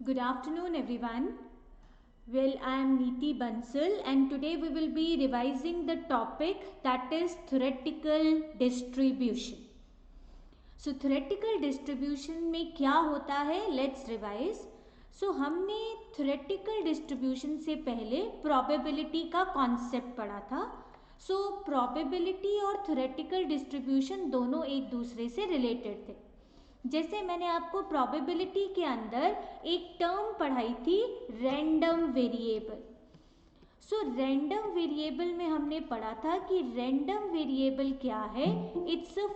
Good afternoon, everyone. Well, I am Neeti Bansal, and today we will be revising the topic that is theoretical distribution. So, theoretical distribution में क्या होता है? Let's revise. So, हमने theoretical distribution से पहले probability का concept पढ़ा था. So, probability और theoretical distribution दोनों एक दूसरे से related थे. जैसे मैंने आपको प्रोबेबिलिटी के अंदर एक टर्म पढ़ाई थी random variable. So random variable में हमने पढ़ा था कि रैंडम वेरिएबल क्या है. It's a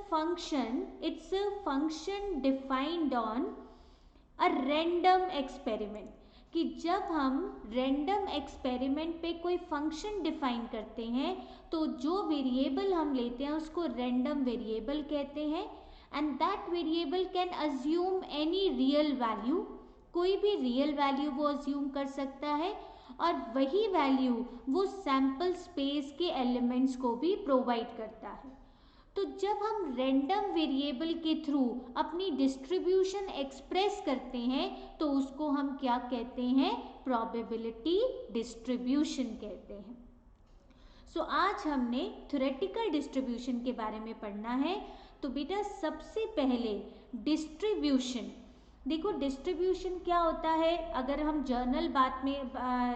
function defined on a random experiment. कि जब हम रैंडम एक्सपेरिमेंट पे कोई फंक्शन डिफाइन करते हैं तो जो वेरिएबल हम लेते हैं उसको रैंडम वेरिएबल कहते हैं. And that variable can assume any real value. कोई भी रियल वैल्यू वो assume कर सकता है और वही वैल्यू वो सैम्पल स्पेस के एलिमेंट्स को भी प्रोवाइड करता है. तो जब हम रैंडम वेरिएबल के थ्रू अपनी डिस्ट्रीब्यूशन एक्सप्रेस करते हैं तो उसको हम क्या कहते हैं? प्रोबेबिलिटी डिस्ट्रीब्यूशन कहते हैं. सो आज हमने थ्योरेटिकल डिस्ट्रीब्यूशन के बारे में पढ़ना है. तो बेटा सबसे पहले डिस्ट्रीब्यूशन देखो. डिस्ट्रीब्यूशन क्या होता है? अगर हम जर्नल बात में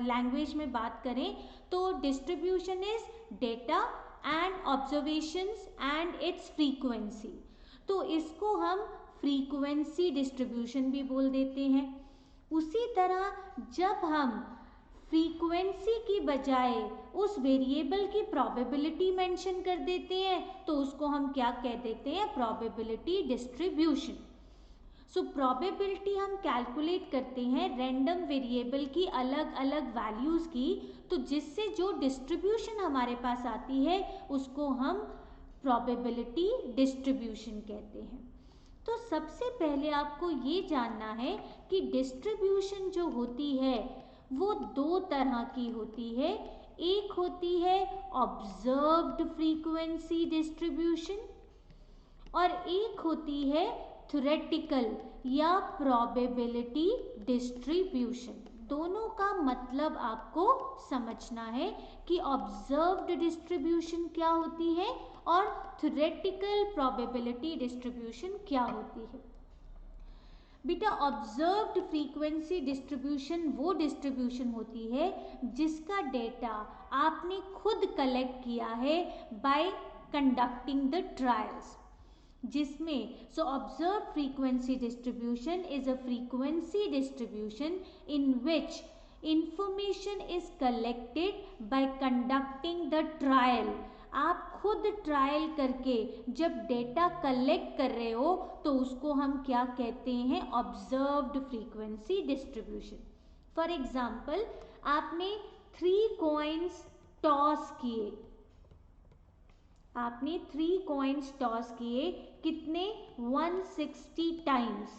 लैंग्वेज में बात करें तो distribution is data and observations and it's frequency. तो इसको हम फ्रीक्वेंसी डिस्ट्रीब्यूशन भी बोल देते हैं. उसी तरह जब हम फ्रीक्वेंसी की बजाय उस वेरिएबल की प्रोबेबिलिटी मेंशन कर देते हैं तो उसको हम क्या कह देते हैं? Probability distribution. सो प्रोबेबिलिटी हम कैलकुलेट करते हैं रैंडम वेरिएबल की अलग अलग वैल्यूज की. तो जिससे जो डिस्ट्रीब्यूशन हमारे पास आती है उसको हम प्रोबेबिलिटी डिस्ट्रीब्यूशन कहते हैं. तो सबसे पहले आपको ये जानना है कि डिस्ट्रीब्यूशन जो होती है वो दो तरह की होती है. एक होती है ऑब्जर्व्ड फ्रीक्वेंसी डिस्ट्रीब्यूशन और एक होती है थ्योरेटिकल या प्रोबेबिलिटी डिस्ट्रीब्यूशन. दोनों का मतलब आपको समझना है कि ऑब्जर्व्ड डिस्ट्रीब्यूशन क्या होती है और थ्योरेटिकल प्रोबेबिलिटी डिस्ट्रीब्यूशन क्या होती है. बेटा ऑब्जर्व्ड फ्रीक्वेंसी डिस्ट्रीब्यूशन वो डिस्ट्रीब्यूशन होती है जिसका डेटा आपने खुद कलेक्ट किया है बाय कंडक्टिंग द ट्रायल्स. जिसमें observed frequency distribution is a frequency distribution in which information is collected by conducting the trial. आप खुद ट्रायल करके जब डेटा कलेक्ट कर रहे हो तो उसको हम क्या कहते हैं? Observed frequency distribution. For example आपने 3 कॉइन्स टॉस किए. आपने 3 कॉइन्स टॉस किए कितने? 160 टाइम्स.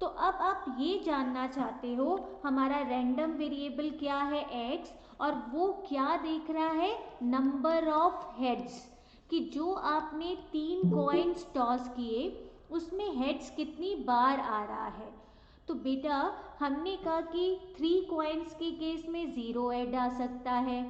तो अब आप ये जानना चाहते हो हमारा रैंडम वेरिएबल क्या है? x. और वो क्या देख रहा है? Number of heads. कि जो आपने 3 कॉइन्स टॉस किए उसमें हेड्स कितनी बार आ रहा है. तो बेटा हमने कहा कि 3 कॉइन्स के केस में 0 हेड आ सकता है,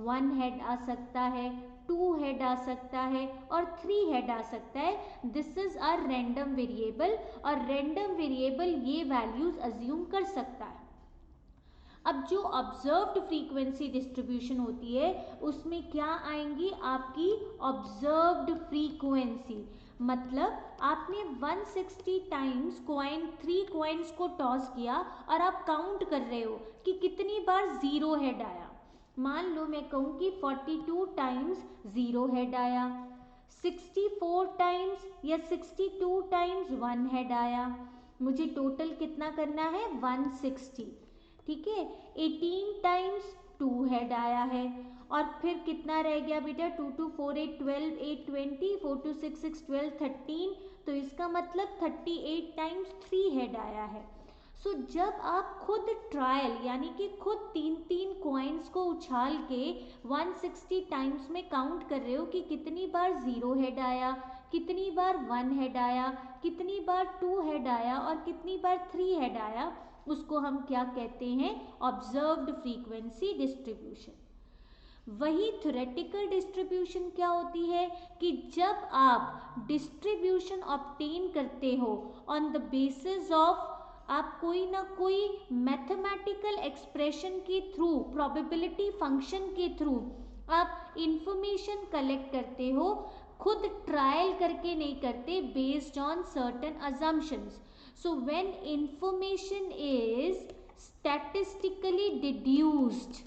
1 हेड आ सकता है, 2 हेड आ सकता है और 3 हेड आ सकता है. This is a random variable और रैंडम वेरिएबल ये वैल्यूज अज्यूम कर सकता है. अब जो ऑब्जर्व्ड फ्रीक्वेंसी डिस्ट्रीब्यूशन होती है उसमें क्या आएंगी? आपकी ऑब्जर्व्ड फ्रीक्वेंसी. मतलब आपने 160 टाइम्स 3 कॉइन्स को टॉस किया और आप काउंट कर रहे हो कि कितनी बार 0 हेड आया. मान लो मैं कहूँ कि 42 टाइम्स 0 हेड आया, 64 टाइम्स या 62 टाइम्स 1 हेड आया. मुझे टोटल कितना करना है? 160. ठीक है. 18 टाइम्स 2 हेड आया है और फिर कितना रह गया बेटा? 2 2 4 8 12 8 20 4 2 6 6 12 13. तो इसका मतलब 38 टाइम्स 3 हेड आया है. सो जब आप खुद ट्रायल यानी कि खुद 3 कॉइन्स को उछाल के 160 टाइम्स में काउंट कर रहे हो कि कितनी बार 0 हेड आया, कितनी बार 1 हेड आया, कितनी बार 2 हेड आया और कितनी बार 3 हेड आया, उसको हम क्या कहते हैं, ऑब्जर्व्ड फ्रीक्वेंसी डिस्ट्रीब्यूशन। वही थ्योरेटिकल डिस्ट्रीब्यूशन क्या होती है कि जब आप डिस्ट्रीब्यूशन ऑब्टेन करते हो ऑन द बेसिस ऑफ, आप कोई ना कोई मैथमेटिकल एक्सप्रेशन के थ्रू, प्रोबेबिलिटी फंक्शन के थ्रू आप इंफॉर्मेशन कलेक्ट करते हो, खुद ट्रायल करके नहीं करते, based on certain assumptions. So when information is statistically deduced,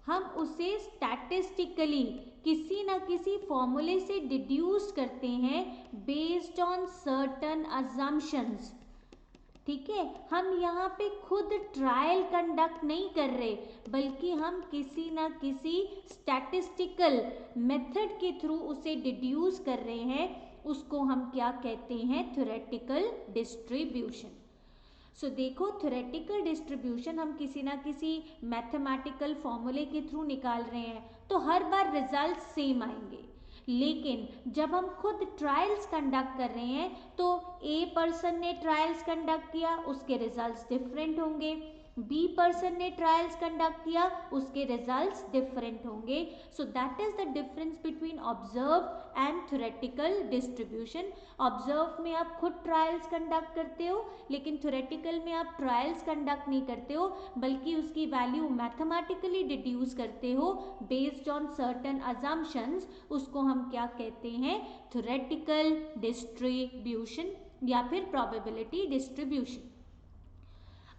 हम उसे स्टैटिस्टिकली किसी ना किसी फॉर्मूले से डिड्यूस करते हैं बेस्ड ऑन सर्टन अजम्पशंस। ठीक है, हम यहाँ पे खुद ट्रायल कंडक्ट नहीं कर रहे, बल्कि हम किसी ना किसी स्टैटिस्टिकल मेथड के थ्रू उसे डिड्यूस कर रहे हैं, उसको हम क्या कहते हैं, थ्योरेटिकल डिस्ट्रीब्यूशन। सो देखो, थ्योरेटिकल डिस्ट्रीब्यूशन हम किसी ना किसी मैथमेटिकल फॉर्मूले के थ्रू निकाल रहे हैं तो हर बार रिजल्ट सेम आएंगे, लेकिन जब हम खुद ट्रायल्स कंडक्ट कर रहे हैं तो ए पर्सन ने ट्रायल्स कंडक्ट किया, उसके रिजल्ट्स डिफरेंट होंगे, बी पर्सन ने ट्रायल्स कंडक्ट किया, उसके रिजल्ट्स डिफरेंट होंगे। So that is the difference between observe and theoretical distribution. Observe में आप खुद ट्रायल्स कंडक्ट करते हो, लेकिन थ्योरेटिकल में आप ट्रायल्स कंडक्ट नहीं करते हो, बल्कि उसकी वैल्यू मैथमेटिकली डिड्यूस करते हो बेस्ड ऑन सर्टेन अजम्पशंस। उसको हम क्या कहते हैं, थ्योरेटिकल डिस्ट्रीब्यूशन या फिर प्रोबेबिलिटी डिस्ट्रीब्यूशन।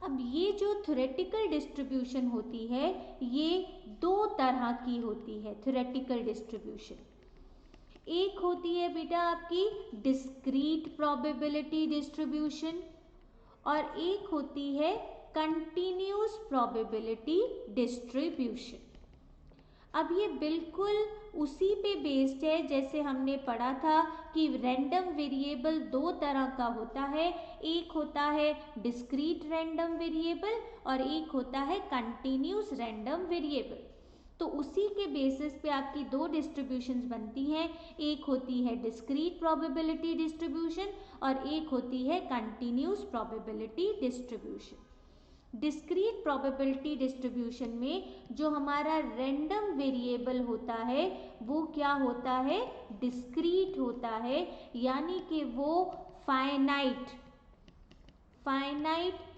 अब ये जो थ्योरेटिकल डिस्ट्रीब्यूशन होती है, ये दो तरह की होती है थ्योरेटिकल डिस्ट्रीब्यूशन। एक होती है बेटा आपकी डिस्क्रीट प्रोबेबिलिटी डिस्ट्रीब्यूशन, और एक होती है कंटिन्यूस प्रोबेबिलिटी डिस्ट्रीब्यूशन। अब ये बिल्कुल उसी पे बेस्ड है जैसे हमने पढ़ा था कि रैंडम वेरिएबल दो तरह का होता है, एक होता है डिस्क्रीट रैंडम वेरिएबल और एक होता है कंटिन्यूस रैंडम वेरिएबल। तो उसी के बेसिस पे आपकी दो डिस्ट्रीब्यूशंस बनती हैं, एक होती है डिस्क्रीट प्रोबेबिलिटी डिस्ट्रीब्यूशन और एक होती है continuous probability distribution. Discrete probability distribution में जो हमारा रैंडम वेरिएबल होता है वो क्या होता है, डिस्क्रीट होता है, यानी कि वो फाइनाइट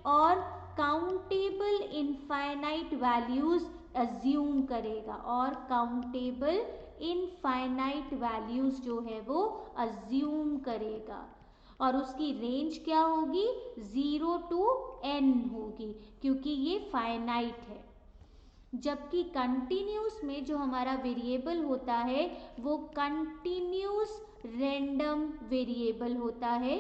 और काउंटेबल इनफाइनाइट वैल्यूज अज्यूम करेगा, और काउंटेबल इनफाइनाइट वैल्यूज जो है वो अज्यूम करेगा, और उसकी रेंज क्या होगी, 0 to n होगी, क्योंकि ये फाइनाइट है। जबकि कंटिन्यूस में जो हमारा वेरिएबल होता है वो कंटिन्यूस रैंडम वेरिएबल होता है,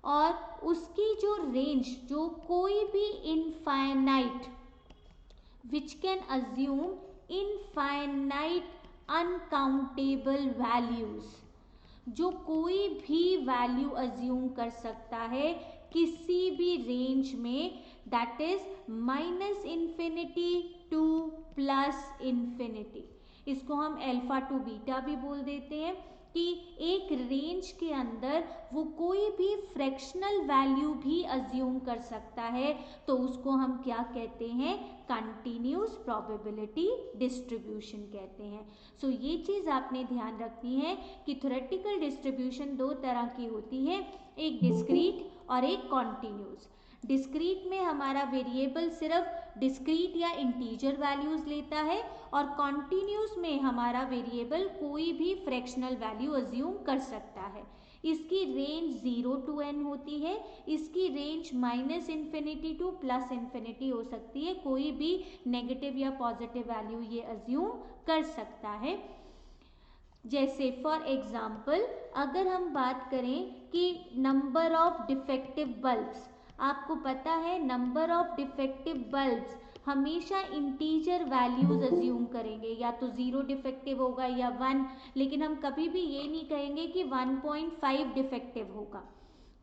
और उसकी जो रेंज, जो कोई भी infinite which can assume infinite uncountable values, जो कोई भी वैल्यू अज्यूम कर सकता है किसी भी रेंज में, that is -infinity to +infinity. इसको हम अल्फा टू बीटा भी बोल देते हैं कि एक रेंज के अंदर वो कोई भी फ्रैक्शनल वैल्यू भी अज्यूम कर सकता है, तो उसको हम क्या कहते हैं, कंटिन्यूस प्रोबेबिलिटी डिस्ट्रीब्यूशन कहते हैं। सो ये चीज़ आपने ध्यान रखनी है कि थ्योरेटिकल डिस्ट्रीब्यूशन दो तरह की होती है, एक डिस्क्रीट और एक कॉन्टिन्यूस। डिस्क्रीट में हमारा वेरिएबल सिर्फ डिस्क्रीट या इंटीजर वैल्यूज लेता है, और कॉन्टिन्यूस में हमारा वेरिएबल कोई भी फ्रैक्शनल वैल्यू अज्यूम कर सकता है। इसकी रेंज 0 to n होती है, इसकी रेंज -इन्फिनिटी टू +इन्फिनिटी हो सकती है, कोई भी नेगेटिव या पॉजिटिव वैल्यू ये अज्यूम कर सकता है। जैसे फॉर एग्जाम्पल अगर हम बात करें कि नंबर ऑफ डिफेक्टिव बल्ब्स, आपको पता है नंबर ऑफ डिफेक्टिव बल्ब्स हमेशा इंटीजर वैल्यूज अज्यूम करेंगे, या तो 0 डिफेक्टिव होगा या 1, लेकिन हम कभी भी ये नहीं कहेंगे कि 1.5 डिफेक्टिव होगा,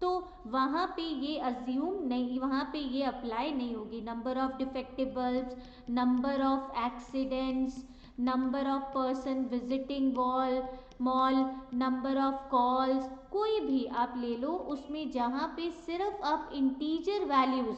तो वहाँ पे ये अज्यूम नहीं, वहाँ पे ये अप्लाई नहीं होगी। Number of defective bulbs, number of accidents, number of person visiting mall, number of calls, कोई भी आप ले लो, उसमें जहाँ पे सिर्फ आप integer values,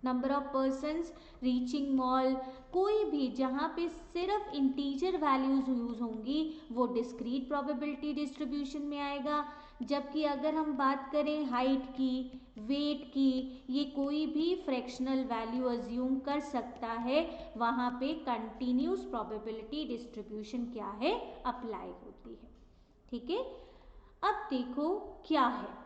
number of persons reaching mall, कोई भी जहाँ पे सिर्फ इंटीजर वैल्यूज यूज होंगी वो डिस्क्रीट प्रोबेबिलिटी डिस्ट्रीब्यूशन में आएगा। जबकि अगर हम बात करें हाइट की, वेट की, ये कोई भी फ्रैक्शनल वैल्यू अज्यूम कर सकता है, वहाँ पे कंटिन्यूस प्रोबेबिलिटी डिस्ट्रीब्यूशन क्या है, अप्लाई होती है। ठीक है, अब देखो क्या है,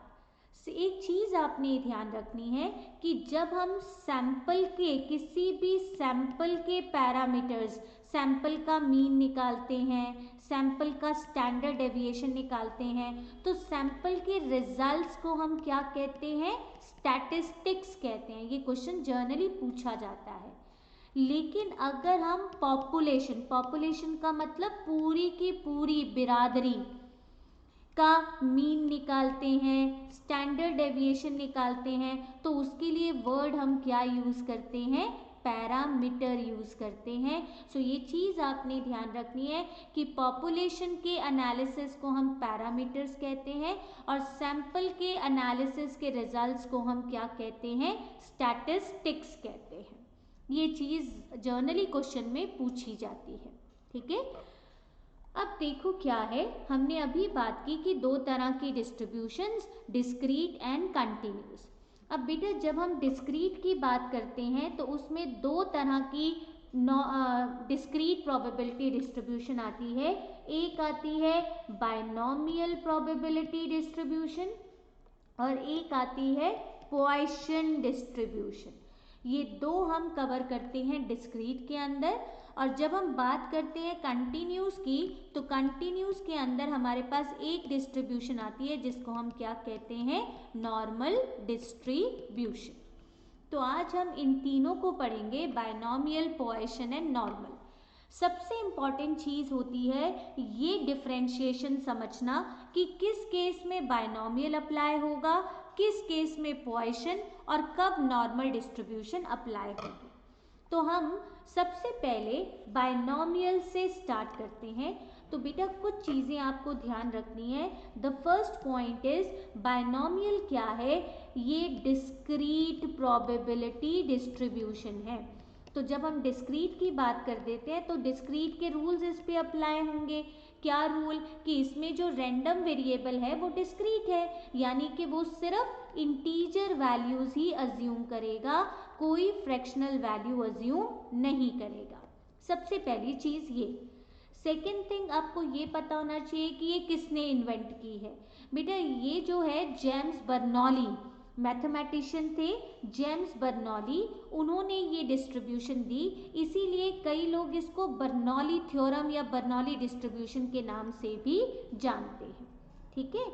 एक चीज आपने ध्यान रखनी है कि जब हम सैंपल के, किसी भी सैंपल के पैरामीटर्स, सैंपल का मीन निकालते हैं, सैंपल का स्टैंडर्ड डेविएशन निकालते हैं, तो सैंपल के रिजल्ट्स को हम क्या कहते हैं, स्टैटिस्टिक्स कहते हैं। ये क्वेश्चन जर्नली पूछा जाता है। लेकिन अगर हम पॉपुलेशन, पॉपुलेशन का मतलब पूरी की पूरी बिरादरी का मीन निकालते हैं, स्टैंडर्ड डेविएशन निकालते हैं, तो उसके लिए वर्ड हम क्या यूज करते हैं, पैरामीटर यूज करते हैं। सो ये चीज आपने ध्यान रखनी है कि पॉपुलेशन के एनालिसिस को हम पैरामीटर्स कहते हैं और सैंपल के एनालिसिस के रिजल्ट्स को हम क्या कहते हैं, स्टैटिस्टिक्स कहते हैं। ये चीज जर्नली क्वेश्चन में पूछी जाती है। ठीक है, अब देखो क्या है, हमने अभी बात की कि दो तरह की डिस्ट्रीब्यूशंस, डिस्क्रीट एंड कंटिन्यूस। अब बेटा जब हम डिस्क्रीट की बात करते हैं तो उसमें दो तरह की डिस्क्रीट प्रोबेबिलिटी डिस्ट्रीब्यूशन आती है। एक आती है बायनॉमियल प्रोबेबिलिटी डिस्ट्रीब्यूशन और एक आती है पॉइसन डिस्ट्रीब्यूशन। ये दो हम कवर करते हैं डिस्क्रीट के अंदर। और जब हम बात करते हैं कंटिन्यूस की, तो कंटिन्यूस के अंदर हमारे पास एक डिस्ट्रीब्यूशन आती है जिसको हम क्या कहते हैं, नॉर्मल डिस्ट्रीब्यूशन। तो आज हम इन तीनों को पढ़ेंगे, बायनॉमियल, पॉइसन एंड नॉर्मल। सबसे इंपॉर्टेंट चीज होती है ये डिफरेंशिएशन समझना कि किस केस में बायनॉमियल अप्लाई होगा, किस केस में पॉइसन और कब नॉर्मल डिस्ट्रीब्यूशन अप्लाई होगी। तो हम सबसे पहले बायनॉमियल से स्टार्ट करते हैं। तो बेटा कुछ चीजें आपको ध्यान रखनी है। The first point is binomial क्या है, ये डिस्क्रीट प्रोबेबिलिटी डिस्ट्रीब्यूशन है। तो जब हम डिस्क्रीट की बात कर देते हैं तो डिस्क्रीट के रूल्स इस पे अप्लाई होंगे। क्या रूल, कि इसमें जो रैंडम वेरिएबल है वो डिस्क्रीट है, यानी कि वो सिर्फ इंटीजर वैल्यूज ही अज्यूम करेगा, कोई फ्रैक्शनल वैल्यू अज्यूम नहीं करेगा। सबसे पहली चीज ये। सेकेंड थिंग, आपको ये पता होना चाहिए कि ये किसने इन्वेंट की है। बेटा ये जो है जेम्स बर्नौली, मैथमेटिशियन थे जेम्स बर्नौली, उन्होंने ये डिस्ट्रीब्यूशन दी, इसीलिए कई लोग इसको बर्नौली थ्योरम या बर्नौली डिस्ट्रीब्यूशन के नाम से भी जानते हैं। ठीक है,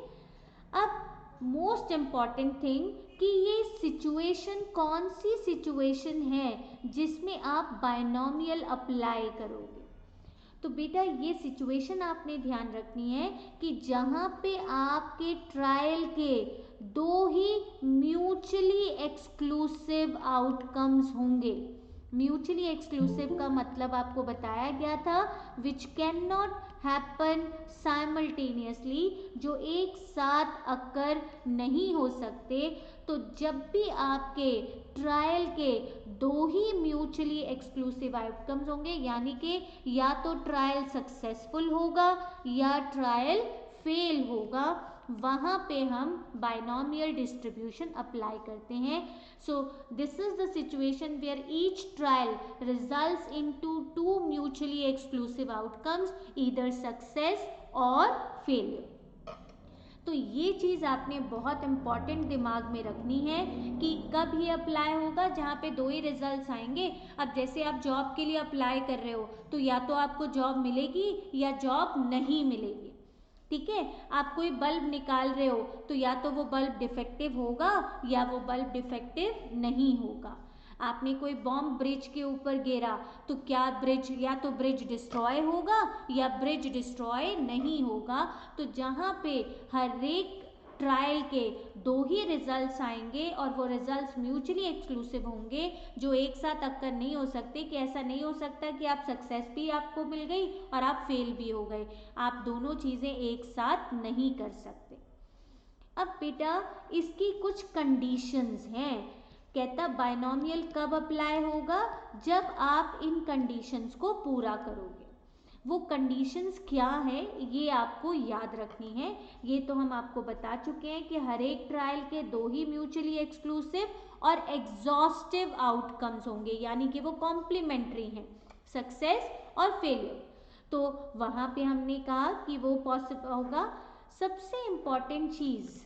अब मोस्ट इम्पॉर्टेंट थिंग कि ये सिचुएशन कौन सी सिचुएशन है जिसमें आप बायनॉमियल अप्लाई करोगे। तो बेटा ये सिचुएशन आपने ध्यान रखनी है कि जहां पे आपके ट्रायल के दो ही म्यूचुअली एक्सक्लूसिव आउटकम्स होंगे। म्यूचुअली एक्सक्लूसिव का मतलब आपको बताया गया था, which can not happen simultaneously, जो एक साथ अकर नहीं हो सकते। तो जब भी आपके ट्रायल के दो ही म्यूचुअली एक्सक्लूसिव आउटकम्स होंगे, यानी कि या तो ट्रायल सक्सेसफुल होगा या ट्रायल फेल होगा, वहां पे हम बायनॉमियल डिस्ट्रीब्यूशन अप्लाई करते हैं। So this is the situation where each trial results into two mutually exclusive outcomes, either success और फेलियर। तो ये चीज आपने बहुत इंपॉर्टेंट दिमाग में रखनी है कि कब ये अप्लाई होगा, जहाँ पे दो ही रिजल्ट्स आएंगे। अब जैसे आप जॉब के लिए अप्लाई कर रहे हो तो या तो आपको जॉब मिलेगी या जॉब नहीं मिलेगी। ठीक है, आप कोई बल्ब निकाल रहे हो तो या तो वो बल्ब डिफेक्टिव होगा या वो बल्ब डिफेक्टिव नहीं होगा। आपने कोई बॉम्ब ब्रिज के ऊपर गिरा तो क्या ब्रिज, या तो ब्रिज डिस्ट्रॉय होगा या ब्रिज डिस्ट्रॉय नहीं होगा। तो जहाँ पे हर एक ट्रायल के दो ही रिजल्ट्स आएंगे और वो रिजल्ट्स म्यूचुअली एक्सक्लूसिव होंगे, जो एक साथ अक्कर नहीं हो सकते, कि ऐसा नहीं हो सकता कि आप सक्सेस भी आपको मिल गई और आप फेल भी हो गए। आप दोनों चीज़ें एक साथ नहीं कर सकते। अब बेटा इसकी कुछ कंडीशंस हैं। कहता बाइनोमियल कब अप्लाई होगा, जब आप इन कंडीशंस को पूरा करोगे। वो कंडीशंस क्या है ये आपको याद रखनी है। ये तो हम आपको बता चुके हैं कि हर एक ट्रायल के दो ही म्यूचुअली एक्सक्लूसिव और एग्जॉस्टिव आउटकम्स होंगे, यानी कि वो कॉम्प्लीमेंट्री हैं, सक्सेस और फेलियर। तो वहाँ पे हमने कहा कि वो पॉसिबल होगा। सबसे इम्पॉर्टेंट चीज़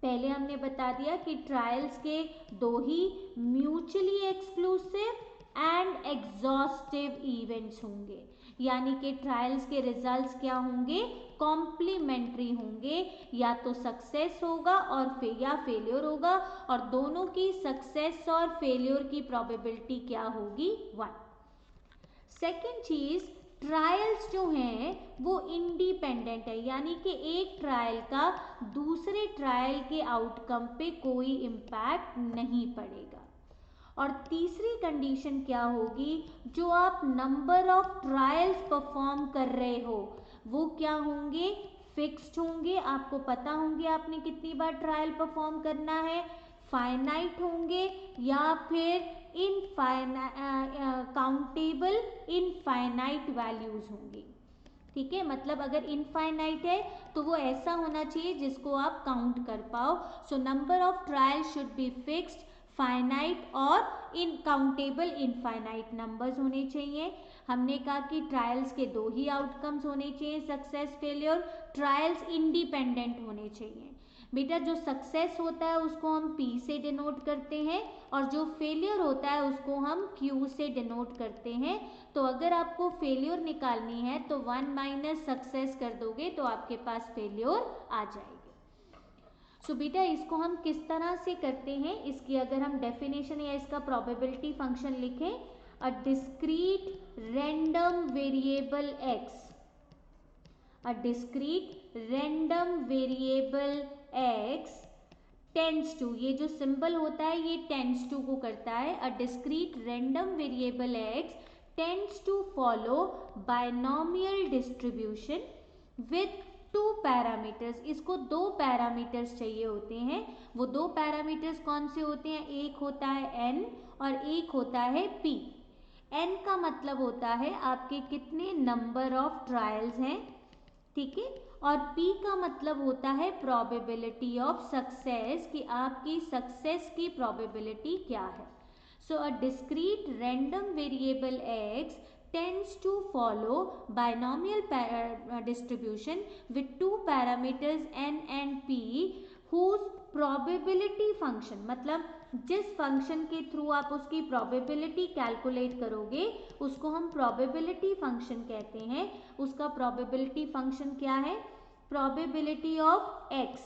पहले हमने बता दिया कि ट्रायल्स के दो ही mutually exclusive and exhaustive events होंगे, यानी कि ट्रायल्स के रिजल्ट्स क्या होंगे, कॉम्प्लीमेंट्री होंगे, या तो सक्सेस होगा और या फेलियर होगा, और दोनों की सक्सेस और फेलियर की प्रोबेबिलिटी क्या होगी, 1। सेकेंड चीज, ट्रायल्स जो हैं वो इंडिपेंडेंट है, यानी कि एक ट्रायल का दूसरे ट्रायल के आउटकम पे कोई इम्पैक्ट नहीं पड़ेगा। और तीसरी कंडीशन क्या होगी, जो आप नंबर ऑफ ट्रायल्स परफॉर्म कर रहे हो वो क्या होंगे, फिक्स्ड होंगे। आपको पता होंगे आपने कितनी बार ट्रायल परफॉर्म करना है, फाइनाइट होंगे या फिर काउंटेबल इनफाइनाइट वैल्यूज होंगी। ठीक है, मतलब अगर इनफाइनाइट है तो वो ऐसा होना चाहिए जिसको आप काउंट कर पाओ। So number of trial should be fixed, finite और इनकाउंटेबल इनफाइनाइट नंबर्स होने चाहिए। हमने कहा कि ट्रायल्स के दो ही आउटकम्स होने चाहिए, सक्सेस फेलियर। ट्रायल्स इंडिपेंडेंट होने चाहिए। बेटा जो सक्सेस होता है उसको हम P से डिनोट करते हैं और जो फेलियर होता है उसको हम Q से डिनोट करते हैं। तो अगर आपको फेलियर निकालनी है तो 1 माइनस सक्सेस कर दोगे तो आपके पास फेलियर आ जाएगी। सो बेटा इसको हम किस तरह से करते हैं, इसकी अगर हम डेफिनेशन या इसका प्रोबेबिलिटी फंक्शन लिखें, अ discrete random variable x, a discrete random variable x tends to, ये जो सिंबल होता है ये tends to को करता है। a discrete random variable x tends to follow binomial distribution with 2 parameters. इसको 2 पैरामीटर्स चाहिए होते हैं। वो 2 पैरामीटर्स कौन से होते हैं, एक होता है n और एक होता है p। n का मतलब होता है आपके कितने नंबर ऑफ ट्रायल्स हैं, ठीक है, और P का मतलब होता है प्रोबेबिलिटी ऑफ सक्सेस, कि आपकी सक्सेस की प्रोबेबिलिटी क्या है। So a discrete random variable x tends to follow binomial distribution with 2 parameters n and p whose probability function, मतलब जिस फंक्शन के थ्रू आप उसकी प्रोबेबिलिटी कैलकुलेट करोगे उसको हम प्रोबेबिलिटी फंक्शन कहते हैं। उसका प्रोबेबिलिटी फंक्शन क्या है, प्रोबेबिलिटी ऑफ x।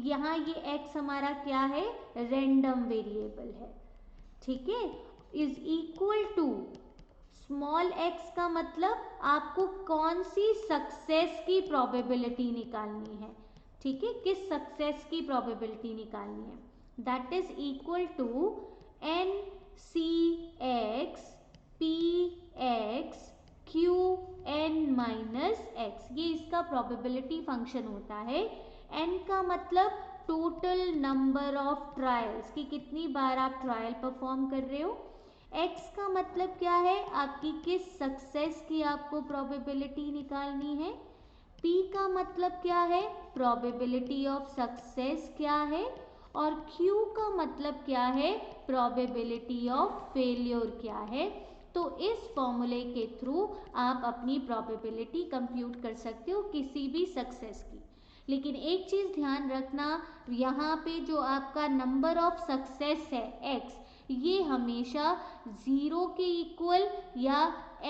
यहाँ ये x हमारा क्या है, रैंडम वेरिएबल है, ठीक है, is equal to small x का मतलब आपको कौन सी सक्सेस की प्रोबेबिलिटी निकालनी है, ठीक है, किस सक्सेस की प्रोबेबिलिटी निकालनी है, that is equal to n c x p x q n minus x। ये इसका प्रोबेबिलिटी फंक्शन होता है। n का मतलब टोटल नंबर ऑफ ट्रायल्स, कि कितनी बार आप ट्रायल परफॉर्म कर रहे हो। x का मतलब क्या है, आपकी किस सक्सेस की आपको प्रोबेबिलिटी निकालनी है। p का मतलब क्या है, प्रोबेबिलिटी ऑफ सक्सेस क्या है, और q का मतलब क्या है, प्रोबेबिलिटी ऑफ फेलियर क्या है। तो इस फॉर्मूले के थ्रू आप अपनी प्रोबेबिलिटी कंप्यूट कर सकते हो किसी भी सक्सेस की। लेकिन एक चीज़ ध्यान रखना, यहाँ पे जो आपका नंबर ऑफ सक्सेस है x, ये हमेशा 0 के इक्वल या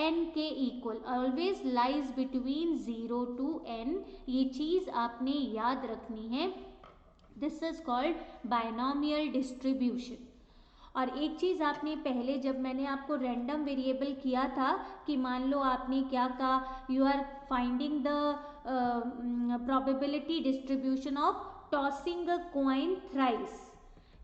n के equal, always lies between 0 to n। ये चीज़ आपने याद रखनी है। This is called binomial distribution. और एक चीज़ आपने पहले जब मैंने आपको रैंडम वेरिएबल किया था कि मान लो आपने क्या कहा, you are finding the probability distribution of tossing a coin thrice,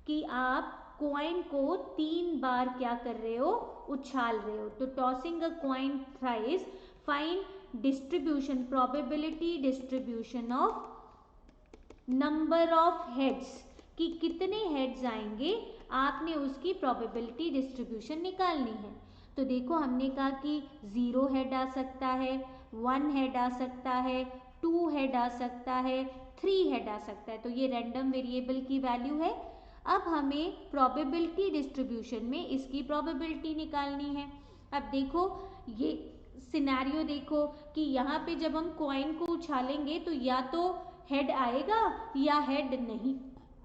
कि आप कॉइन को 3 बार क्या कर रहे हो, उछाल रहे हो। तो tossing a coin thrice, find distribution, probability distribution of number of heads, कि कितने हेड्स आएंगे, आपने उसकी प्रोबेबिलिटी डिस्ट्रीब्यूशन निकालनी है। तो देखो हमने कहा कि 0 हेड आ सकता है, 1 हेड आ सकता है, 2 हेड आ सकता है, 3 हेड आ सकता है। तो ये रैंडम वेरिएबल की वैल्यू है। अब हमें प्रोबेबिलिटी डिस्ट्रीब्यूशन में इसकी प्रोबेबिलिटी निकालनी है। अब देखो ये सिनेरियो देखो कि यहाँ पे जब हम कॉइन को उछालेंगे तो या तो हेड आएगा या हेड नहीं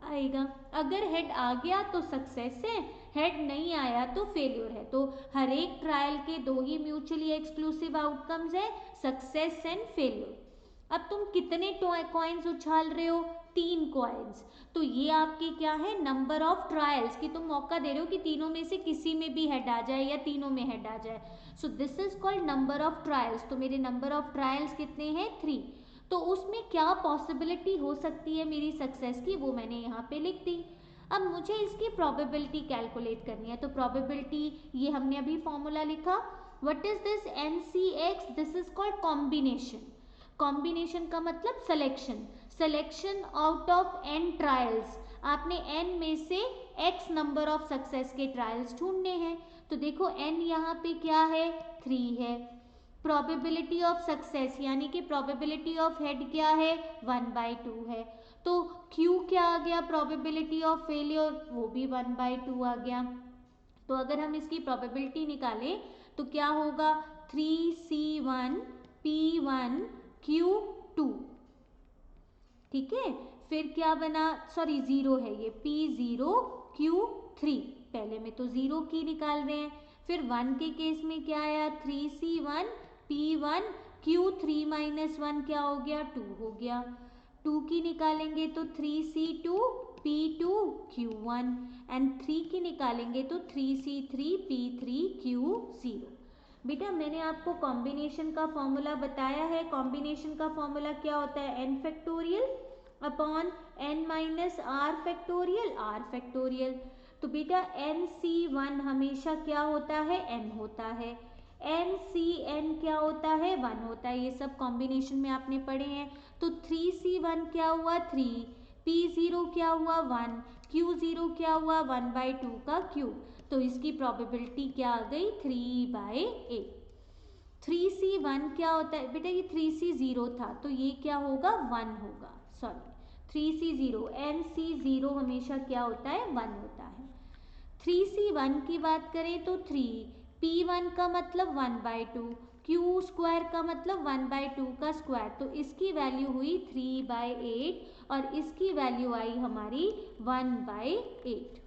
आएगा। अगर हेड आ गया तो सक्सेस है, हेड नहीं आया तो फेल्योर है। तो हर एक ट्रायल के दो ही म्यूचुअली एक्सक्लूसिव आउटकम्स है, सक्सेस एंड फेल्योर। अब तुम कितने कॉइन्स उछाल रहे हो, 3 कॉइन्स। तो ये आपके क्या है, नंबर ऑफ ट्रायल्स, कि तुम मौका दे रहे हो कि तीनों में से किसी में भी हेड आ जाए या तीनों में हेड आ जाए। सो this is called number of trials. तो मेरे नंबर ऑफ ट्रायल्स कितने हैं, 3। तो उसमें क्या पॉसिबिलिटी हो सकती है मेरी सक्सेस की, वो मैंने यहाँ पे लिख दी। अब मुझे इसकी प्रोबेबिलिटी कैलकुलेट करनी है। तो प्रोबेबिलिटी, ये हमने अभी फॉर्मूला लिखा, what is this, NCX, this is called combination. Combination का मतलब selection, selection out of n trials. आपने n में से x नंबर ऑफ सक्सेस के ट्रायल्स ढूंढने हैं। तो देखो n यहाँ पे क्या है, 3 है। प्रोबेबिलिटी ऑफ सक्सेस यानी कि प्रोबेबिलिटी ऑफ हेड क्या है, 1/2 है। तो Q क्या आ गया, प्रोबेबिलिटी ऑफ फेलियर, वो भी 1/2 आ गया। तो अगर हम इसकी प्रोबेबिलिटी निकालें तो क्या होगा, 3C1 P1 Q2, ठीक है। फिर क्या बना, सॉरी 0 है ये, P0 Q3, पहले में तो 0 की निकाल रहे हैं। फिर 1 के केस में क्या आया, 3C1 P1 Q3 - 1 क्या हो गया, 2 हो गया। 2 की निकालेंगे तो 3C2 P2 Q1, एंड 3 की निकालेंगे तो 3C3 P3 Q0। बेटा मैंने आपको कॉम्बिनेशन का फॉर्मूला बताया है। कॉम्बिनेशन का फॉर्मूला क्या होता है, n factorial upon n minus r factorial, r factorial. तो बेटा NC1 हमेशा क्या होता है, n होता है। NCn क्या होता है, 1 होता है। ये सब कॉम्बिनेशन में आपने पढ़े हैं। तो 3C1 क्या हुआ, 3, P0 क्या हुआ, 1, Q0 क्या हुआ, 1/2 का क्यूब। तो इसकी प्रोबेबिलिटी क्या आ गई, 3/8। 3C1 क्या होता है बेटा, ये 3C0 था तो ये क्या होगा, 1 होगा, सॉरी 3C0, NC0 हमेशा क्या होता है, 1 होता है। 3C1 की बात करें तो 3, P1 का मतलब 1/2, Q स्क्वायर का मतलब 1/2 का स्क्वायर। तो इसकी वैल्यू हुई 3/8 और इसकी वैल्यू आई हमारी 1/8।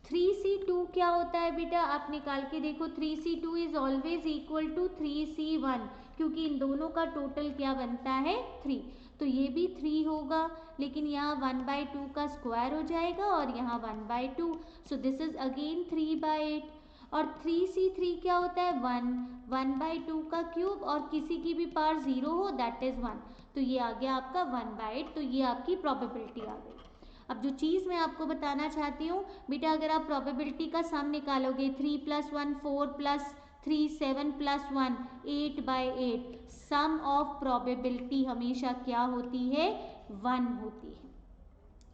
3C2 क्या होता है बेटा, आप निकाल के देखो, 3C2 is always equal to 3C1, क्योंकि इन दोनों का टोटल क्या बनता है, 3। तो ये भी 3 होगा, लेकिन यहाँ 1/2 का स्क्वायर हो जाएगा और यहाँ 1/2। सो दिस इज अगेन 3/8। और 3C3 क्या होता है, 1, 1/2 का क्यूब और किसी की भी पावर 0 हो, दैट इज 1। तो ये आ गया आपका 1/8। तो ये आपकी प्रोबेबिलिटी आ गई। अब जो चीज़ मैं आपको बताना चाहती हूँ बेटा, अगर आप प्रोबेबिलिटी का सम निकालोगे, 3 + 1 4 + 3 7 + 1 8/8, सम ऑफ प्रोबेबिलिटी हमेशा क्या होती है, 1 होती है।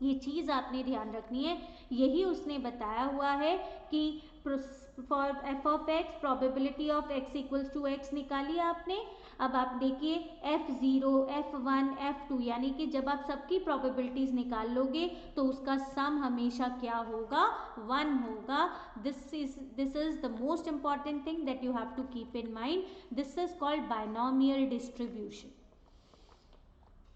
ये चीज़ आपने ध्यान रखनी है। यही उसने बताया हुआ है कि for f(x) probability of x = x निकाली आपने। अब आप देखिए f0, f1, f2, यानी कि जब आप सबकी प्रोबेबिलिटीज निकाल लोगे तो उसका सम हमेशा क्या होगा, 1 होगा। This is the most important thing that you have to keep in mind. This is called binomial distribution.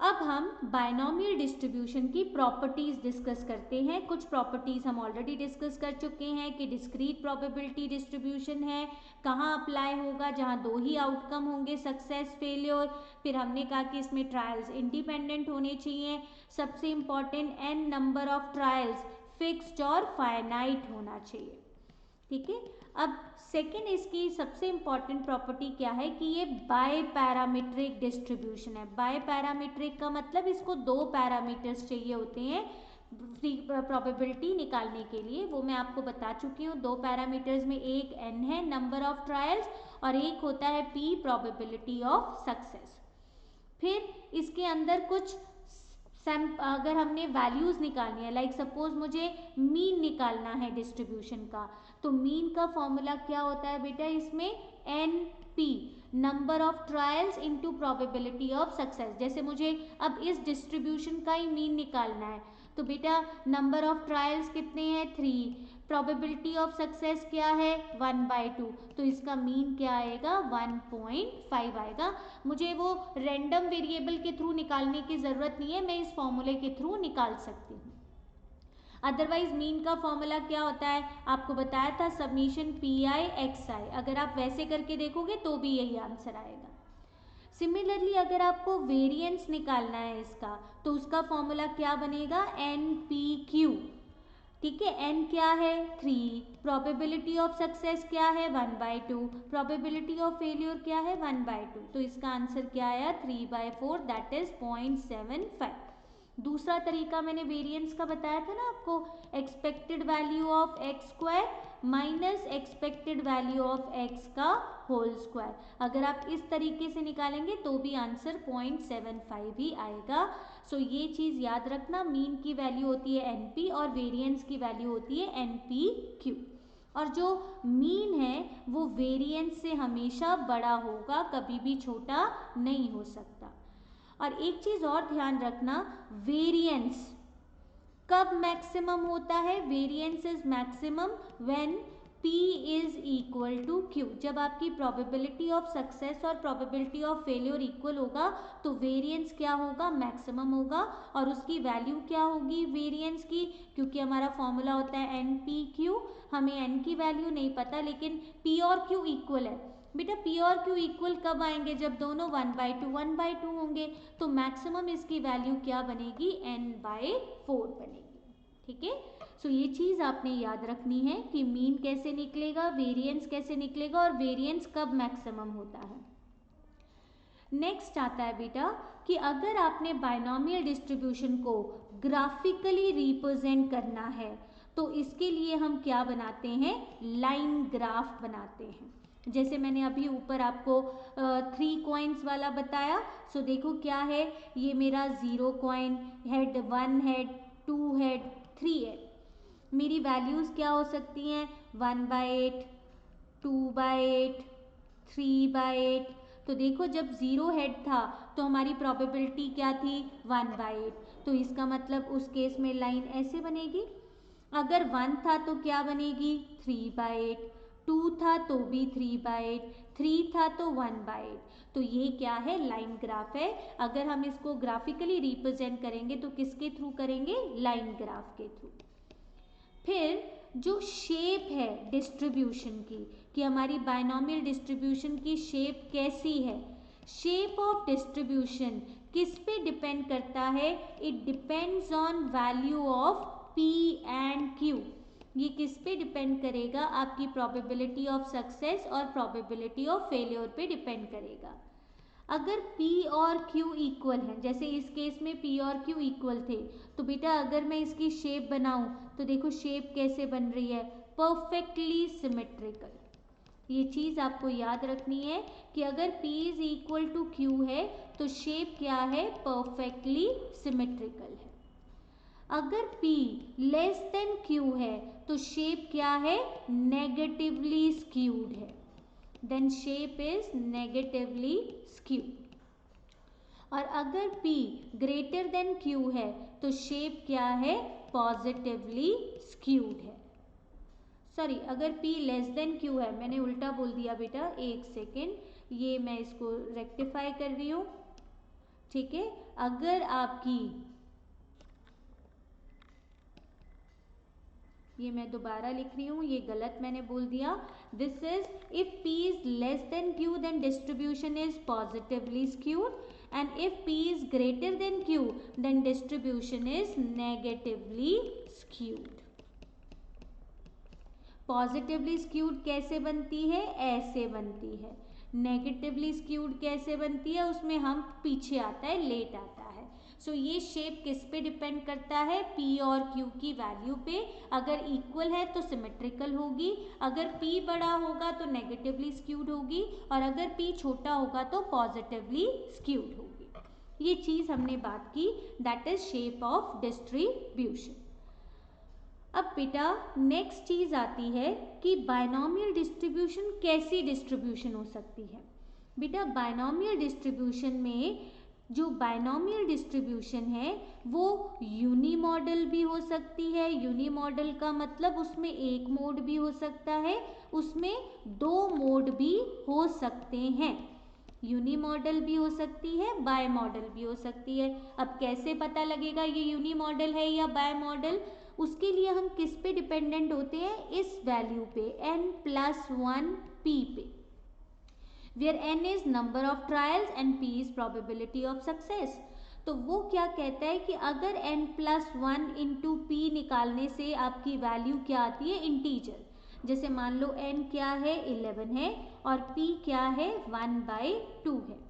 अब हम बायनोमियल डिस्ट्रीब्यूशन की प्रॉपर्टीज डिस्कस करते हैं। कुछ प्रॉपर्टीज हम ऑलरेडी डिस्कस कर चुके हैं कि डिस्क्रीट प्रोबेबिलिटी डिस्ट्रीब्यूशन है, कहाँ अप्लाई होगा, जहाँ दो ही आउटकम होंगे, सक्सेस फेलियर। फिर हमने कहा कि इसमें ट्रायल्स इंडिपेंडेंट होने चाहिए। सबसे important, n number of trials fixed और फाइनाइट होना चाहिए, ठीक है। अब सेकेंड इसकी सबसे इंपॉर्टेंट प्रॉपर्टी क्या है कि ये बाय पैरामीट्रिक डिस्ट्रीब्यूशन है। बाय पैरामीट्रिक का मतलब इसको 2 पैरामीटर्स चाहिए होते हैं प्रोबेबिलिटी निकालने के लिए। वो मैं आपको बता चुकी हूँ। 2 पैरामीटर्स में एक n है, नंबर ऑफ ट्रायल्स, और एक होता है p, प्रोबेबिलिटी ऑफ सक्सेस। फिर इसके अंदर कुछ अगर हमने वैल्यूज निकालनी है, लाइक सपोज मुझे मीन निकालना है डिस्ट्रीब्यूशन का, तो मीन का फॉर्मूला क्या होता है बेटा, इसमें NP, number of trials into probability of success. जैसे मुझे अब इस डिस्ट्रीब्यूशन का ही मीन निकालना है, तो बेटा नंबर ऑफ ट्रायल्स कितने हैं 3, प्रोबेबिलिटी ऑफ सक्सेस क्या है 1/2, तो इसका मीन क्या आएगा 1.5 आएगा। मुझे वो रैंडम वेरिएबल के थ्रू निकालने की ज़रूरत नहीं है, मैं इस फॉर्मूले के थ्रू निकाल सकती हूँ। अदरवाइज मीन का फॉर्मूला क्या होता है, आपको बताया था समीशन PI XI, अगर आप वैसे करके देखोगे तो भी यही आंसर आएगा। सिमिलरली अगर आपको वेरिएंस निकालना है इसका, तो उसका फॉर्मूला क्या बनेगा NPQ, ठीक है। n क्या है 3, प्रोबेबिलिटी ऑफ सक्सेस क्या है 1/2, प्रोबेबिलिटी ऑफ फेलियर क्या है 1/2, तो इसका आंसर क्या आया 3/4, दैट इज 0.75। दूसरा तरीका मैंने वेरिएंस का बताया था ना आपको, expected value of x square minus expected value of x का होल स्क्वायर, अगर आप इस तरीके से निकालेंगे तो भी आंसर 0.75 ही आएगा। सो ये चीज़ याद रखना, मीन की वैल्यू होती है NP और वेरिएंस की वैल्यू होती है NPQ, और जो मीन है वो वेरिएंस से हमेशा बड़ा होगा, कभी भी छोटा नहीं हो सकता। और एक चीज़ और ध्यान रखना, वेरिएंस कब मैक्सिमम होता है, variance is maximum when P is equal to Q, जब आपकी प्रोबेबिलिटी ऑफ सक्सेस और प्रोबेबिलिटी ऑफ फेलियर इक्वल होगा तो वेरिएंस क्या होगा मैक्सिमम होगा, और उसकी वैल्यू क्या होगी वेरिएंस की, क्योंकि हमारा फॉर्मूला होता है NPQ, हमें n की वैल्यू नहीं पता लेकिन P और Q इक्वल है। बेटा P और Q इक्वल कब आएंगे, जब दोनों 1/2 होंगे, तो मैक्सिमम इसकी वैल्यू क्या बनेगी n/4 बनेगी, ठीक है। सो ये चीज़ आपने याद रखनी है कि मीन कैसे निकलेगा, वेरिएंस कैसे निकलेगा और वेरिएंस कब मैक्सिमम होता है। नेक्स्ट आता है बेटा कि अगर आपने बाइनोमियल डिस्ट्रीब्यूशन को ग्राफिकली रिप्रेजेंट करना है तो इसके लिए हम क्या बनाते हैं, लाइन ग्राफ बनाते हैं। जैसे मैंने अभी ऊपर आपको 3 कॉइन्स वाला बताया, सो देखो क्या है, ये मेरा 0 coin, head 1 head 2 head 3 head, मेरी वैल्यूज़ क्या हो सकती हैं 1/8, 2/8, 3/8। तो देखो जब 0 हेड था तो हमारी प्रोबेबिलिटी क्या थी 1/8, तो इसका मतलब उस केस में लाइन ऐसे बनेगी। अगर 1 था तो क्या बनेगी 3/8, 2 था तो भी 3/8, 3 था तो 1/8, तो ये क्या है लाइन ग्राफ है। अगर हम इसको ग्राफिकली रिप्रेजेंट करेंगे तो किसके थ्रू करेंगे, लाइन ग्राफ के थ्रू। फिर जो शेप है डिस्ट्रीब्यूशन की, कि हमारी बाइनोमियल डिस्ट्रीब्यूशन की शेप कैसी है, शेप ऑफ डिस्ट्रीब्यूशन किस पे डिपेंड करता है, it depends on value of P and Q। ये किस पे डिपेंड करेगा, आपकी प्रोबेबिलिटी ऑफ सक्सेस और प्रोबेबिलिटी ऑफ फेलियर पे डिपेंड करेगा। अगर P और Q इक्वल हैं, जैसे इस केस में P और Q इक्वल थे, तो बेटा अगर मैं इसकी शेप बनाऊं तो देखो शेप कैसे बन रही है, परफेक्टली सिमेट्रिकल। ये चीज़ आपको याद रखनी है कि अगर P is equal to Q है तो शेप क्या है, परफेक्टली सिमेट्रिकल है। अगर P लेस देन Q है तो शेप क्या है, नेगेटिवली स्क्यूड है, then shape is negatively skewed. और अगर P ग्रेटर देन Q है तो शेप क्या है, पॉजिटिवली स्क्यूड है। सॉरी, अगर P लेस देन Q है, मैंने उल्टा बोल दिया बेटा, एक सेकेंड, ये मैं इसको रेक्टिफाई कर रही हूँ, ठीक है। अगर आपकी, ये मैं दोबारा लिख रही हूँ, ये गलत मैंने बोल दिया, this is if P is less than Q then distribution is positively skewed, and if P is greater than Q then distribution is negatively skewed। Positively skewed कैसे बनती है, ऐसे बनती है। नेगेटिवली स्क्यूड कैसे बनती है, उसमें हम पीछे आता है, लेट आता है। सो ये शेप किस पे डिपेंड करता है, P और Q की वैल्यू पे। अगर इक्वल है तो सिमेट्रिकल होगी, अगर P बड़ा होगा तो नेगेटिवली स्क्यूड होगी, और अगर P छोटा होगा तो पॉजिटिवली स्क्यूड होगी। ये चीज हमने बात की, that is shape of distribution. अब बेटा नेक्स्ट चीज आती है कि बायनॉमियल डिस्ट्रीब्यूशन कैसी डिस्ट्रीब्यूशन हो सकती है। बेटा बायनॉमियल डिस्ट्रीब्यूशन में जो बायनॉमियल डिस्ट्रीब्यूशन है वो यूनिमॉडल भी हो सकती है। यूनिमॉडल का मतलब उसमें एक मोड भी हो सकता है, उसमें दो मोड भी हो सकते हैं। यूनिमॉडल भी हो सकती है, बाय मॉडल भी हो सकती है। अब कैसे पता लगेगा ये यूनिमॉडल है या बाय मॉडल? उसके लिए हम किस पे डिपेंडेंट होते हैं? इस वैल्यू पे n+1 p पे, where n is number of trials and p is probability of success। तो वो क्या कहता है कि अगर n+1 इंटू p निकालने से आपकी वैल्यू क्या आती है? इंटीजर। जैसे मान लो n क्या है? 11 है और p क्या है? 1/2 है।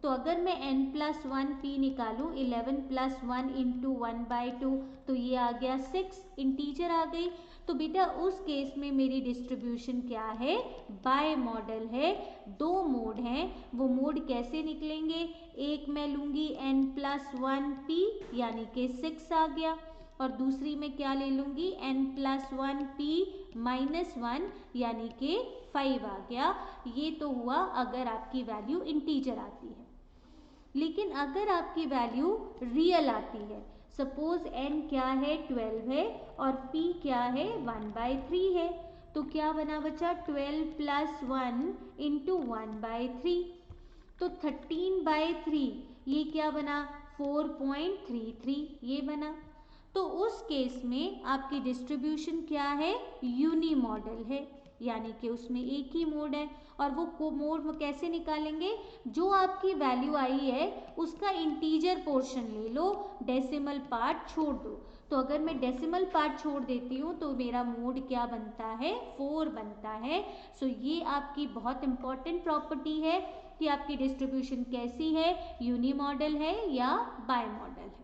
तो अगर मैं n+1 p निकालूं, 11 + 1 इंटू 1/2, तो ये आ गया 6, इंटीजर आ गई। तो बेटा उस केस में मेरी डिस्ट्रीब्यूशन क्या है? बाय मॉडल है। दो मोड हैं, वो मोड कैसे निकलेंगे? एक मैं लूंगी n+1 p यानी कि 6 आ गया, और दूसरी में क्या ले लूंगी? n+1 p -1 यानी कि 5 आ गया। ये तो हुआ अगर आपकी वैल्यू इंटीजर आती है। लेकिन अगर आपकी वैल्यू रियल आती है, सपोज n क्या है? 12 है और p क्या है? 1/3 है, तो क्या बना बचा? 12 + 1 इंटू 1/3, तो 13/3, ये क्या बना? 4.33 ये बना। तो उस केस में आपकी डिस्ट्रीब्यूशन क्या है? यूनिमॉडल है, यानी कि उसमें एक ही मोड है। और वो मोड कैसे निकालेंगे? जो आपकी वैल्यू आई है उसका इंटीजर पोर्शन ले लो, डेसिमल पार्ट छोड़ दो। तो अगर मैं डेसिमल पार्ट छोड़ देती हूँ तो मेरा मोड क्या बनता है? 4 बनता है। सो ये आपकी बहुत इंपॉर्टेंट प्रॉपर्टी है कि आपकी डिस्ट्रीब्यूशन कैसी है, यूनिमॉडल है या बाय मॉडल है।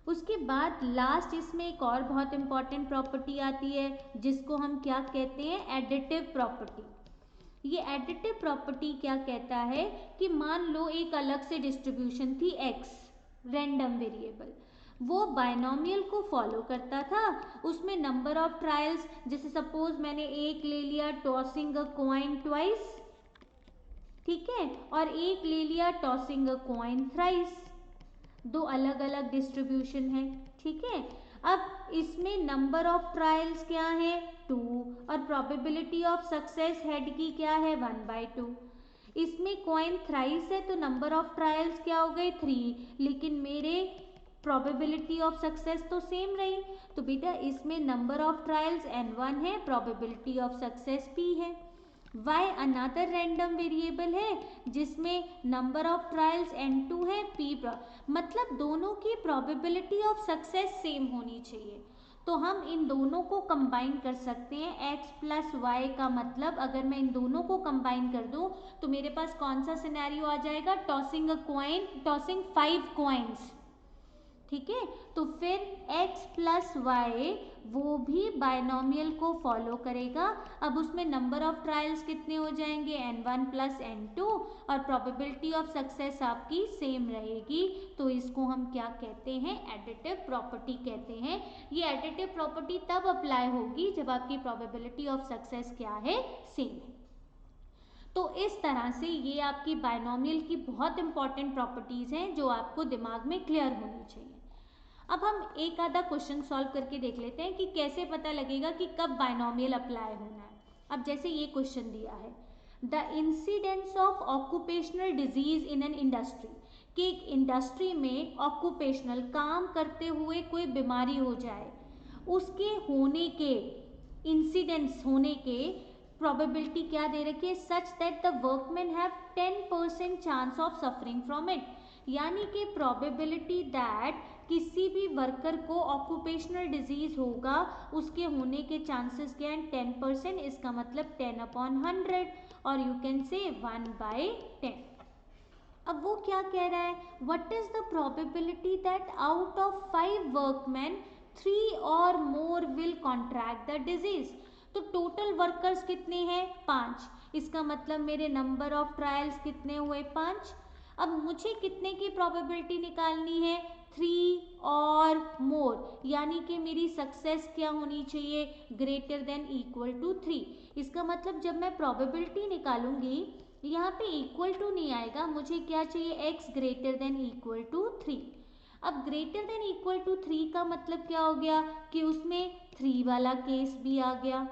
उसके बाद लास्ट इसमें एक और बहुत इंपॉर्टेंट प्रॉपर्टी आती है जिसको हम क्या कहते हैं? Additive property. ये एडिटिव प्रॉपर्टी क्या कहता है कि मान लो एक अलग से डिस्ट्रीब्यूशन थी x, रैंडम वेरिएबल, वो बायनॉमियल को फॉलो करता था। उसमें नंबर ऑफ ट्रायल्स, जैसे सपोज मैंने एक ले लिया टॉसिंग अ कॉइन ट्वाइस, ठीक है, और एक ले लिया टॉसिंग अ कॉइन थ्राइस, दो अलग अलग डिस्ट्रीब्यूशन है, ठीक है। अब इसमें नंबर ऑफ ट्रायल्स क्या है? 2, और प्रोबेबिलिटी ऑफ सक्सेस हेड की क्या है? 1/2। इसमें कॉइन थ्राइस है तो नंबर ऑफ ट्रायल्स क्या हो गए? 3, लेकिन मेरे प्रोबेबिलिटी ऑफ सक्सेस तो सेम रही। तो बेटा इसमें नंबर ऑफ ट्रायल्स n1 है, प्रोबेबिलिटी ऑफ सक्सेस p है। y अनदर रैंडम वेरिएबल है जिसमें नंबर ऑफ ट्रायल्स n2 है, p मतलब दोनों की प्रोबेबिलिटी ऑफ सक्सेस सेम होनी चाहिए। तो हम इन दोनों को कंबाइन कर सकते हैं। x + y का मतलब अगर मैं इन दोनों को कंबाइन कर दूं तो मेरे पास कौन सा सिनेरियो आ जाएगा? Tossing a coin, tossing 5 coins, ठीक है। तो फिर x + y वो भी बायनॉमियल को फॉलो करेगा। अब उसमें नंबर ऑफ ट्रायल्स कितने हो जाएंगे? n1 + n2, और प्रोबेबिलिटी ऑफ सक्सेस आपकी सेम रहेगी। तो इसको हम क्या कहते हैं? एडिटिव प्रॉपर्टी कहते हैं। ये एडिटिव प्रॉपर्टी तब अप्लाई होगी जब आपकी प्रोबेबिलिटी ऑफ सक्सेस क्या है? सेम है। तो इस तरह से ये आपकी बायनॉमियल की बहुत इंपॉर्टेंट प्रॉपर्टीज हैं जो आपको दिमाग में क्लियर होनी चाहिए। अब हम एक आधा क्वेश्चन सॉल्व करके देख लेते हैं कि कैसे पता लगेगा कि कब बायनॉमियल अप्लाई होना है। अब जैसे ये क्वेश्चन दिया है, the incidence of occupational disease in an industry, कि एक इंडस्ट्री में ऑक्यूपेशनल काम करते हुए कोई बीमारी हो जाए, उसके होने के, इंसिडेंस होने के प्रोबेबिलिटी क्या दे रखी है? Such that the workman have 10% chance of suffering from it, यानी कि प्रोबेबिलिटी दैट किसी भी वर्कर को ऑक्यूपेशनल डिजीज होगा, उसके होने के चांसेस क्या हैं? 10%, इसका मतलब 10/100, और यू कैन से 1/10। अब वो क्या कह रहा है? What is the probability that out of 5 workman 3 और more will contract the disease. तो टोटल वर्कर्स कितने हैं? 5, इसका मतलब मेरे नंबर ऑफ ट्रायल्स कितने हुए? 5। अब मुझे कितने की प्रोबेबिलिटी निकालनी है, 3 और मोर, यानी कि मेरी सक्सेस क्या होनी चाहिए, ग्रेटर देन इक्वल टू 3। इसका मतलब जब मैं प्रोबेबिलिटी निकालूंगी यहाँ पे इक्वल टू नहीं आएगा, मुझे क्या चाहिए, x greater than equal to 3। अब ग्रेटर देन इक्वल टू 3 का मतलब क्या हो गया कि उसमें 3 वाला केस भी आ गया,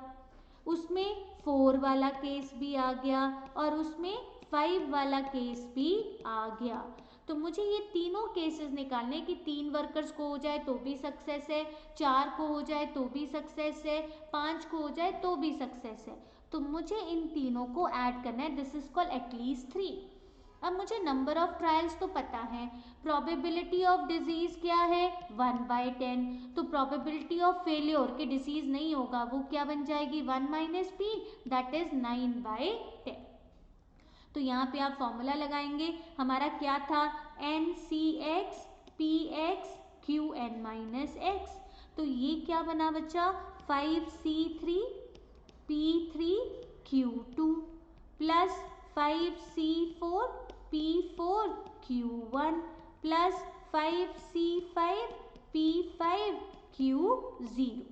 उसमें 4 वाला केस भी आ गया और उसमें 5 वाला केस भी आ गया। तो मुझे ये तीनों केसेस निकालने कि 3 वर्कर्स को हो जाए तो भी सक्सेस है, 4 को हो जाए तो भी सक्सेस है, 5 को हो जाए तो भी सक्सेस है। तो मुझे इन तीनों को ऐड करना है, दिस इज कॉल्ड एटलीस्ट 3। अब मुझे नंबर ऑफ ट्रायल्स तो पता है, प्रोबेबिलिटी ऑफ डिजीज क्या है 1/10, तो प्रोबेबिलिटी ऑफ फेलियर कि डिजीज नहीं होगा वो क्या बन जाएगी 1 माइनस पी, दैट इज 9/10। तो यहाँ पे आप फॉर्मूला लगाएंगे, हमारा क्या था NCX PX QN minus x, तो ये क्या बना बच्चा 5C3 P3 Q2 plus 5C4 P4 Q1 plus 5C5 P5 Q0।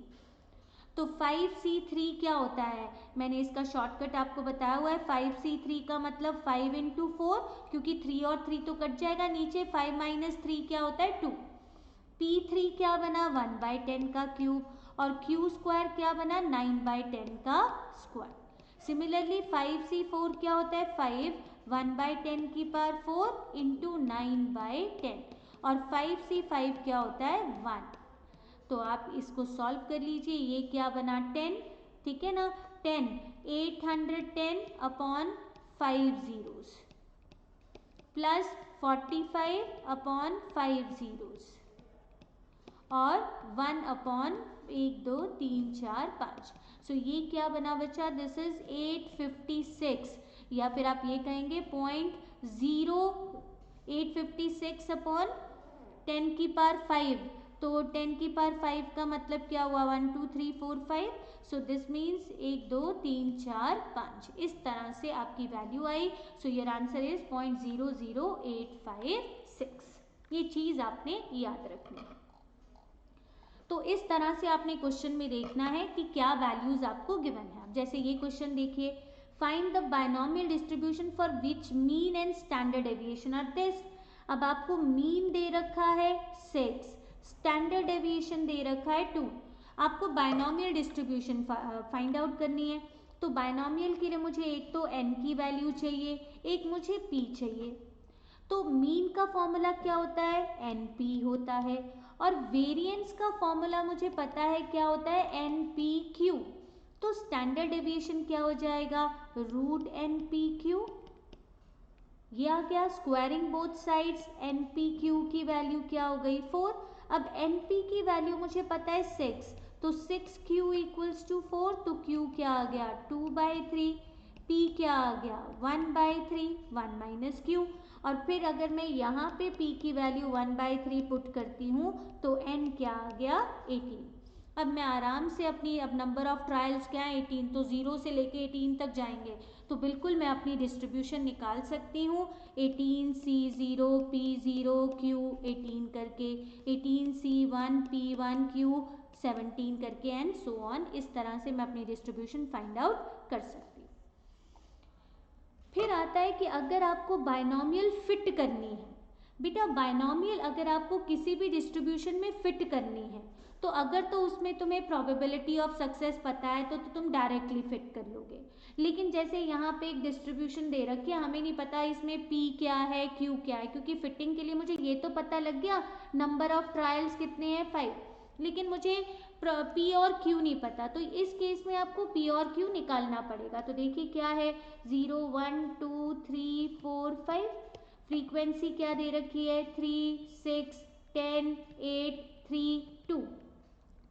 तो 5C3 क्या होता है, मैंने इसका शॉर्टकट आपको बताया हुआ है, 5C3 का मतलब 5 इंटू 4, क्योंकि 3 और 3 तो कट जाएगा नीचे, 5 माइनस 3 क्या होता है 2। P3 क्या बना 1/10 का क्यूब, और Q स्क्वायर क्या बना 9/10 का स्क्वायर। सिमिलरली 5C4 क्या होता है 5 1/10 की पावर 4 इंटू 9/10, और 5C5 क्या होता है 1। तो आप इसको सॉल्व कर लीजिए, ये क्या बना 10, ठीक है ना, 10 810 upon 5 zeros plus 45 upon 5 zeros और 1 अपॉन 1 2 3 4 5। सो ये क्या बना बच्चा, दिस इज 856, या फिर आप ये कहेंगे 856 अपॉन 10 की पावर 5, तो 10 की पावर 5 का मतलब क्या हुआ 1 2 3 4 5, सो दिस मीन्स 1 2 3 4 5, इस तरह से आपकी value I. So your answer is 0.00856। ये चीज आपने याद रखनी है। तो इस तरह से आपने क्वेश्चन में देखना है कि क्या वैल्यूज आपको गिवन है। जैसे ये क्वेश्चन देखिए, find the binomial distribution for which mean and standard deviation are this. अब आपको मीन दे रखा है 6, स्टैंडर्ड डेविएशन दे रखा है 2, आपको बायनोमियल डिस्ट्रीब्यूशन फाइंड आउट करनी है। तो बायनोमियल के लिए मुझे एक तो n की वैल्यू चाहिए, एक मुझे p चाहिए। तो मीन का फॉर्मूला क्या होता है NP होता है, और वेरिएंस का फॉर्मूला मुझे पता है क्या होता है NPQ। तो स्टैंडर्ड डेविएशन क्या हो जाएगा √NPQ, ये आ गया, स्क्वायरिंग बोथ साइड्स NPQ की वैल्यू क्या हो गई 4। अब NP की वैल्यू मुझे पता है 6, तो 6Q इक्वल्स टू 4, तो Q क्या आ गया 2/3, P क्या आ गया 1/3, 1 माइनस Q, और फिर अगर मैं यहाँ पे P की वैल्यू 1/3 पुट करती हूँ तो N क्या आ गया 18। अब मैं आराम से अपनी, अब नंबर ऑफ ट्रायल्स क्या है 18, तो 0 से लेके 18 तक जाएंगे, तो बिल्कुल मैं अपनी डिस्ट्रीब्यूशन निकाल सकती हूँ 18C0 P0 Q18 करके, 18C1 P1 Q17 करके एंड सो ऑन। इस तरह से मैं अपनी डिस्ट्रीब्यूशन फाइंड आउट कर सकती हूँ। फिर आता है कि अगर आपको बायनोमियल फिट करनी है, बेटा बायनोमियल अगर आपको किसी भी डिस्ट्रीब्यूशन में फिट करनी है, तो अगर तो उसमें तुम्हें प्रोबेबिलिटी ऑफ सक्सेस पता है तो तुम डायरेक्टली फिट कर लोगे। लेकिन जैसे यहाँ पे एक डिस्ट्रीब्यूशन दे रखी है, हमें नहीं पता इसमें P क्या है Q क्या है, क्योंकि फिटिंग के लिए मुझे ये तो पता लग गया नंबर ऑफ ट्रायल्स कितने हैं 5, लेकिन मुझे P और Q नहीं पता, तो इस केस में आपको P और Q निकालना पड़ेगा। तो देखिए क्या है 0 1 2 3 4 5, फ्रीक्वेंसी क्या दे रखी है 3 6 10 8 3 2।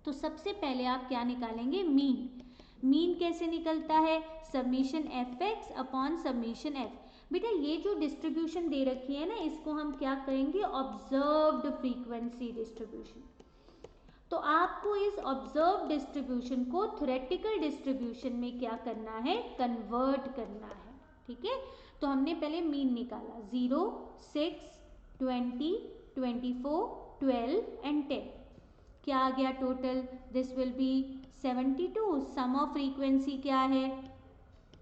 तो सबसे पहले आप क्या निकालेंगे मीन। मीन कैसे निकलता है summation fx upon summation f। बेटा ये जो डिस्ट्रीब्यूशन दे रखी है ना, इसको हम क्या कहेंगे ऑब्जर्व्ड फ्रीक्वेंसी डिस्ट्रीब्यूशन। तो आपको इस ऑब्जर्व डिस्ट्रीब्यूशन को थ्योरेटिकल डिस्ट्रीब्यूशन में क्या करना है कन्वर्ट करना है, ठीक है। तो हमने पहले मीन निकाला 0, 6, 20, 24, 12 एंड 10। क्या आ गया total? This will be 72। Sum of frequency क्या है?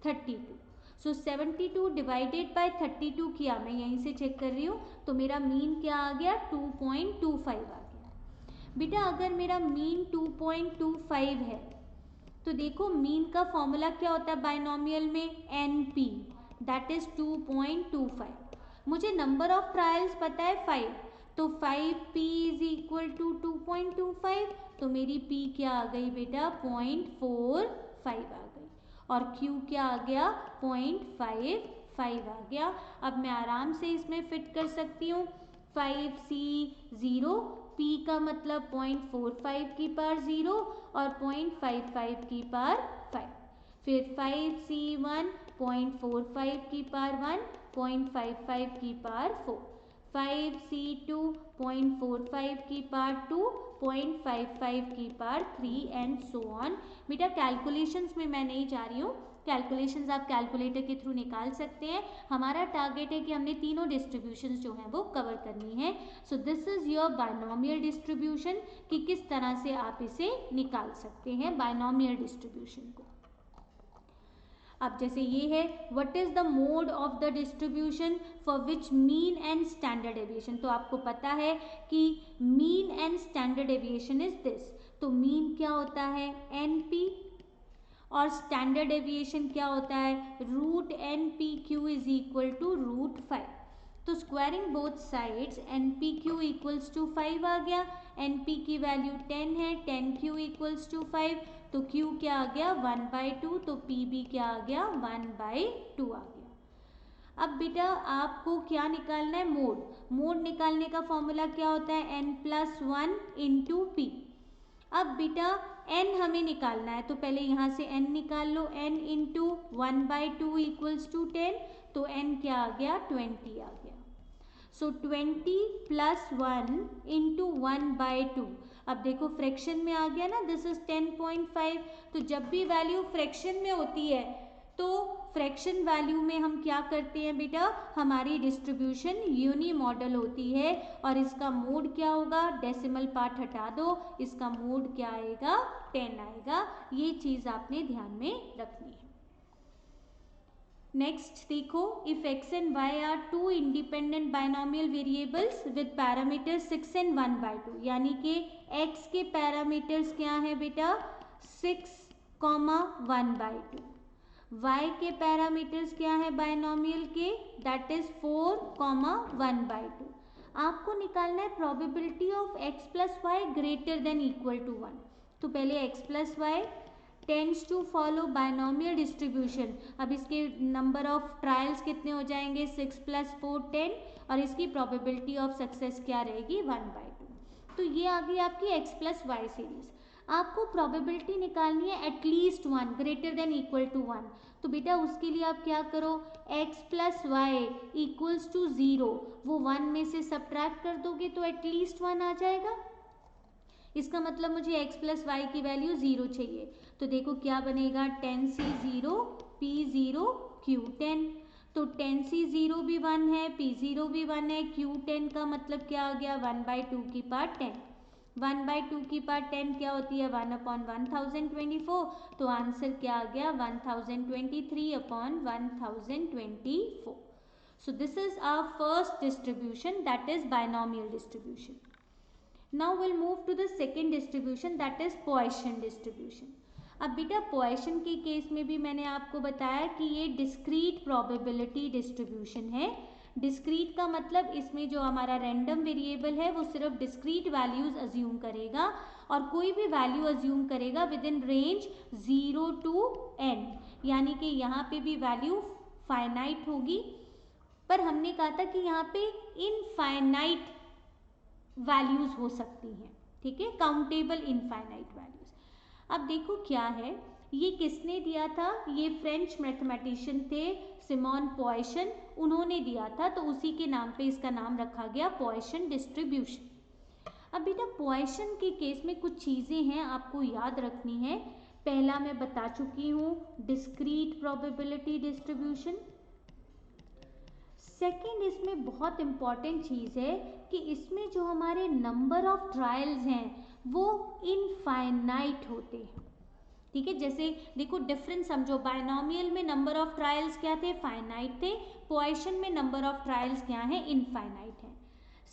32। सो 72 डिवाइडेड बाय 32 किया, मैं यहीं से चेक कर रही हूँ, तो मेरा मीन क्या आ गया? 2.25 आ गया। बेटा अगर मेरा मीन 2.25 है तो देखो मीन का फॉर्मूला क्या होता है बाइनोमियल में? NP, that is 2.25। मुझे नंबर ऑफ ट्रायल्स पता है 5, तो 5p इज इक्वल टू 2.25, तो मेरी p क्या आ गई बेटा? 0.45 आ गई, और q क्या आ गया? 0.55 आ गया। अब मैं आराम से इसमें फिट कर सकती हूँ 5c0, p का मतलब 0.45 की पावर 0 और 0.55 की पावर 5, फिर 5c1 0.45 की पावर 1, 0.55 की पावर 4, 5c2 0.45 की पावर 2, 0.55 की पावर 3 एंड सो ऑन। बेटा कैलकुलेशंस में मैं नहीं जा रही हूँ, कैलकुलेशंस आप कैलकुलेटर के थ्रू निकाल सकते हैं। हमारा टारगेट है कि हमने तीनों डिस्ट्रीब्यूशंस जो हैं वो कवर करनी है। So this is your binomial distribution, कि किस तरह से आप इसे निकाल सकते हैं बाइनोमियल डिस्ट्रीब्यूशन को। अब जैसे ये है, what is the mode of the distribution for which mean and standard deviation, तो आपको पता है कि mean and standard deviation is this. तो मीन क्या होता है? NP, और स्टैंडर्ड डेविएशन क्या होता है? √NPQ is equal to √5। तो squaring both sides NPQ equals to 5 आ गया, NP की वैल्यू 10 है, 10Q इक्वल्स टू 5, तो Q क्या आ गया? 1/2, तो PB क्या आ गया? 1/2 आ गया। अब बेटा आपको क्या निकालना है? मोड। मोड निकालने का फॉर्मूला क्या होता है? n+1 into P। अब बेटा n हमें निकालना है, तो पहले यहाँ से n निकाल लो, n इंटू 1/2 इक्वल्स टू 10, तो n क्या आ गया? 20 आ गया। सो 20 + 1 इंटू 1/2, अब देखो फ्रैक्शन में आ गया ना, दिस इज 10.5। तो जब भी वैल्यू फ्रैक्शन में होती है तो फ्रैक्शन वैल्यू में हम क्या करते हैं बेटा? हमारी डिस्ट्रीब्यूशन यूनी मॉडल होती है, और इसका मोड क्या होगा? डेसिमल पार्ट हटा दो, इसका मोड क्या आएगा? 10 आएगा। ये चीज़ आपने ध्यान में रखनी है। नेक्स्ट देखो, if x and y are two independent binomial variables with parameters 6 and 1/2, यानी कि x के पैरामीटर्स क्या है बेटा? 6, 1/2। y के पैरामीटर्स क्या है बाइनोमियल के? That is 4, 1/2। आपको निकालना है probability of x plus Y greater than equal to 1। तो पहले x plus Y tends to follow binomial distribution. अब इसके नंबर ऑफ ट्रायल्स कितने हो जाएंगे? 6 + 4 10, और इसकी प्रोबेबिलिटी ऑफ सक्सेस क्या रहेगी? 1/2। तो ये आ गई आपकी x + y सीरीज। आपको प्रोबेबिलिटी निकालनी है at least 1 greater than equal to 1। तो बेटा उसके लिए आप क्या करो? x + y इक्वल्स टू 0, वो 1 में से सब्ट्रैक्ट कर दोगे तो एटलीस्ट 1 आ जाएगा। इसका मतलब मुझे x + y की वैल्यू 0 चाहिए, तो देखो क्या बनेगा? 10c0 p0 q10। तो 10c0 भी 1 है, p0 भी 1 है, q10 का मतलब क्या आ गया? 1/2 की पावर 10। 1/2 की पावर 10 क्या होती है? 1/1024। तो आंसर क्या आ गया? 1023/1024। So this is our first distribution, that is binomial distribution. Now we'll move to the second distribution, that is Poisson distribution. अब बेटा Poisson के केस में भी मैंने आपको बताया कि ये डिस्क्रीट प्रोबेबिलिटी डिस्ट्रीब्यूशन है। डिस्क्रीट का मतलब इसमें जो हमारा रैंडम वेरिएबल है वो सिर्फ डिस्क्रीट वैल्यूज अज्यूम करेगा, और कोई भी वैल्यू अज्यूम करेगा with in range 0 to n, यानी कि यहाँ पे भी वैल्यू फाइनाइट होगी, पर हमने कहा था कि यहाँ पे इनफाइनाइट वैल्यूज हो सकती हैं, ठीक है, काउंटेबल इनफाइनाइट वैल्यूज। अब देखो क्या है, ये किसने दिया था? ये फ्रेंच मैथमेटिशियन थे सिमोन पॉइसन, उन्होंने दिया था, तो उसी के नाम पे इसका नाम रखा गया पॉइसन डिस्ट्रीब्यूशन। अब बेटा पॉइसन के केस में कुछ चीज़ें हैं आपको याद रखनी है। पहला मैं बता चुकी हूँ, डिस्क्रीट प्रोबेबिलिटी डिस्ट्रीब्यूशन। सेकंड इसमें बहुत इम्पॉर्टेंट चीज़ है कि इसमें जो हमारे नंबर ऑफ ट्रायल्स हैं वो इनफाइनाइट होते हैं। ठीक है, जैसे देखो डिफरेंस समझो, बायनॉमियल में नंबर ऑफ ट्रायल्स क्या थे, फाइनाइट थे, पोएशन में नंबर ऑफ ट्रायल्स क्या है, इनफाइनाइट है।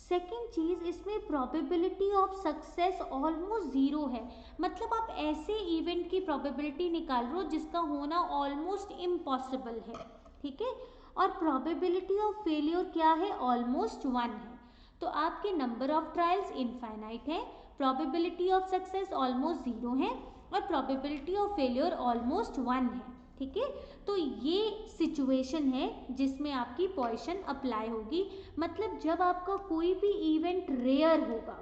सेकेंड चीज, इसमें probability of success almost zero है, मतलब आप ऐसे इवेंट की प्रोबेबिलिटी निकाल रहे हो जिसका होना ऑलमोस्ट इम्पॉसिबल है। ठीक है, और प्रोबेबिलिटी ऑफ फेलियर क्या है, ऑलमोस्ट 1 है। तो आपके नंबर ऑफ ट्रायल्स इनफाइनाइट है, probability of success almost zero है, और प्रोबेबिलिटी ऑफ फेलियर ऑलमोस्ट 1 है। ठीक है, तो ये सिचुएशन है जिसमें आपकी पोएशन अप्लाई होगी। मतलब जब आपका कोई भी इवेंट रेयर होगा,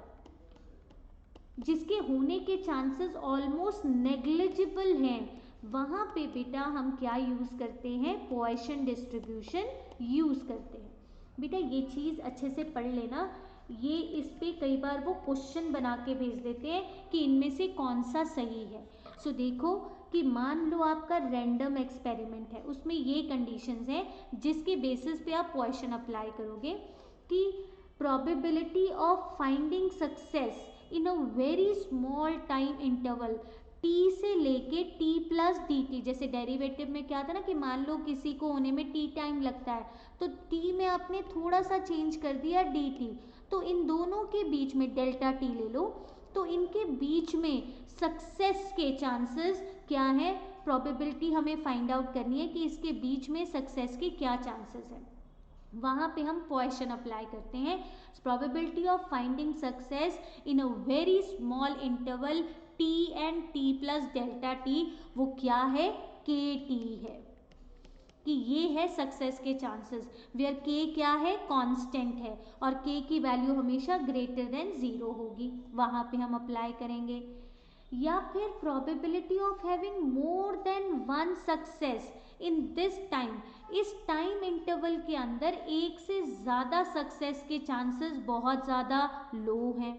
जिसके होने के चांसेस ऑलमोस्ट नेग्लिजिबल हैं, वहां पे बेटा हम क्या यूज करते हैं, पोएशन डिस्ट्रीब्यूशन यूज करते हैं। बेटा ये चीज अच्छे से पढ़ लेना, ये इस पे कई बार वो क्वेश्चन बना के भेज देते हैं कि इनमें से कौन सा सही है। सो देखो कि मान लो आपका रैंडम एक्सपेरिमेंट है, उसमें ये कंडीशंस हैं जिसके बेसिस पे आप पोएशन अप्लाई करोगे कि probability of finding success in a very small time interval, T से लेके टी प्लस डी टी, जैसे डेरिवेटिव में क्या था ना कि मान लो किसी को होने में टी टाइम लगता है, तो टी में आपने थोड़ा सा चेंज कर दिया डी टी, तो इन दोनों के बीच में डेल्टा टी ले लो, तो इनके बीच में सक्सेस के चांसेस क्या है, प्रोबेबिलिटी हमें फाइंड आउट करनी है कि इसके बीच में सक्सेस के क्या चांसेस हैं, वहां पे हम पोएशन अप्लाई करते हैं। Probability of finding success in a very small interval T and T plus delta T, वो क्या है, के टी है, कि ये है सक्सेस के चांसेस, वेयर के क्या है, कांस्टेंट है, और के की वैल्यू हमेशा ग्रेटर देन 0 होगी, वहां पे हम अप्लाई करेंगे। या फिर probability of having more than 1 success in this time, इस टाइम इंटरवल के अंदर एक से ज़्यादा सक्सेस के चांसेस बहुत ज़्यादा लो हैं।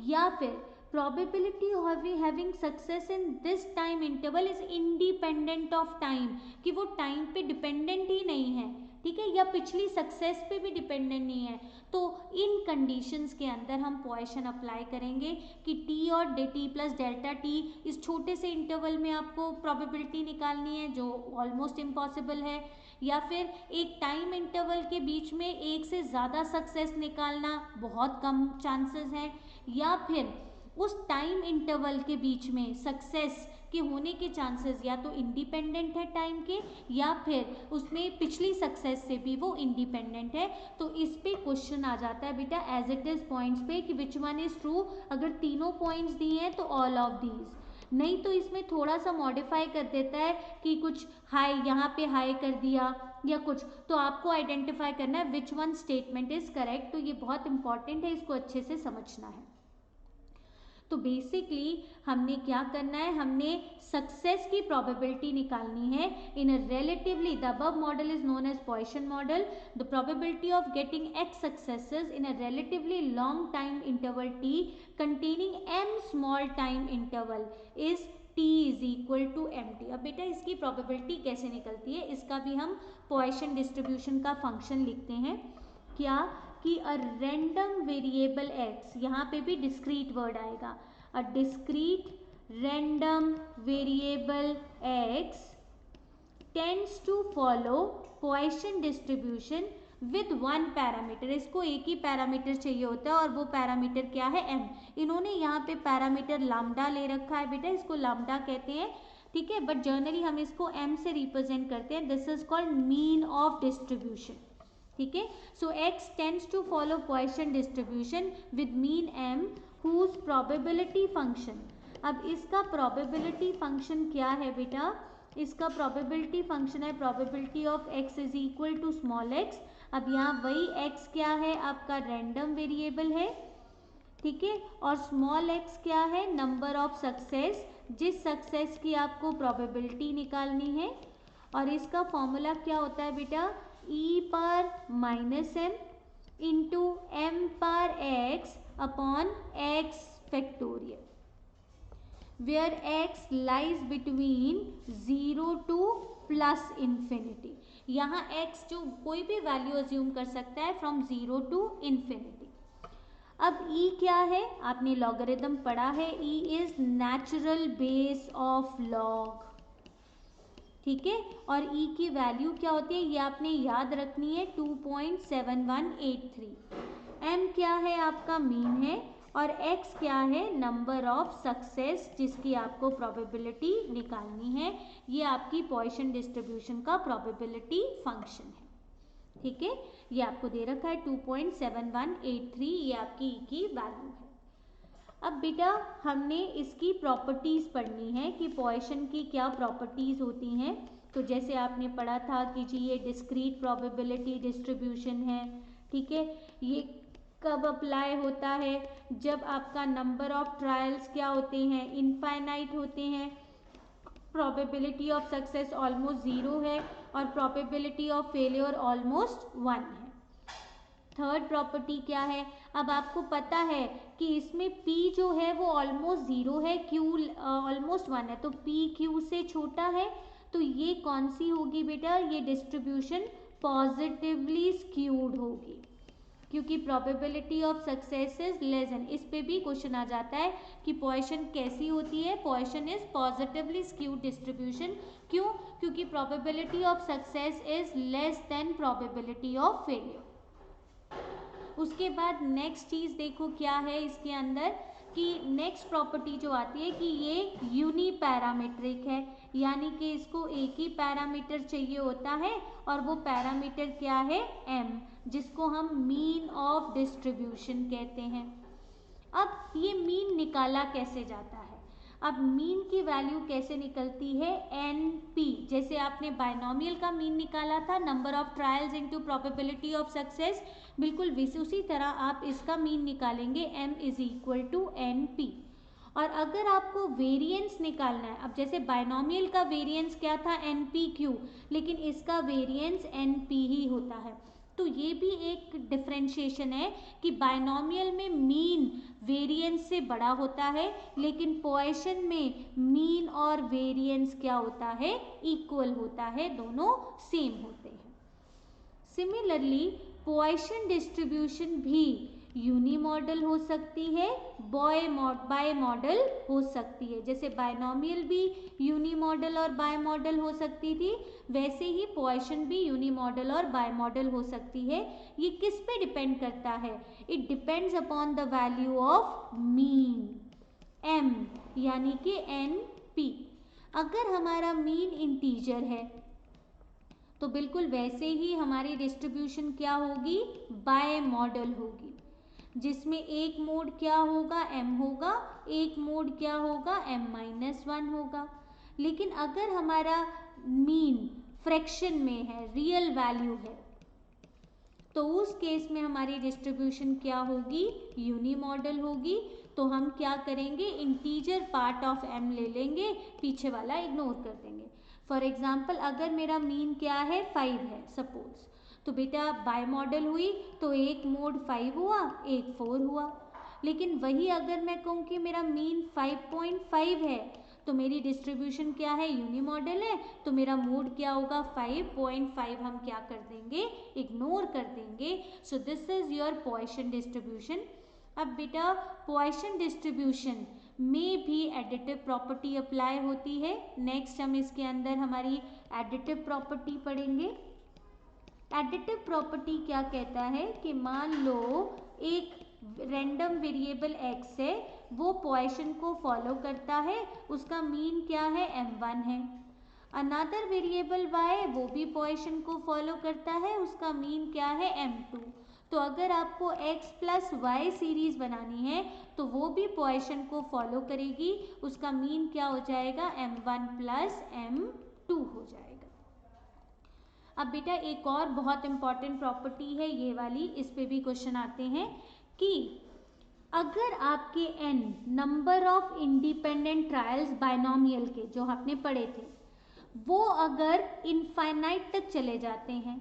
या फिर probability of having success in this time interval is independent of time, कि वो टाइम पे डिपेंडेंट ही नहीं है, ठीक है, या पिछली सक्सेस पे भी डिपेंडेंट नहीं है, तो इन कंडीशंस के अंदर हम पोएशन अप्लाई करेंगे कि टी और टी प्लस डेल्टा टी, इस छोटे से इंटरवल में आपको प्रोबेबिलिटी निकालनी है जो ऑलमोस्ट इम्पॉसिबल है, या फिर एक टाइम इंटरवल के बीच में एक से ज़्यादा सक्सेस निकालना बहुत कम चांसेस हैं, या फिर उस टाइम इंटरवल के बीच में सक्सेस के होने के चांसेस या तो इंडिपेंडेंट है टाइम के, या फिर उसमें पिछली सक्सेस से भी वो इंडिपेंडेंट है। तो इस पे क्वेश्चन आ जाता है बेटा एज इट इज पॉइंट्स पे कि विच वन इज ट्रू, अगर तीनों पॉइंट्स दिए हैं तो ऑल ऑफ दीज, नहीं तो इसमें थोड़ा सा मॉडिफाई कर देता है कि कुछ हाई यहाँ पे हाई कर दिया या कुछ, तो आपको आइडेंटिफाई करना है which one statement is correct. तो ये बहुत इंपॉर्टेंट है, इसको अच्छे से समझना है। तो बेसिकली हमने क्या करना है, हमने सक्सेस की प्रोबेबिलिटी निकालनी है in a relatively, the above model is known as Poisson model, the probability of getting x successes in a relatively long time interval t containing m small time interval is t is equal to m t. अब बेटा इसकी probability कैसे निकलती है, इसका भी हम पोएशन distribution का फंक्शन लिखते हैं, क्या कि अ रैंडम वेरिएबल x, यहाँ पे भी डिस्क्रीट वर्ड आएगा, a discrete random variable x tends to follow Poisson distribution with one parameter, इसको एक ही पैरामीटर चाहिए होता है और वो पैरामीटर क्या है, m। इन्होंने यहाँ पे पैरामीटर लैम्डा ले रखा है बेटा, इसको लैम्डा कहते हैं, ठीक है, बट जर्नली हम इसको m से रिप्रेजेंट करते हैं, this is called mean of distribution, ठीक है। So x tends to follow Poisson distribution with mean m whose probability function, अब इसका प्रोबेबिलिटी फंक्शन क्या है बेटा, इसका प्रोबेबिलिटी फंक्शन है probability of x is equal to small x। अब यहाँ वही x क्या है, आपका रैंडम वेरिएबल है, ठीक है, और स्मॉल x क्या है, नंबर ऑफ सक्सेस, जिस सक्सेस की आपको प्रोबेबिलिटी निकालनी है, और इसका फॉर्मूला क्या होता है बेटा, e पर माइनस एम इंटू एम पर x upon x factorial. Where x lies between 0 to plus infinity. यहाँ x जो कोई भी वैल्यू अज्यूम कर सकता है फ्रॉम 0 टू इन्फिनिटी। अब e क्या है, आपने लॉगरिथम पढ़ा है, e is natural base of log, ठीक है। और e की वैल्यू क्या होती है ये आपने याद रखनी है, 2.7183। m क्या है, आपका मीन है, और x क्या है, नंबर ऑफ सक्सेस जिसकी आपको प्रोबेबिलिटी निकालनी है। ये आपकी पॉइसन डिस्ट्रीब्यूशन का प्रोबेबिलिटी फंक्शन है, ठीक है। ये आपको दे रखा है 2.7183, ये आपकी e की वैल्यू है। अब बेटा हमने इसकी प्रॉपर्टीज पढ़नी है कि पॉइसन की क्या प्रॉपर्टीज होती हैं। तो जैसे आपने पढ़ा था कि जी ये डिस्क्रीट प्रोबेबिलिटी डिस्ट्रीब्यूशन है, ठीक है। ये कब अप्लाई होता है, जब आपका नंबर ऑफ ट्रायल्स क्या होते हैं, इनफाइनाइट होते हैं, प्रोबेबिलिटी ऑफ सक्सेस ऑलमोस्ट 0 है और प्रोबेबिलिटी ऑफ फेलियर ऑलमोस्ट 1 है। थर्ड प्रॉपर्टी क्या है, अब आपको पता है कि इसमें p जो है वो ऑलमोस्ट 0 है, q ऑलमोस्ट 1 है, तो p q से छोटा है, तो ये कौन सी होगी बेटा, ये डिस्ट्रीब्यूशन पॉजिटिवली स्क्यूड होगी, क्योंकि probability of success is less then. इस पे भी क्वेश्चन आ जाता है कि पॉइसन कैसी होती है, Poisson is positively skewed distribution. क्यों, क्योंकि probability of success is less then probability of failure. उसके बाद नेक्स्ट चीज देखो क्या है इसके अंदर, कि नेक्स्ट प्रॉपर्टी जो आती है कि ये यूनिपैरामीट्रिक है, यानी कि इसको एक ही पैरामीटर चाहिए होता है, और वो पैरामीटर क्या है, m, जिसको हम मीन ऑफ डिस्ट्रीब्यूशन कहते हैं। अब ये मीन निकाला कैसे जाता है, अब मीन की वैल्यू कैसे निकलती है, NP, जैसे आपने बायनोमियल का मीन निकाला था, number of trials into probability of success, बिल्कुल उसी तरह आप इसका मीन निकालेंगे, m is equal to NP। और अगर आपको वेरिएंस निकालना है, अब जैसे बायनोमियल का वेरिएंस क्या था, NPQ, लेकिन इसका वेरिएंस NP ही होता है, तो ये भी एक डिफरेंशिएशन है कि बायनोमियल में मीन वेरिएंस से बड़ा होता है, लेकिन पॉइसन में मीन और वेरिएंस क्या होता है, इक्वल होता है, दोनों सेम होते हैं। सिमिलरली पॉइसन डिस्ट्रीब्यूशन भी यूनिमॉडल हो सकती है, बाय मॉडल हो सकती है। जैसे बायनोमियल भी यूनिमॉडल और बाय मॉडल हो सकती थी, वैसे ही पॉइसन भी यूनिमॉडल और बाय मॉडल हो सकती है। ये किस पे डिपेंड करता है, it depends upon the value of mean m, यानी कि NP। अगर हमारा मीन इंटीजर है तो बिल्कुल वैसे ही हमारी डिस्ट्रीब्यूशन क्या होगी, बाय मॉडल होगी, जिसमें एक मोड क्या होगा, m होगा, एक मोड क्या होगा, m-1 होगा। लेकिन अगर हमारा मीन फ्रैक्शन में है, रियल वैल्यू है, तो उस केस में हमारी डिस्ट्रीब्यूशन क्या होगी, यूनिमॉडल होगी। तो हम क्या करेंगे, इंटीजर पार्ट ऑफ m ले लेंगे, पीछे वाला इग्नोर कर देंगे। फॉर एग्जाम्पल अगर मेरा मीन क्या है, 5 है सपोज, तो बेटा बाय मॉडल हुई तो एक मोड 5 हुआ, एक 4 हुआ। लेकिन वही अगर मैं कहूँ कि मेरा मीन 5.5 है, तो मेरी डिस्ट्रीब्यूशन क्या है, यूनिमॉडल है, तो मेरा मोड क्या होगा, 5.5, हम क्या कर देंगे, इग्नोर कर देंगे। सो this is your Poisson distribution. अब बेटा पॉइसन डिस्ट्रीब्यूशन में भी एडिटिव प्रॉपर्टी अप्लाई होती है। नेक्स्ट हम इसके अंदर हमारी एडिटिव प्रॉपर्टी पढ़ेंगे। एडिटिव प्रॉपर्टी क्या कहता है कि मान लो एक रैंडम वेरिएबल x है, वो पॉइसन को फॉलो करता है, उसका मीन क्या है, m1 है। अनदर वेरिएबल y, वो भी पॉइसन को फॉलो करता है, उसका मीन क्या है, m2। तो अगर आपको x प्लस वाई सीरीज बनानी है तो वो भी पॉइसन को फॉलो करेगी, उसका मीन क्या हो जाएगा, m1 प्लस m2 हो जाएगा। अब बेटा एक और बहुत इंपॉर्टेंट प्रॉपर्टी है ये वाली, इस पे भी क्वेश्चन आते हैं कि अगर आपके n number of independent trials binomial के जो आपने पढ़े थे, वो अगर इनफाइनाइट तक चले जाते हैं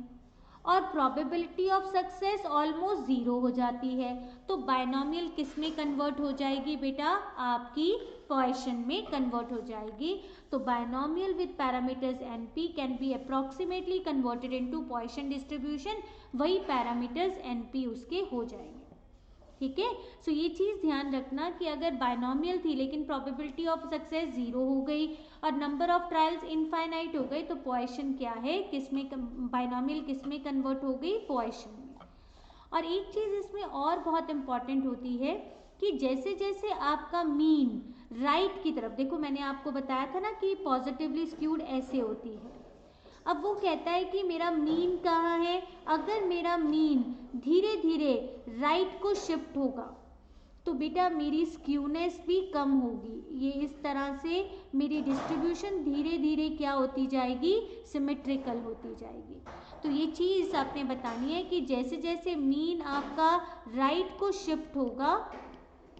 और probability of success almost zero हो जाती है। तो बायनॉमियल किस में कन्वर्ट हो जाएगी बेटा? आपकी पॉइसन में कन्वर्ट हो जाएगी। तो binomial with parameters NP can be approximately converted into Poisson distribution, वही पैरामीटर्स एनपी उसके हो जाएंगे। ठीक है, सो ये चीज़ ध्यान रखना कि अगर बायनॉमियल थी लेकिन प्रोबेबिलिटी ऑफ सक्सेस ज़ीरो हो गई और नंबर ऑफ ट्रायल्स इनफाइनाइट हो गई, तो पॉइसन क्या है, किस में बायनॉमियल किस में कन्वर्ट हो गई? पॉइसन में। और एक चीज़ इसमें और बहुत इंपॉर्टेंट होती है कि जैसे जैसे आपका मीन राइट की तरफ, देखो मैंने आपको बताया था ना कि पॉजिटिवली स्क्यूड ऐसे होती है। अब वो कहता है कि मेरा मीन कहाँ है, अगर मेरा मीन धीरे धीरे राइट को शिफ्ट होगा तो बेटा मेरी स्क्यूनेस भी कम होगी। ये इस तरह से मेरी डिस्ट्रीब्यूशन धीरे धीरे क्या होती जाएगी? सिमेट्रिकल होती जाएगी। तो ये चीज़ आपने बतानी है कि जैसे जैसे मीन आपका राइट को शिफ्ट होगा,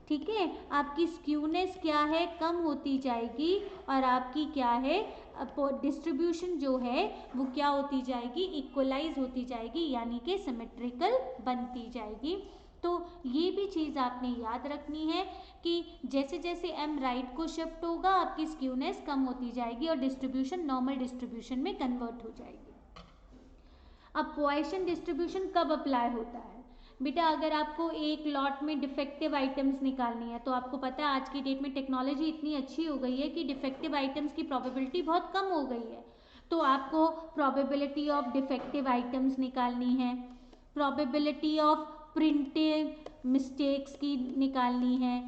ठीक है, आपकी स्क्यूनेस क्या है? कम होती जाएगी और आपकी क्या है? डिस्ट्रीब्यूशन जो है वो क्या होती जाएगी? इक्वलाइज होती जाएगी, यानी कि सिमेट्रिकल बनती जाएगी। तो ये भी चीज़ आपने याद रखनी है कि जैसे जैसे एम राइट को शिफ्ट होगा आपकी स्क्यूनेस कम होती जाएगी और डिस्ट्रीब्यूशन नॉर्मल डिस्ट्रीब्यूशन में कन्वर्ट हो जाएगी। अब पॉइसन डिस्ट्रीब्यूशन कब अप्लाई होता है बेटा? अगर आपको एक लॉट में डिफेक्टिव आइटम्स निकालनी है, तो आपको पता है आज की डेट में टेक्नोलॉजी इतनी अच्छी हो गई है कि डिफेक्टिव आइटम्स की प्रोबेबिलिटी बहुत कम हो गई है। तो आपको प्रोबेबिलिटी ऑफ डिफेक्टिव आइटम्स निकालनी है, प्रोबेबिलिटी ऑफ प्रिंटिंग मिस्टेक्स की निकालनी है,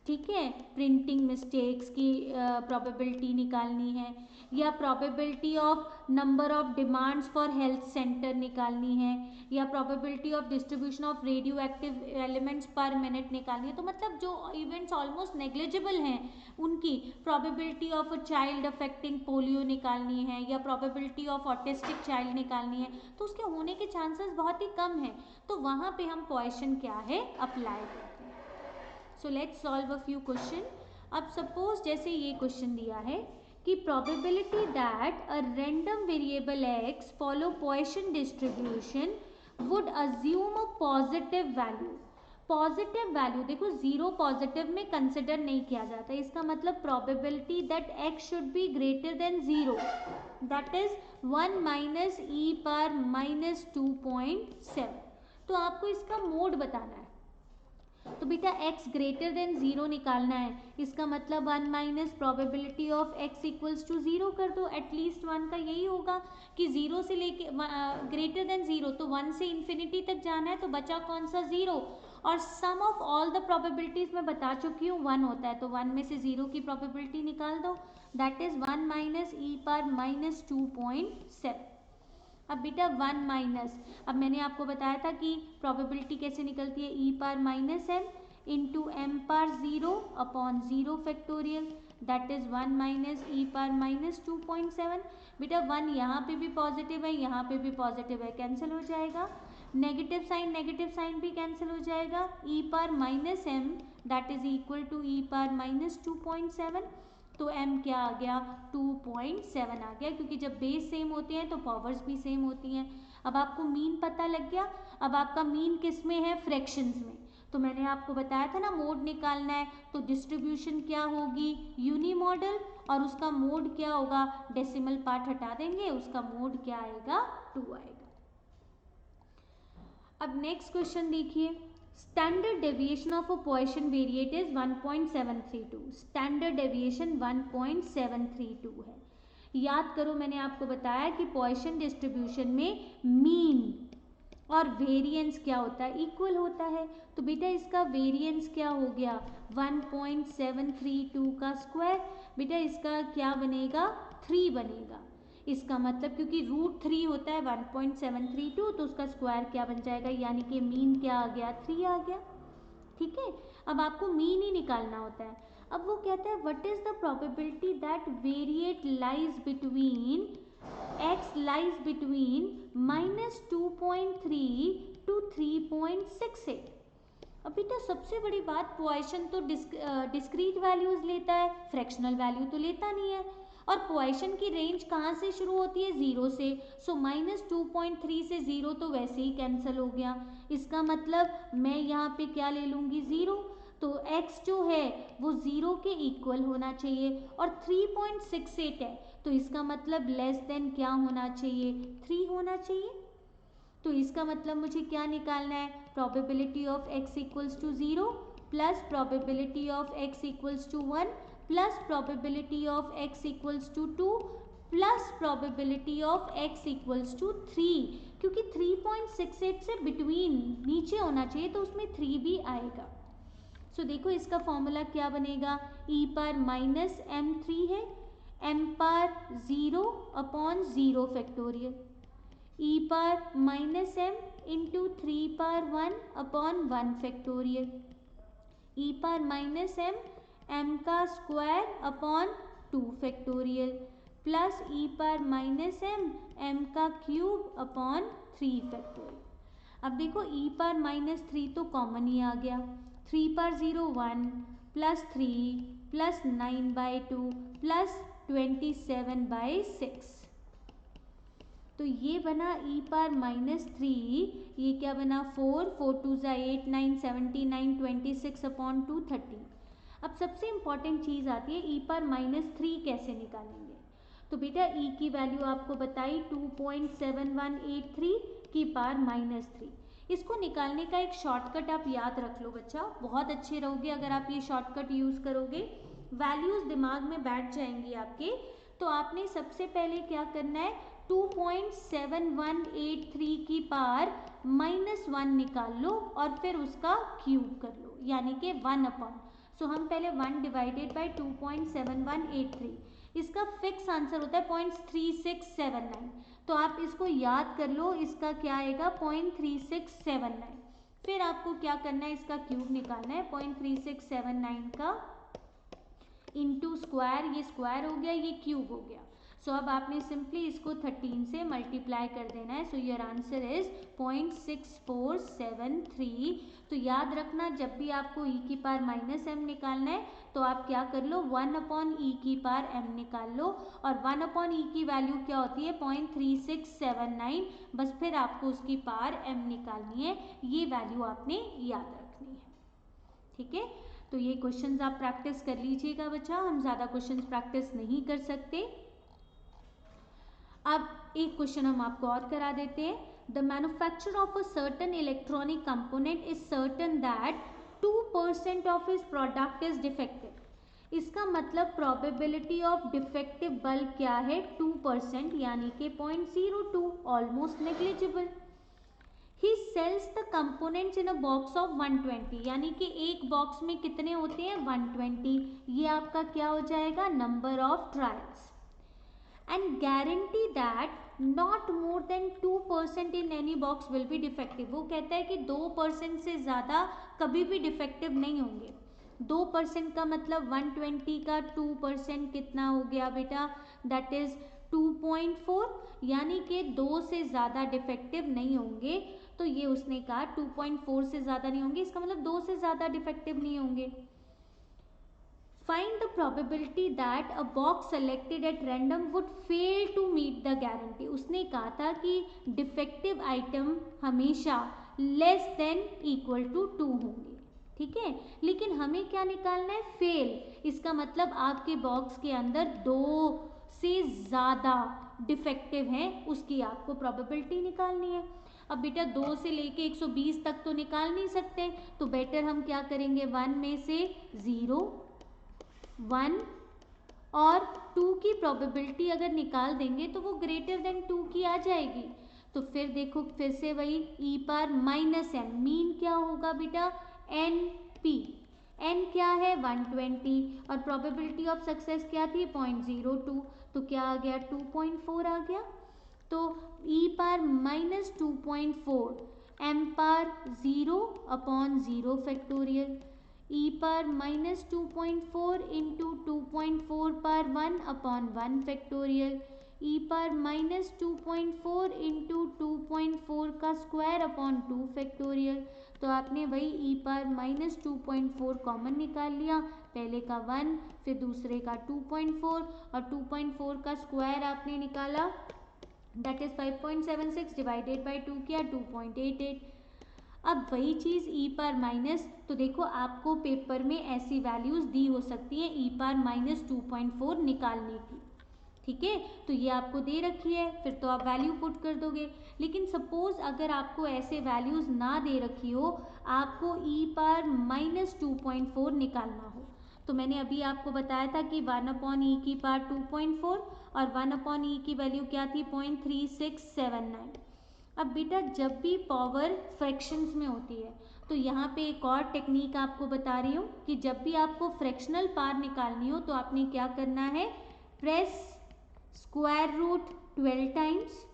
ठीक है, प्रिंटिंग मिस्टेक्स की प्रोबेबिलिटी निकालनी है, या probability of number of demands for health centre निकालनी है, या probability of distribution of radio active elements पर मिनट निकालनी है। तो मतलब जो इवेंट्स ऑलमोस्ट नेग्लिजिबल हैं उनकी probability of a child affecting polio निकालनी है, या प्रोबेबिलिटी ऑफ ऑटिस्टिक चाइल्ड निकालनी है, तो उसके होने के चांसेस बहुत ही कम हैं। तो वहाँ पे हम पॉइसन क्या है? अप्लाई करते हैं। So let's solve a few question. अब सपोज जैसे ये क्वेश्चन दिया है कि probability that a random variable x follow Poisson distribution would assume a positive value। Positive value देखो, जीरो पॉजिटिव में कंसिडर नहीं किया जाता, इसका मतलब probability that x should be greater than zero, that is 1 minus e पर minus 2.7। तो आपको इसका मोड बताना है। तो बेटा x ग्रेटर देन जीरो निकालना है, इसका मतलब 1 minus probability of x equals to zero कर दो। एटलीस्ट 1 का यही होगा कि जीरो से लेके ग्रेटर देन जीरो, तो 1 से इन्फिनिटी तक जाना है, तो बचा कौन सा? जीरो। और सम ऑफ ऑल द प्रोबेबिलिटीज मैं बता चुकी हूँ 1 होता है, तो 1 में से जीरो की प्रोबेबिलिटी निकाल दो, दैट इज 1 माइनस ई पर माइनस 2.7। अब बेटा 1 माइनस, अब मैंने आपको बताया था कि प्रोबेबिलिटी कैसे निकलती है? ई पार माइनस एम इंटू एम पार zero upon zero factorial, that is 1 minus e पार माइनस 2.7। बेटा 1 यहाँ पे भी पॉजिटिव है, यहाँ पे भी पॉजिटिव है, कैंसिल हो जाएगा। नेगेटिव साइन भी कैंसिल हो जाएगा। ई पार minus m that is equal to e पार माइनस 2.7, तो m क्या आ गया? 2.7 आ गया, क्योंकि जब बेस सेम होते हैं तो पावर्स भी सेम होती हैं। अब आपको मीन पता लग गया। अब आपका मीन किस में है? फ्रैक्शंस में। तो मैंने आपको बताया था ना मोड निकालना है, तो डिस्ट्रीब्यूशन क्या होगी? यूनी मॉडल, और उसका मोड क्या होगा? डेसिमल पार्ट हटा देंगे, उसका मोड क्या आएगा? 2 आएगा। अब नेक्स्ट क्वेश्चन देखिए, standard deviation of a Poisson variate is 1.732। Standard deviation 1.732 है। याद करो मैंने आपको बताया कि पॉइसन डिस्ट्रीब्यूशन में मीन और वेरिएंस क्या होता है? इक्वल होता है। तो बेटा इसका वेरिएंस क्या हो गया? 1.732 का स्क्वायर। बेटा इसका क्या बनेगा? 3 बनेगा। इसका मतलब क्योंकि √3 होता है 1.732, तो उसका स्क्वायर क्या बन जाएगा? यानी कि मीन क्या आ गया? 3 आ गया। ठीक है, अब आपको मीन ही निकालना होता है। अब वो कहता है what is the probability that variate lies between x lies between -2.3 to 3.68। अब बेटा सबसे बड़ी बात, पॉइसन तो डिस्क्रीट वैल्यूज लेता है, फ्रैक्शनल वैल्यू तो लेता नहीं है। और पोइसन की रेंज कहाँ से शुरू होती है, 0 से। सो -2.3 से 0 तो वैसे ही कैंसिल हो गया। इसका मतलब मैं यहाँ पे क्या ले लूँगी, 0। तो x जो है वो 0 के इक्वल होना चाहिए और 3.68 है, तो इसका मतलब लेस देन क्या होना चाहिए, 3 होना चाहिए। तो इसका मतलब मुझे क्या निकालना है, probability of x equals to 0 plus probability of x equals to 1 plus probability of x equals to 2 plus probability of x equals to 3, क्योंकि 3.68 से बिटवीन नीचे होना चाहिए तो उसमें 3 भी आएगा। सो देखो इसका फॉर्मूला क्या बनेगा, e पर माइनस m3 है, m पर 0 अपॉन 0 फैक्टोरियल, e पर माइनस m इंटू 3 पर 1 अपॉन 1 फैक्टोरियल, e पर माइनस m का square upon 2 factorial plus e पर माइनस m का क्यूब अपॉन 3 फैक्टोरियल। अब देखो e पर -3 तो कॉमन ही आ गया, 3 पर 0 1 प्लस 3 प्लस 9/2 प्लस 27/6, तो ये बना e पर -3, ये क्या बना 4 4 2 8 9 79 26 अपॉन 2 30। अब सबसे इम्पॉर्टेंट चीज़ आती है e पर -3 कैसे निकालेंगे। तो बेटा e की वैल्यू आपको बताई 2.7183 की पावर -3। इसको निकालने का एक शॉर्टकट आप याद रख लो बच्चा, बहुत अच्छे रहोगे अगर आप ये शॉर्टकट यूज़ करोगे, वैल्यूज़ दिमाग में बैठ जाएंगी आपके। तो आपने सबसे पहले क्या करना है, 2.7183 की पावर -1 निकाल लो और फिर उसका क्यूब कर लो, यानी कि 1 अपॉन। सो हम पहले 1 डिवाइडेड बाई 2.7183, इसका फिक्स आंसर होता है 0.3679, तो आप इसको याद कर लो, इसका क्या आएगा 0.3679। फिर आपको क्या करना है, इसका क्यूब निकालना है, 0.3679 का इंटू स्क्वायर, ये स्क्वायर हो गया, ये क्यूब हो गया। सो अब आपने सिंपली इसको 13 से मल्टीप्लाई कर देना है। So your answer is 0.6473। तो याद रखना जब भी आपको e की पावर -m निकालना है तो आप क्या कर लो, 1 अपॉन e की पावर m निकाल लो, और 1 अपॉन e की वैल्यू क्या होती है 0.3679, बस फिर आपको उसकी पावर m निकालनी है, ये वैल्यू आपने याद रखनी है। ठीक है, तो ये क्वेश्चंस आप प्रैक्टिस कर लीजिएगा बच्चा, हम ज़्यादा क्वेश्चंस प्रैक्टिस नहीं कर सकते। अब एक क्वेश्चन हम आपको और करा देते हैं, the manufacture of a certain electronic component is certain that 2% of his product is defective. इसका मतलब प्रोबेबिलिटी ऑफ डिफेक्टिव बल्ब क्या है 2%, यानी कि 0.02, almost negligible. He sells the components in a box of 120, यानी कि एक बॉक्स में कितने होते हैं 120, ये आपका क्या हो जाएगा number of trials. and guarantee that not more than 2% in any box will be defective। वो कहता है कि 2% से ज़्यादा कभी भी डिफेक्टिव नहीं होंगे। 2% का मतलब 120 का 2% कितना हो गया बेटा, दैट इज 2.4, यानी कि 2 से ज़्यादा डिफेक्टिव नहीं होंगे। तो ये उसने कहा 2.4 से ज़्यादा नहीं होंगे, इसका मतलब 2 से ज़्यादा डिफेक्टिव नहीं होंगे। Find the probability that a box selected at random would fail to meet the guarantee। उसने कहा था कि डिफेक्टिव आइटम हमेशा लेस देन इक्वल टू 2 होंगे, ठीक है, लेकिन हमें क्या निकालना है फेल। इसका मतलब आपके बॉक्स के अंदर 2 से ज़्यादा डिफेक्टिव हैं, उसकी आपको प्रोबेबिलिटी निकालनी है। अब बेटा 2 से लेके 120 तक तो निकाल नहीं सकते, तो बेटर हम क्या करेंगे 1 में से 0 1 और 2 की प्रोबेबिलिटी अगर निकाल देंगे तो वो ग्रेटर देन 2 की आ जाएगी। तो फिर देखो फिर से वही e पर -m, मीन क्या होगा बेटा np, n क्या है 120 और प्रोबेबिलिटी ऑफ सक्सेस क्या थी 0.02, तो क्या आ गया 2.4 आ गया। तो e पर -2.4 m पर 0 अपॉन 0 फैक्टोरियल, e पर -2.4 इंटू 2.4 पर 1 अपॉन 1 फैक्टोरियल, e पर -2.4 इंटू 2.4 का स्क्वायर अपॉन 2 फैक्टोरियल। तो आपने वही e पर -2.4 कॉमन निकाल लिया, पहले का 1, फिर दूसरे का 2.4 और 2.4 का स्क्वायर आपने निकाला, दैट इज 5.76 डिवाइडेड बाई 2 किया 2.88। अब वही चीज़ ई पावर माइनस, तो देखो आपको पेपर में ऐसी वैल्यूज़ दी हो सकती हैं ई पावर माइनस 2.4 निकालने की, ठीक है। तो ये आपको दे रखी है, फिर तो आप वैल्यू पुट कर दोगे। लेकिन सपोज अगर आपको ऐसे वैल्यूज़ ना दे रखी हो, आपको ई पावर माइनस 2.4 निकालना हो, तो मैंने अभी आपको बताया था कि 1/e की पावर 2.4 और 1/e की वैल्यू क्या थी 0.3679। अब बेटा जब भी पावर फ्रैक्शंस में होती है, तो यहाँ पे एक और टेक्निक आपको बता रही हूँ कि जब भी आपको फ्रैक्शनल पावर निकालनी हो तो आपने क्या करना है, प्रेस स्क्वायर रूट 12 टाइम्स,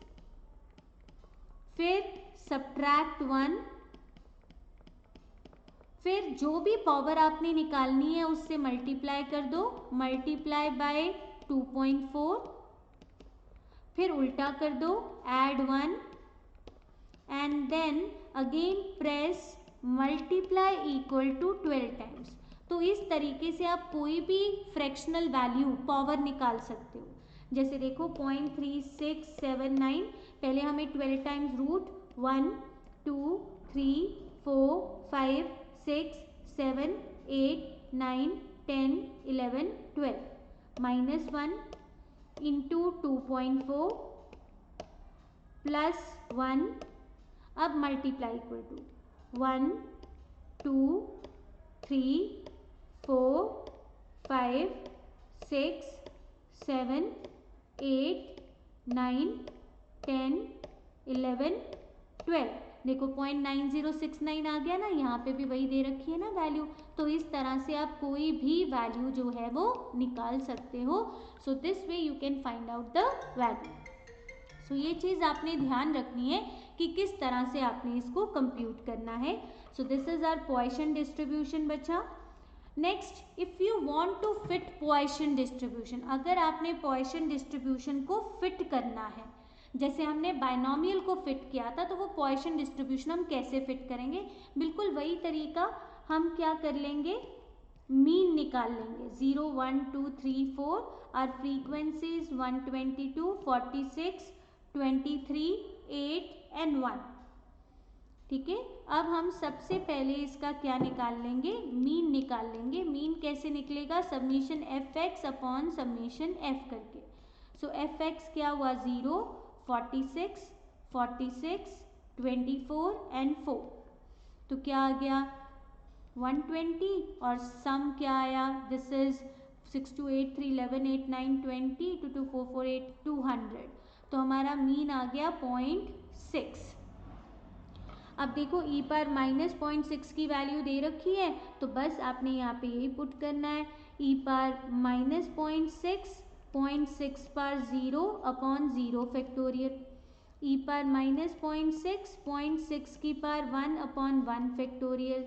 फिर सब्ट्रैक्ट 1, फिर जो भी पावर आपने निकालनी है उससे मल्टीप्लाई कर दो, मल्टीप्लाई बाय 2.4, फिर उल्टा कर दो, add 1 and then again press multiply equal to 12 times. तो इस तरीके से आप कोई भी फ्रैक्शनल वैल्यू पावर निकाल सकते हो। जैसे देखो 0.3679, पहले हमें 12 times root 1 2 3 4 5 6 7 8 9 10 11 12 minus 1 into 2.4 plus 1, अब मल्टीप्लाई इक्वल टू 1 2 3 4 5 6 7 8 9 10 11 12। देखो 0.9069 आ गया ना, यहाँ पे भी वही दे रखी है ना वैल्यू। तो इस तरह से आप कोई भी वैल्यू जो है वो निकाल सकते हो। So this way you can find out the value. So ये चीज़ आपने ध्यान रखनी है कि किस तरह से आपने इसको कंप्यूट करना है। So this is our Poisson distribution बच्चा। Next, if you want to fit Poisson distribution, अगर आपने पॉइसन डिस्ट्रीब्यूशन को फिट करना है, जैसे हमने बायनॉमियल को फिट किया था, तो वो पॉइसन डिस्ट्रीब्यूशन हम कैसे फिट करेंगे, बिल्कुल वही तरीका हम क्या कर लेंगे, मीन निकाल लेंगे। 0 1 2 3 4 और फ्रीक्वेंसीज 122 46 23 8 एंड 1, ठीक है। अब हम सबसे पहले इसका क्या निकाल लेंगे, मीन निकाल लेंगे। मीन कैसे निकलेगा, submission F x upon submission F करके। सो एफ एक्स क्या हुआ 0 46 46 24 एंड 4, तो क्या आ गया 120 और सम क्या आया, दिस इज 6 2 8 3 11 8 9 20 2 2 4 4 8 200। तो हमारा मीन आ गया 0.6। अब देखो ई पर माइनस 0.6 की वैल्यू दे रखी है, तो बस आपने यहाँ पे यही पुट करना है, ई पर माइनस 0.6 पर 0 अपॉन 0 फैक्टोरियल, ई पर माइनस 0.6 की पर 1 अपॉन 1 फैक्टोरियल,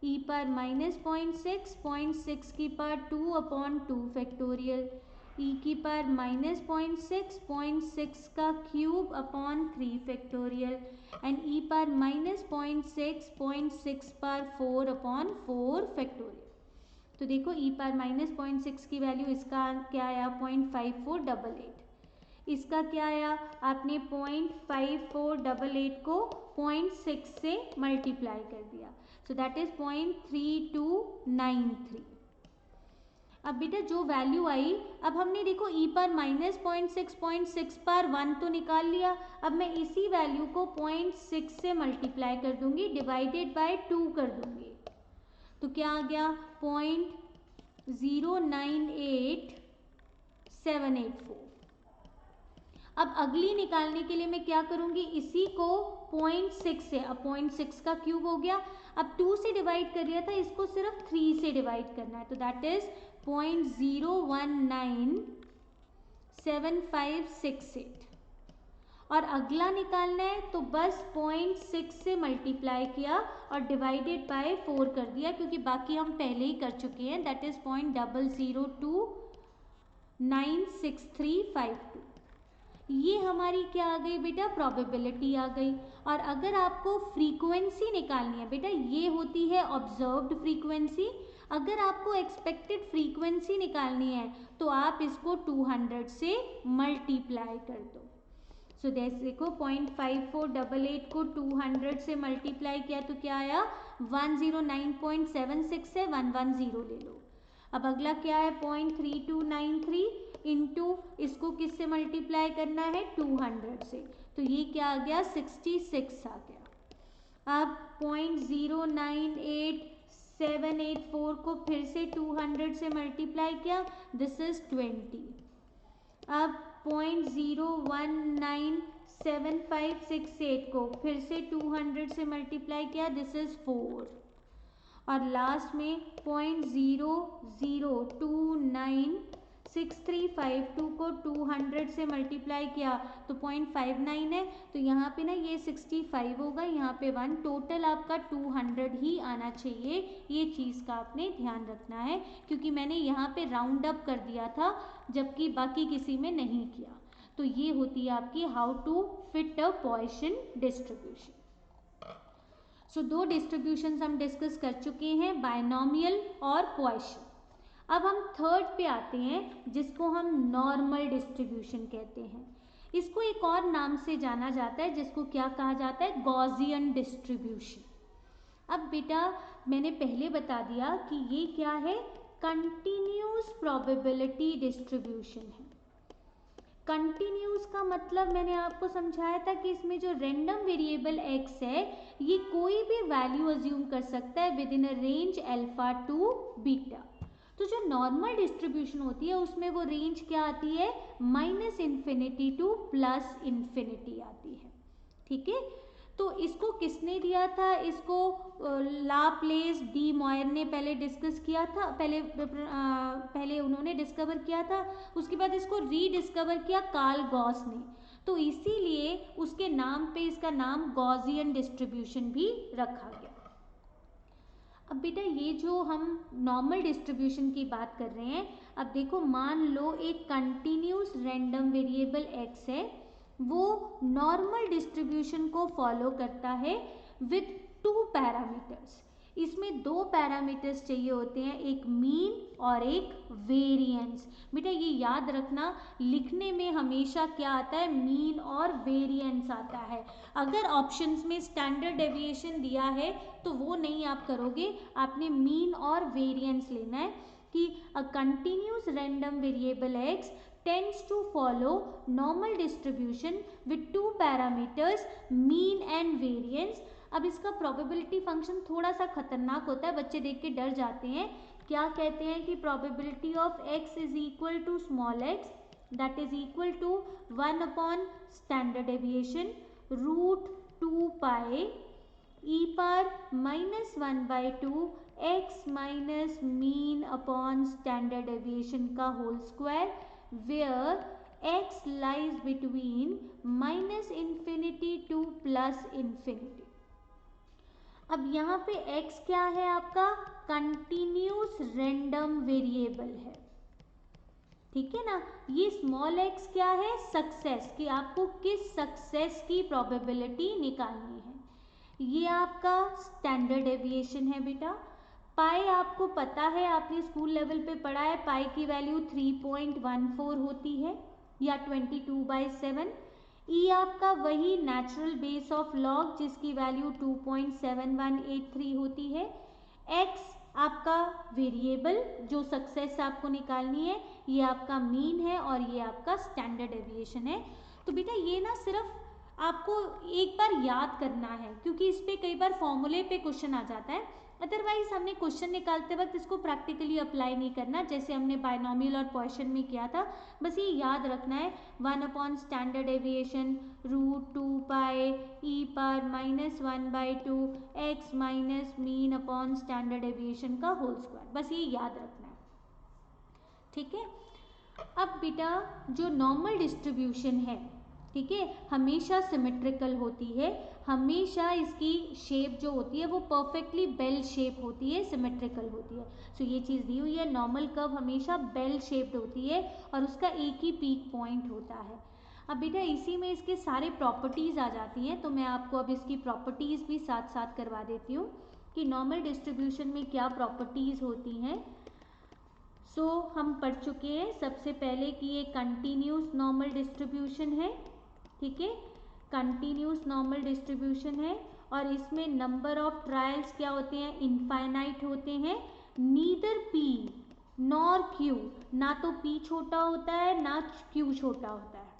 ई पर माइनस 0.6 की पर 2 अपॉन 2 फैक्टोरियल, ई की पर माइनस 0.6 का क्यूब अपॉन 3 फैक्टोरियल एंड ई पर माइनस 0.6 पर 4 अपॉन 4 फैक्टोरियल। तो देखो ई पर माइनस 0.6 की वैल्यू, इसका क्या आया 0.5488, इसका क्या आया, आपने 0.5488 को 0.6 से मल्टीप्लाई कर दिया, सो दैट इज 0.3293। अब बेटा जो वैल्यू आई, अब हमने देखो ई पर माइनस 0.6 पर 1 तो निकाल लिया, अब मैं इसी वैल्यू को 0.6 से मल्टीप्लाई कर दूंगी, डिवाइडेड बाय 2 कर दूंगी, तो क्या आ गया 0.098784। अब अगली निकालने के लिए मैं क्या करूंगी, इसी को 0.6 से, अब 0.6 का क्यूब हो गया, अब 2 से डिवाइड कर लिया था, इसको सिर्फ 3 से डिवाइड करना है, तो दैट इज 0.0197568। और अगला निकालना है तो बस 0.6 से मल्टीप्लाई किया और डिवाइडेड बाय 4 कर दिया, क्योंकि बाकी हम पहले ही कर चुके हैं, दैट इज 0.00296352। ये हमारी क्या आ गई बेटा, प्रोबेबिलिटी आ गई। और अगर आपको फ्रीक्वेंसी निकालनी है बेटा, ये होती है ऑब्जर्व्ड फ्रीक्वेंसी। अगर आपको एक्सपेक्टेड फ्रीक्वेंसी निकालनी है तो आप इसको 200 से मल्टीप्लाई कर दो। सो देखो 0.5488 को 200 से मल्टीप्लाई किया तो क्या आया, 109.76 है, 110 ले लो। अब अगला क्या है 0.3293 इंटू इसको किससे मल्टीप्लाई करना है, 200 से, तो ये क्या आ गया 66 आ गया। अब 0.098784 को फिर से 200 से मल्टीप्लाई किया, दिस इज 20। अब 0.019758 को फिर से 200 से मल्टीप्लाई किया, दिस इज 4। और लास्ट में 0.00296352 को 200 से मल्टीप्लाई किया तो 0.59 है, तो यहाँ पे ना ये 65 होगा, यहाँ पे 1, टोटल आपका 200 ही आना चाहिए। ये चीज़ का आपने ध्यान रखना है, क्योंकि मैंने यहाँ पे राउंड अप कर दिया था जबकि बाकी किसी में नहीं किया। तो ये होती है आपकी how to fit a Poisson distribution. So दो डिस्ट्रीब्यूशंस हम डिस्कस कर चुके हैं, बायनॉमियल और पॉइसन। अब हम थर्ड पे आते हैं जिसको हम नॉर्मल डिस्ट्रीब्यूशन कहते हैं। इसको एक और नाम से जाना जाता है जिसको क्या कहा जाता है, गॉसियन डिस्ट्रीब्यूशन। अब बेटा मैंने पहले बता दिया कि ये क्या है, कंटिन्यूस प्रोबेबिलिटी डिस्ट्रीब्यूशन है। कंटिन्यूस का मतलब मैंने आपको समझाया था कि इसमें जो रैंडम वेरिएबल x है ये कोई भी वैल्यू अज्यूम कर सकता है with in a range alpha two beta. तो जो नॉर्मल डिस्ट्रीब्यूशन होती है उसमें वो रेंज क्या आती है, -इन्फिनिटी टू +इन्फिनिटी आती है। ठीक है, तो इसको किसने दिया था, इसको लाप्लेस डी मॉयर ने पहले डिस्कस किया था, पहले उन्होंने डिस्कवर किया था, उसके बाद इसको रीडिस्कवर किया कार्ल गॉस ने, तो इसीलिए उसके नाम पे इसका नाम गॉसियन डिस्ट्रीब्यूशन भी रखा गया। अब बेटा ये जो हम नॉर्मल डिस्ट्रीब्यूशन की बात कर रहे हैं, अब देखो मान लो एक कंटिन्यूस रैंडम वेरिएबल x है, वो नॉर्मल डिस्ट्रीब्यूशन को फॉलो करता है विद 2 पैरामीटर्स। इसमें 2 पैरामीटर्स चाहिए होते हैं, एक मीन और एक वेरिएंस। बेटा ये याद रखना, लिखने में हमेशा क्या आता है, मीन और वेरिएंस आता है। अगर ऑप्शंस में स्टैंडर्ड डेविएशन दिया है तो वो नहीं आप करोगे, आपने मीन और वेरिएंस लेना है कि a continuous random variable x tends to follow normal distribution with 2 parameters mean and variance। अब इसका प्रोबेबिलिटी फंक्शन थोड़ा सा खतरनाक होता है, बच्चे देख के डर जाते हैं। क्या कहते हैं कि probability of x is equal to small x that is equal to 1 upon standard deviation √2 pi e power -1/2 x minus mean upon standard deviation का whole square, where x lies between -infinity to +infinity. अब यहाँ पे x क्या है आपका, continuous random variable है, ठीक है ना। ये स्मॉल x क्या है, सक्सेस, कि आपको किस सक्सेस की प्रोबेबिलिटी निकालनी है। ये आपका स्टैंडर्ड डेविएशन है बेटा। पाई आपको पता है, आपने स्कूल लेवल पे पढ़ा है, पाई की वैल्यू 3.14 होती है या 22/7। ई आपका वही नेचुरल बेस ऑफ लॉग जिसकी वैल्यू 2.7183 होती है। एक्स आपका वेरिएबल जो सक्सेस आपको निकालनी है, ये आपका मीन है और ये आपका स्टैंडर्ड डेविएशन है। तो बेटा ये ना सिर्फ आपको एक बार याद करना है, क्योंकि इस पे कई बार फॉर्मूले पे क्वेश्चन आ जाता है, अदरवाइज हमने क्वेश्चन निकालते वक्त इसको प्रैक्टिकली अप्लाई नहीं करना, जैसे हमने बायनॉमियल और पॉइसन में किया था। बस ये याद रखना है 1 upon standard deviation √2 pi e power -1/2 x minus mean upon standard deviation का होल स्क्वायर, बस ये याद रखना है, ठीक है। अब बेटा जो नॉर्मल डिस्ट्रीब्यूशन है, ठीक है, हमेशा सिमेट्रिकल होती है, हमेशा इसकी शेप जो होती है वो परफेक्टली बेल शेप होती है, सिमेट्रिकल होती है। सो ये चीज़ दी हुई है, नॉर्मल कर्व हमेशा बेल शेप्ड होती है और उसका एक ही पीक पॉइंट होता है। अब बेटा इसी में इसके सारे प्रॉपर्टीज़ आ जाती हैं, तो मैं आपको अब इसकी प्रॉपर्टीज़ भी साथ साथ करवा देती हूँ। कि नॉर्मल डिस्ट्रीब्यूशन में क्या प्रॉपर्टीज होती हैं। सो हम पढ़ चुके हैं सबसे पहले कि ये कंटिन्यूस नॉर्मल डिस्ट्रीब्यूशन है, ठीक है, कंटिन्यूस नॉर्मल डिस्ट्रीब्यूशन है और इसमें नंबर ऑफ ट्रायल्स क्या होते हैं, इनफाइनाइट होते हैं। नीदर पी नॉर क्यू, ना तो पी छोटा होता है ना क्यू छोटा होता है,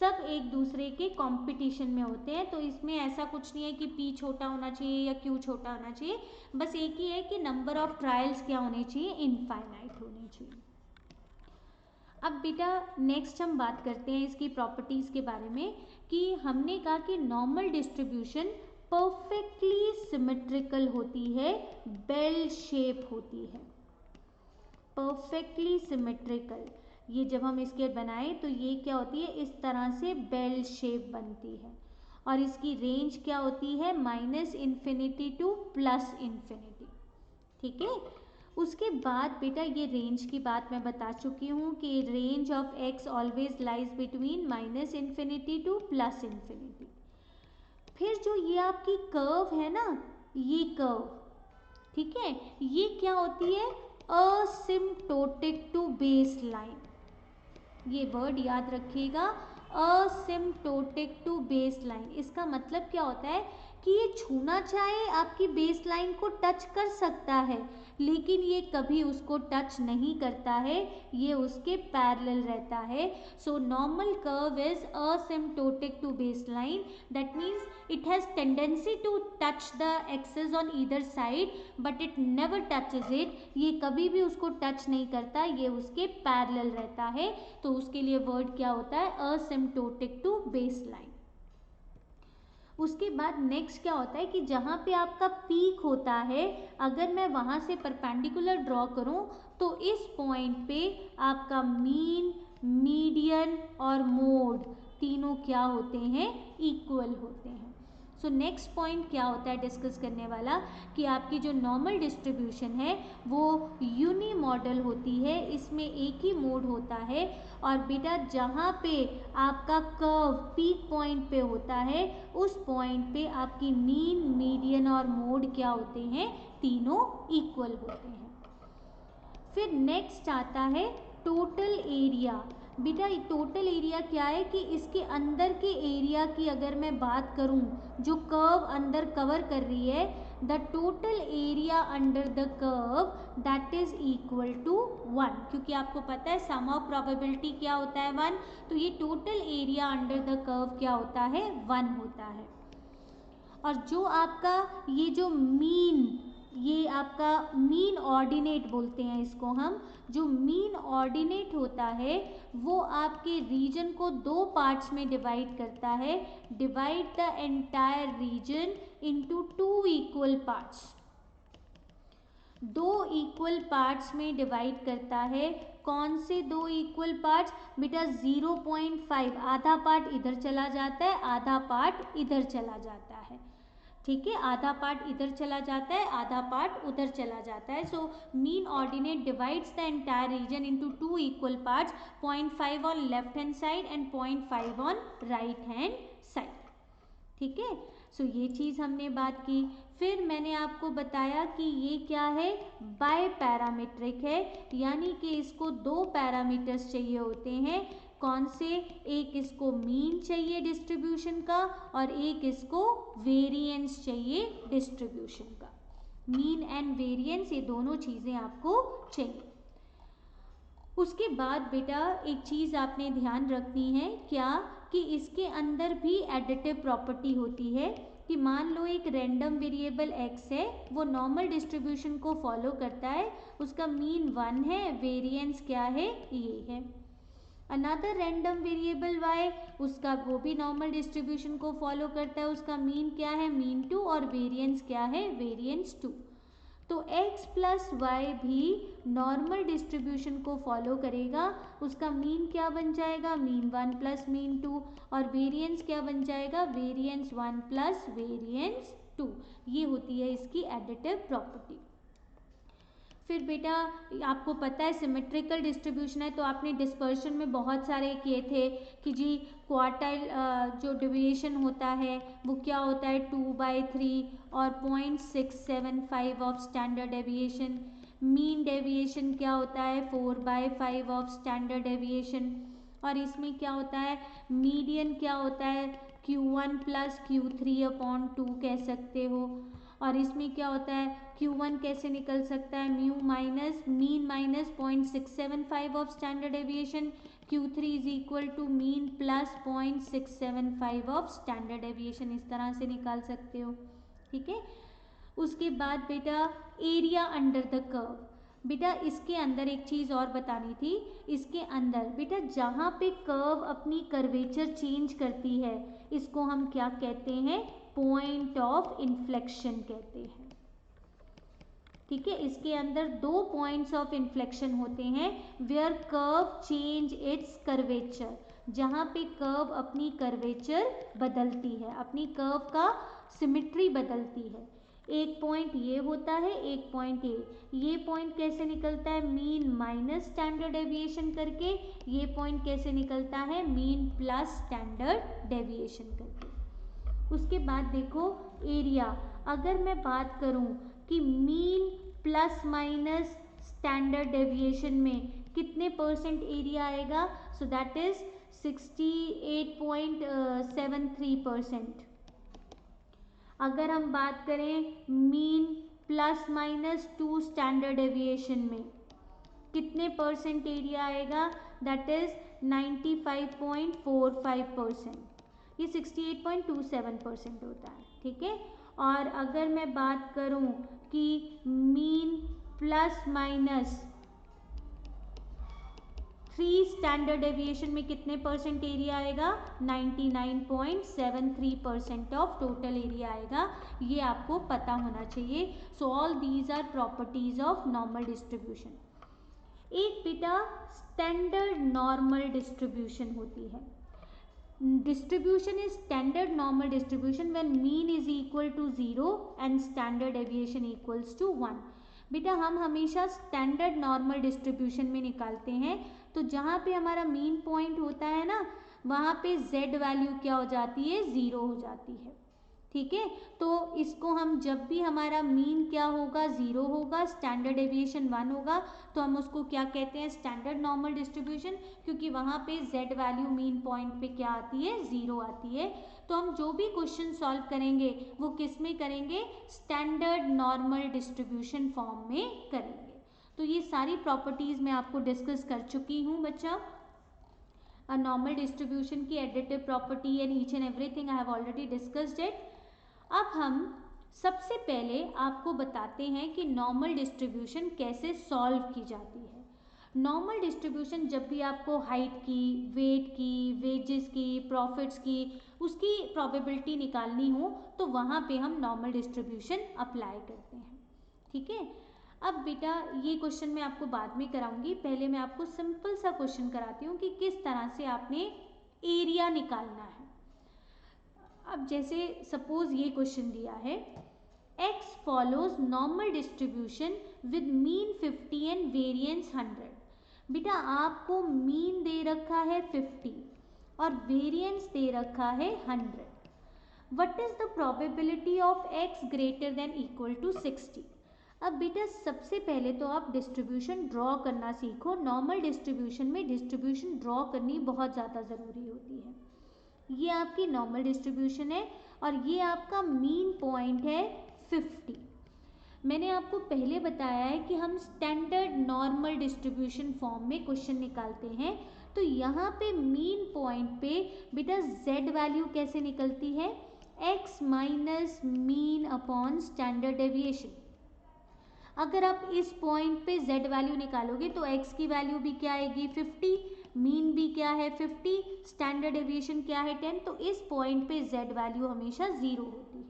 सब एक दूसरे के कंपटीशन में होते हैं। तो इसमें ऐसा कुछ नहीं है कि पी छोटा होना चाहिए या क्यू छोटा होना चाहिए, बस एक ही है कि नंबर ऑफ ट्रायल्स क्या होने चाहिए, इनफाइनाइट होने चाहिए। अब बेटा नेक्स्ट हम बात करते हैं इसकी प्रॉपर्टीज के बारे में कि हमने कहा कि नॉर्मल डिस्ट्रीब्यूशन परफेक्टली सिमेट्रिकल होती है, बेल शेप होती है, परफेक्टली सिमेट्रिकल। ये जब हम इसके बनाए तो ये क्या होती है, इस तरह से बेल शेप बनती है और इसकी रेंज क्या होती है, -इन्फिनिटी टू +इन्फिनिटी, ठीक है। उसके बाद बेटा ये रेंज की बात मैं बता चुकी हूँ कि range of x always lies between -infinity to +infinity. फिर जो ये आपकी कर्व है ना, ये कर्व, ठीक है, ये क्या होती है, असिम्प्टोटिक टू बेस लाइन। ये वर्ड याद रखिएगा, असिम्प्टोटिक टू बेस लाइन। इसका मतलब क्या होता है कि ये छूना चाहे आपकी बेस लाइन को टच कर सकता है, लेकिन ये कभी उसको टच नहीं करता है, ये उसके पैरेलल रहता है। So normal curve is asymptotic to base line, that means it has tendency to touch the axis on either side but it never touches it, ये कभी भी उसको टच नहीं करता, ये उसके पैरेलल रहता है। तो उसके लिए वर्ड क्या होता है, असिम्प्टोटिक टू बेस लाइन। उसके बाद नेक्स्ट क्या होता है कि जहाँ पे आपका पीक होता है, अगर मैं वहाँ से परपेंडिकुलर ड्रॉ करूँ तो इस पॉइंट पे आपका मीन, मीडियन और मोड तीनों क्या होते हैं, इक्वल होते हैं। सो नेक्स्ट पॉइंट क्या होता है डिस्कस करने वाला कि आपकी जो नॉर्मल डिस्ट्रीब्यूशन है वो यूनी मॉडल होती है, इसमें एक ही मोड होता है और बेटा जहाँ पे आपका कर्व पीक पॉइंट पे होता है उस पॉइंट पे आपकी मीन, मीडियन और मोड क्या होते हैं, तीनों इक्वल होते हैं। फिर नेक्स्ट आता है टोटल एरिया। बेटा टोटल एरिया क्या है कि इसके अंदर के एरिया की अगर मैं बात करूं, जो कर्व अंदर कवर कर रही है, the total area under the curve that is equal to 1, क्योंकि आपको पता है सम ऑफ प्रोबेबिलिटी क्या होता है 1, तो ये total area under the curve क्या होता है, 1 होता है। और जो आपका ये जो मीन, ये आपका मीन ऑर्डिनेट बोलते हैं इसको हम, जो मीन ऑर्डिनेट होता है वो आपके रीजन को दो पार्ट्स में डिवाइड करता है, divide the entire reason into 2 equal parts, 2 equal parts में डिवाइड करता है। कौन से 2 इक्वल पार्ट्स, बेटा 0.5, आधा पार्ट इधर चला जाता है, आधा पार्ट इधर चला जाता है, ठीक है, आधा पार्ट इधर चला जाता है, आधा पार्ट उधर चला जाता है। So mean ordinate divides the entire reason into 2 equal parts, 0.5 on left hand side and 0.5 on right hand side, ठीक है। सो ये चीज़ हमने बात की। फिर मैंने आपको बताया कि ये क्या है, बाय पैरामीट्रिक है, यानी कि इसको 2 पैरामीटर्स चाहिए होते हैं। कौन से, एक इसको मीन चाहिए डिस्ट्रीब्यूशन का और एक इसको वेरिएंस चाहिए डिस्ट्रीब्यूशन का। मीन एंड वेरिएंस ये दोनों चीज़ें आपको चाहिए। उसके बाद बेटा एक चीज़ आपने ध्यान रखनी है, क्या कि इसके अंदर भी एडिटिव प्रॉपर्टी होती है कि मान लो एक रैंडम वेरिएबल x है, वो नॉर्मल डिस्ट्रीब्यूशन को फॉलो करता है, उसका मीन 1 है, वेरिएंस क्या है, ये है। अनदर रैंडम वेरिएबल y, उसका वो भी नॉर्मल डिस्ट्रीब्यूशन को फॉलो करता है, उसका मीन क्या है, मीन 2 और वेरिएंस क्या है, वेरिएंस 2। तो x प्लस वाई भी नॉर्मल डिस्ट्रीब्यूशन को फॉलो करेगा, उसका मीन क्या बन जाएगा, मीन 1 प्लस मीन 2 और वेरिएंस क्या बन जाएगा, वेरिएंस 1 प्लस वेरिएंस 2। ये होती है इसकी एडिटिव प्रॉपर्टी। फिर बेटा आपको पता है सिमेट्रिकल डिस्ट्रीब्यूशन है, तो आपने डिस्पर्शन में बहुत सारे किए थे कि जी क्वार्टाइल जो डेविएशन होता है वो क्या होता है 2/3 और 0.675 of standard deviation. Mean deviation क्या होता है 4/5 ऑफ स्टैंडर्ड डेविएशन। और इसमें क्या होता है मीडियन क्या होता है Q1 प्लस Q3/2 कह सकते हो। और इसमें क्या होता है Q1 कैसे निकल सकता है mu minus mean minus 0.675 of standard deviation, Q3 is equal to mean plus 0.675 of standard deviation, इस तरह से निकाल सकते हो। ठीक है, उसके बाद बेटा एरिया अंडर द कर्व। बेटा इसके अंदर एक चीज़ और बतानी थी, इसके अंदर बेटा जहाँ पे कर्व अपनी कर्वेचर चेंज करती है इसको हम क्या कहते हैं पॉइंट ऑफ इन्फ्लेक्शन कहते हैं। ठीक है, इसके अंदर 2 पॉइंट्स ऑफ इन्फ्लेक्शन होते हैं where curve change its curvature, जहाँ पे कर्व अपनी कर्वेचर बदलती है, अपनी कर्व का सिमेट्री बदलती है। एक पॉइंट ये होता है, एक पॉइंट ये पॉइंट कैसे निकलता है मीन माइनस स्टैंडर्ड डेविएशन करके, ये पॉइंट कैसे निकलता है मीन प्लस स्टैंडर्ड डेविएशन करके। उसके बाद देखो एरिया, अगर मैं बात करूं कि mean plus minus standard deviation में कितने परसेंट एरिया आएगा, सो दैट इज 68.73%। अगर हम बात करें mean plus minus 2 standard deviation में कितने परसेंट एरिया आएगा, दैट इज 95.45%, ये 68.27% होता है। ठीक है, और अगर मैं बात करूं कि mean plus minus 3 standard deviation में कितने परसेंट एरिया आएगा 99.73% ऑफ टोटल एरिया आएगा, ये आपको पता होना चाहिए। So all these are properties of normal distribution. एक बेटा स्टैंडर्ड नॉर्मल डिस्ट्रीब्यूशन होती है। Distribution is standard normal distribution when mean is equal to 0 and standard deviation equals to 1। बेटा हम हमेशा स्टैंडर्ड नॉर्मल डिस्ट्रीब्यूशन में निकालते हैं, तो जहाँ पे हमारा मीन पॉइंट होता है ना वहाँ पे z वैल्यू क्या हो जाती है 0 हो जाती है। ठीक है, तो इसको हम जब भी हमारा मीन क्या होगा 0 होगा, स्टैंडर्ड डेविएशन 1 होगा, तो हम उसको क्या कहते हैं स्टैंडर्ड नॉर्मल डिस्ट्रीब्यूशन, क्योंकि वहाँ पे z वैल्यू मीन पॉइंट पे क्या आती है 0 आती है। तो हम जो भी क्वेश्चन सॉल्व करेंगे वो किस में करेंगे स्टैंडर्ड नॉर्मल डिस्ट्रीब्यूशन फॉर्म में करेंगे। तो ये सारी प्रॉपर्टीज मैं आपको डिस्कस कर चुकी हूँ बच्चा। नॉर्मल डिस्ट्रीब्यूशन की additive property and each and everything I have already discussed it. अब हम सबसे पहले आपको बताते हैं कि नॉर्मल डिस्ट्रीब्यूशन कैसे सॉल्व की जाती है। नॉर्मल डिस्ट्रीब्यूशन जब भी आपको हाइट की, वेट की, वेजेस की, प्रॉफिट्स की उसकी प्रोबेबिलिटी निकालनी हो तो वहाँ पे हम नॉर्मल डिस्ट्रीब्यूशन अप्लाई करते हैं। ठीक है, अब बेटा ये क्वेश्चन मैं आपको बाद में कराऊंगी, पहले मैं आपको सिंपल सा क्वेश्चन कराती हूँ कि किस तरह से आपने एरिया निकालना है। अब जैसे सपोज ये क्वेश्चन दिया है x follows normal distribution with mean 50 and variance 100। बेटा आपको मीन दे रखा है 50 और वेरिएंस दे रखा है 100। What is the probability of x greater than equal to 60। अब बेटा सबसे पहले तो आप डिस्ट्रीब्यूशन ड्रॉ करना सीखो। नॉर्मल डिस्ट्रीब्यूशन में डिस्ट्रीब्यूशन ड्रॉ करनी बहुत ज़्यादा ज़रूरी होती है। ये आपकी नॉर्मल डिस्ट्रीब्यूशन है और ये आपका मीन पॉइंट है 50। मैंने आपको पहले बताया है कि हम स्टैंडर्ड नॉर्मल डिस्ट्रीब्यूशन फॉर्म में क्वेश्चन निकालते हैं, तो यहाँ पे मीन पॉइंट पे बेटा z वैल्यू कैसे निकलती है x minus mean upon standard deviation. अगर आप इस पॉइंट पे z वैल्यू निकालोगे तो x की वैल्यू भी क्या आएगी 50, मीन भी क्या है 50, स्टैंडर्ड डेविएशन क्या है 10, तो इस पॉइंट पे z वैल्यू हमेशा 0 होती है।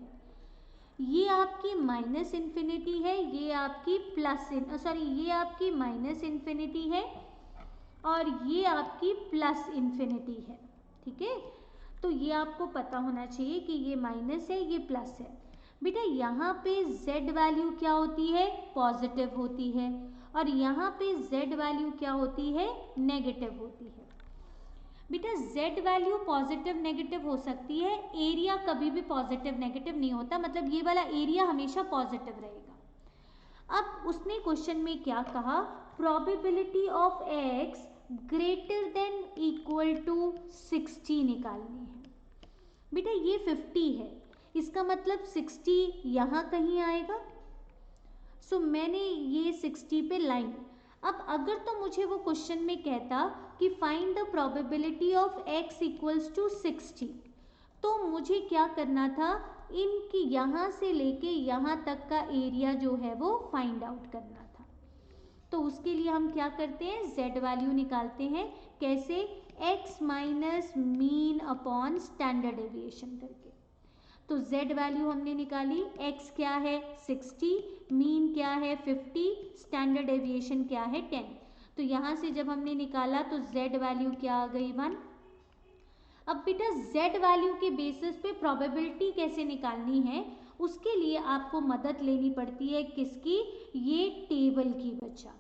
ये आपकी माइनस इन्फिनिटी है, ये आपकी ये आपकी माइनस इन्फिनिटी है और ये आपकी प्लस इन्फिनिटी है। ठीक है, तो ये आपको पता होना चाहिए कि ये माइनस है ये प्लस है। बेटा यहाँ पे z वैल्यू क्या होती है, पॉजिटिव होती है, और यहाँ पे z वैल्यू क्या होती है, नेगेटिव होती है। बेटा z वैल्यू पॉजिटिव नेगेटिव हो सकती है, एरिया कभी भी पॉजिटिव नेगेटिव नहीं होता, मतलब ये वाला एरिया हमेशा पॉजिटिव रहेगा। अब उसने क्वेश्चन में क्या कहा, probability of x greater than equal to 60 निकालनी है। बेटा ये 50 है, इसका मतलब 60 यहाँ कहीं आएगा, सो मैंने ये 60 पे लाइन। अब अगर तो मुझे वो क्वेश्चन में कहता कि find the probability of x equals to 60, तो मुझे क्या करना था, इनकी यहाँ से लेके यहाँ तक का एरिया जो है वो फाइंड आउट करना था। तो उसके लिए हम क्या करते हैं, z वैल्यू निकालते हैं। कैसे, x minus mean upon standard deviation करके। तो z वैल्यू हमने निकाली, x क्या है 60, मीन क्या है 50, स्टैंडर्ड डेविएशन क्या है 10। तो यहाँ से जब हमने निकाला तो z वैल्यू क्या आ गई 1। अब बेटा z वैल्यू के बेसिस पे प्रोबेबिलिटी कैसे निकालनी है, उसके लिए आपको मदद लेनी पड़ती है किसकी, ये टेबल की बच्चा।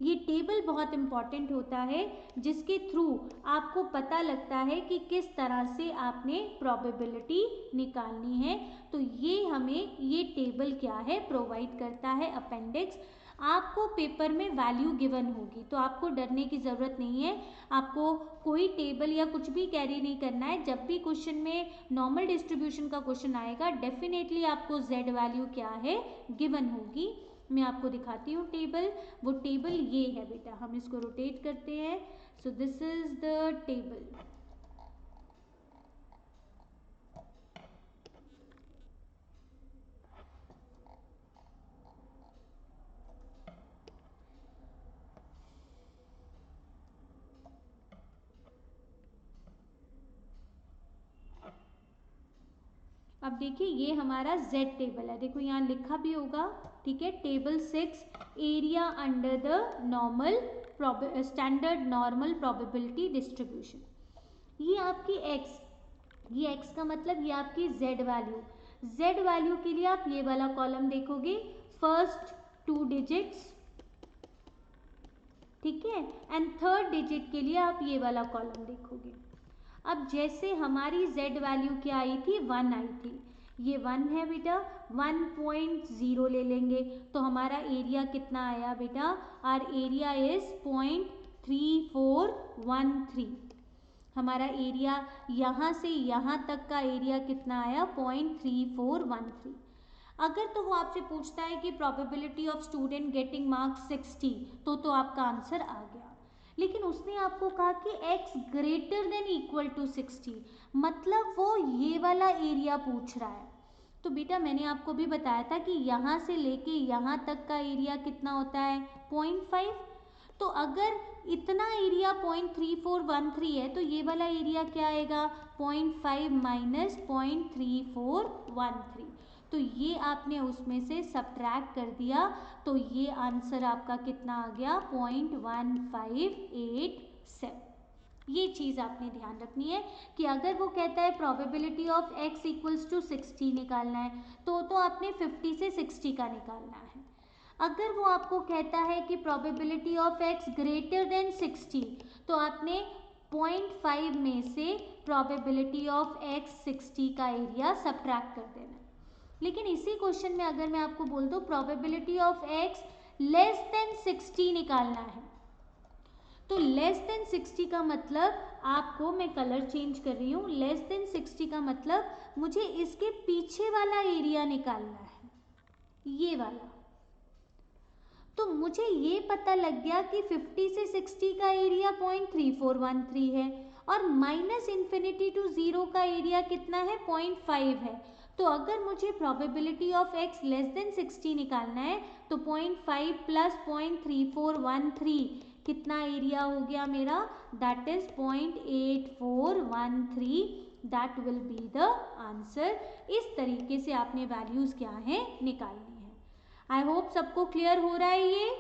ये टेबल बहुत इंपॉर्टेंट होता है, जिसके थ्रू आपको पता लगता है कि किस तरह से आपने प्रोबेबिलिटी निकालनी है। तो ये हमें ये टेबल क्या है प्रोवाइड करता है, अपेंडिक्स। आपको पेपर में वैल्यू गिवन होगी, तो आपको डरने की ज़रूरत नहीं है, आपको कोई टेबल या कुछ भी कैरी नहीं करना है। जब भी क्वेश्चन में नॉर्मल डिस्ट्रीब्यूशन का क्वेश्चन आएगा, डेफिनेटली आपको z वैल्यू क्या है गिवन होगी। मैं आपको दिखाती हूँ टेबल, वो टेबल ये है बेटा, हम इसको रोटेट करते हैं। So this is the table. अब देखिए ये हमारा z टेबल है, देखो यहाँ लिखा भी होगा, ठीक है, table 6 area under the normal standard normal probability distribution. ये आपकी x, ये x का मतलब ये आपकी z वैल्यू। z वैल्यू के लिए आप ये वाला कॉलम देखोगे, फर्स्ट 2 डिजिट्स, ठीक है, एंड थर्ड डिजिट के लिए आप ये वाला कॉलम देखोगे। अब जैसे हमारी z वैल्यू क्या आई थी, 1 आई थी, ये 1 है बेटा, 1.0 ले लेंगे तो हमारा एरिया कितना आया बेटा, आर एरिया इज 0.3413। हमारा एरिया यहाँ से यहाँ तक का एरिया कितना आया, 0.3413। अगर तो वो आपसे पूछता है कि probability of student getting marks 60, तो आपका आंसर आ गया। लेकिन उसने आपको कहा कि x greater than equal to 60, मतलब वो ये वाला एरिया पूछ रहा है। तो बेटा मैंने आपको भी बताया था कि यहाँ से लेके यहाँ तक का एरिया कितना होता है, 0.5। तो अगर इतना एरिया 0.3413 है, तो ये वाला एरिया क्या आएगा, 0.5 माइनस 0.3413। तो ये आपने उसमें से सब्ट्रैक्ट कर दिया, तो ये आंसर आपका कितना आ गया, 0.1587। ये चीज़ आपने ध्यान रखनी है कि अगर वो कहता है probability of x equals to 60 निकालना है, तो आपने 50 से 60 का निकालना है। अगर वो आपको कहता है कि probability of x greater then 60, तो आपने 0.5 में से प्रोबेबिलिटी ऑफ x 60 का एरिया सब्ट्रैक्ट कर देना। लेकिन इसी क्वेश्चन में अगर मैं आपको बोल दूं probability of x less than 60 निकालना है, तो लेस देन 60 का मतलब, आपको मैं कलर चेंज कर रही हूँ, लेस देन 60 का मतलब मुझे इसके पीछे वाला एरिया निकालना है, ये वाला। तो मुझे ये पता लग गया कि 50 से 60 का एरिया 0.3413 है, और माइनस इन्फिनिटी टू 0 का एरिया कितना है, 0.5 है। तो अगर मुझे probability of x less than 60 निकालना है, तो 0.5 प्लस 0.3413 कितना एरिया हो गया मेरा, that is 0.8413, that will be the answer. इस तरीके से आपने वैल्यूज क्या है निकालनी है। आई होप सबको क्लियर हो रहा है ये।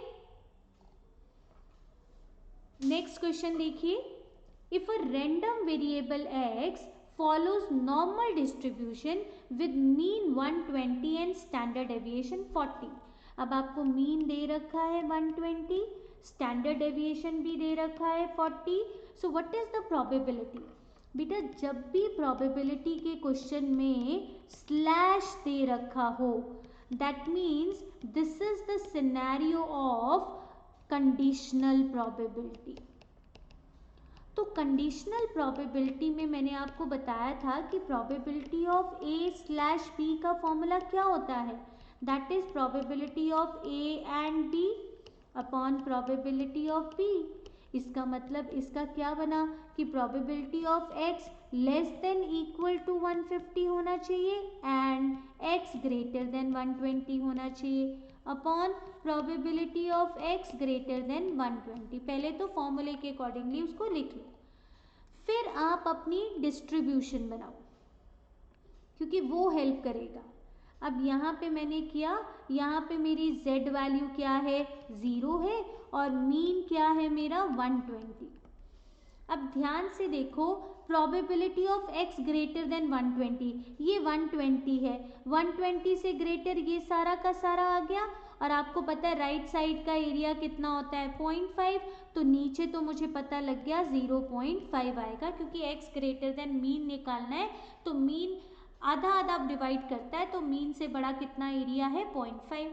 नेक्स्ट क्वेश्चन देखिए, if a random variable x follows normal distribution with mean 120 and standard deviation 40. अब आपको मीन दे रखा है 120, स्टैंडर्ड डेविएशन भी दे रखा है 40. So what is the probability? बेटा जब भी प्रोबेबिलिटी के क्वेश्चन में स्लैश दे रखा हो, that means this is the scenario of conditional probability. तो कंडीशनल प्रोबेबिलिटी में मैंने आपको बताया था कि probability of A slash B का फॉर्मूला क्या होता है? That is probability of A and B upon probability of B. इसका मतलब इसका क्या बना कि probability of x less than equal to 150 होना चाहिए एंड एक्स ग्रेटर देन 120 होना चाहिए upon probability of x greater than 120. पहले तो फॉर्मूले के अकॉर्डिंगली उसको लिख लो, फिर आप अपनी डिस्ट्रीब्यूशन बनाओ क्योंकि वो हेल्प करेगा. अब यहाँ पे मैंने किया, यहाँ पे मेरी z वैल्यू क्या है? 0 है और मीन क्या है मेरा? 120. अब ध्यान से देखो, probability of x greater then 120, ये 120 है, 120 से ग्रेटर ये सारा का सारा आ गया. और आपको पता है राइट साइड का एरिया कितना होता है? 0.5. तो नीचे तो मुझे पता लग गया 0.5 आएगा क्योंकि x ग्रेटर देन मीन निकालना है. तो मीन आधा आधा डिवाइड करता है, तो मीन से बड़ा कितना एरिया है? 0.5.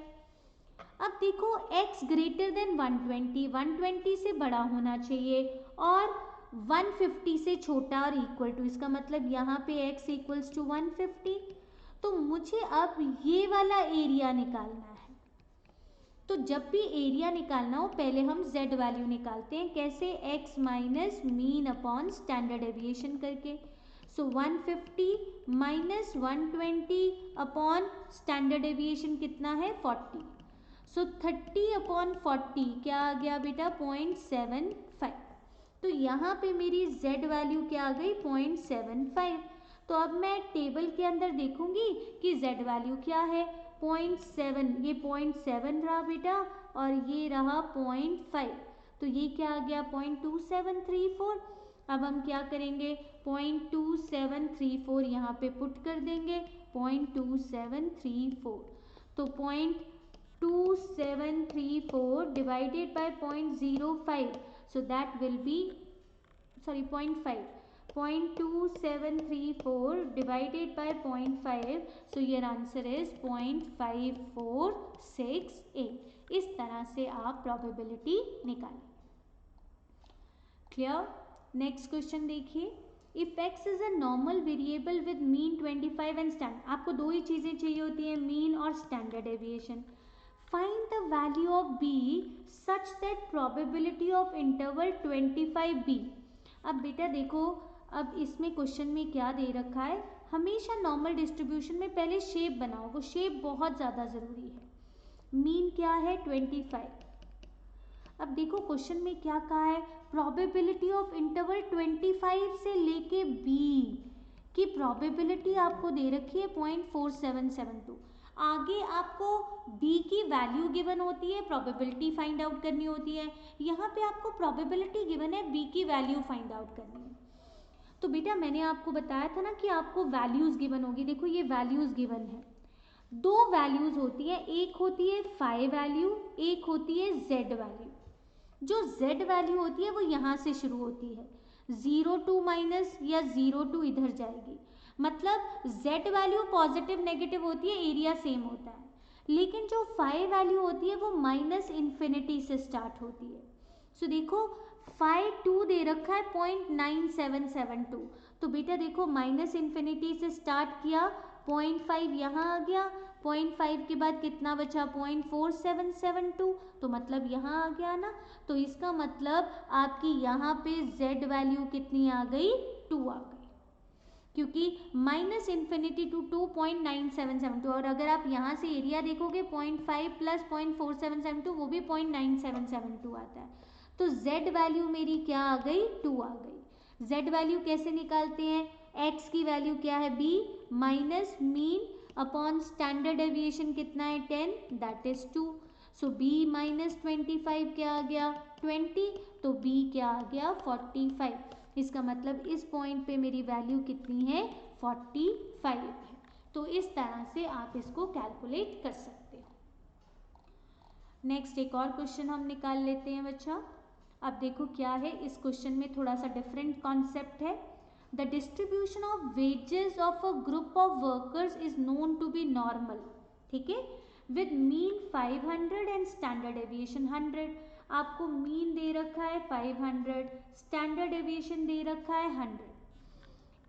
अब देखो x ग्रेटर देन 120, 120 से बड़ा होना चाहिए और 150 से छोटा और इक्वल टू, इसका मतलब यहाँ पे x इक्वल्स टू 150. तो मुझे अब ये वाला एरिया निकालना है. तो जब भी एरिया निकालना हो पहले हम z वैल्यू निकालते हैं. कैसे? x minus mean upon standard deviation करके. सो 150 माइनस 120 अपॉन स्टैंडर्ड डेविएशन कितना है? 40. सो 30 अपॉन 40 क्या आ गया बेटा? 0.75. तो यहाँ पे मेरी z वैल्यू क्या आ गई? 0.75. तो अब मैं टेबल के अंदर देखूंगी कि z वैल्यू क्या है? 0.7. ये 0.7 रहा बेटा और ये रहा 0.5. तो ये क्या आ गया? 0.2734. अब हम क्या करेंगे? 0.2734 यहाँ पे पुट कर देंगे. 0.2734. तो 0.2734 divided by 0.05. So that will be, sorry, 0.5. 0.2734 divided by 0.5. So your answer is 0.5468. इस तरह से आप प्रोबेबिलिटी निकालें. क्लियर? नेक्स्ट क्वेश्चन देखिए. If x is a normal variable with mean 25 and standard, आपको दो ही चीजें चाहिए होती हैं, मीन और standard deviation. Find the value of b such that probability of interval 25b. अब बेटा देखो, अब इसमें क्वेश्चन में क्या दे रखा है? हमेशा नॉर्मल डिस्ट्रीब्यूशन में पहले शेप बनाओ, वो शेप बहुत ज़्यादा ज़रूरी है. मीन क्या है? 25. अब देखो क्वेश्चन में क्या कहा है? प्रोबेबिलिटी ऑफ इंटरवल 25 से लेके b की प्रोबेबिलिटी आपको दे रखी है 0.4772. आगे आपको b की वैल्यू गिवन होती है, प्रोबेबिलिटी फाइंड आउट करनी होती है. यहाँ पे आपको प्रोबेबिलिटी गिवन है, b की वैल्यू फाइंड आउट करनी है. तो बेटा मैंने आपको बताया था ना कि आपको वैल्यूज गिवन होगी. देखो ये वैल्यूज गिवन है, दो वैल्यूज होती है, एक होती है फाई वैल्यू, एक होती है z वैल्यू. जो z वैल्यू होती है वो यहाँ से शुरू होती है, 0 to माइनस या 0 to इधर जाएगी. मतलब z वैल्यू पॉजिटिव नेगेटिव होती है, एरिया सेम होता है. लेकिन जो फाई वैल्यू होती है वो माइनस इन्फिनिटी से स्टार्ट होती है. सो देखो फाई 2 दे रखा है 0.9772. तो बेटा देखो माइनस इन्फिनिटी से स्टार्ट किया, 0.5 यहाँ आ गया, 0.5 के बाद कितना बचा? 0.4772. तो मतलब यहाँ आ गया ना. तो इसका मतलब आपकी यहाँ पे z वैल्यू कितनी आ गई? 2 आ गई, क्योंकि माइनस इन्फिनिटी टू 2.9772. और अगर आप यहाँ से एरिया देखोगे 0.5 प्लस 0.4772 वो भी 0.9772 आता है. तो z वैल्यू मेरी क्या आ गई? 2 आ गई. z वैल्यू कैसे निकालते हैं? x की वैल्यू क्या है? b minus mean upon standard deviation कितना है? 10, that is 2. So b minus 25 क्या आ गया? 20. तो b क्या आ गया? 45. इसका मतलब इस पॉइंट पे मेरी वैल्यू कितनी है 45 है। तो इस तरह से आप इसको कैलकुलेट कर सकते हो। नेक्स्ट एक और क्वेश्चन हम निकाल लेते हैं बच्चा। अब देखो क्या है, इस क्वेश्चन में थोड़ा सा डिफरेंट कॉन्सेप्ट है। The distribution of wages of a group of workers is known to be normal, ठीक है, with mean 500 and standard deviation 100। आपको मीन दे रखा है 500, स्टैंडर्ड डेविएशन दे रखा है 100।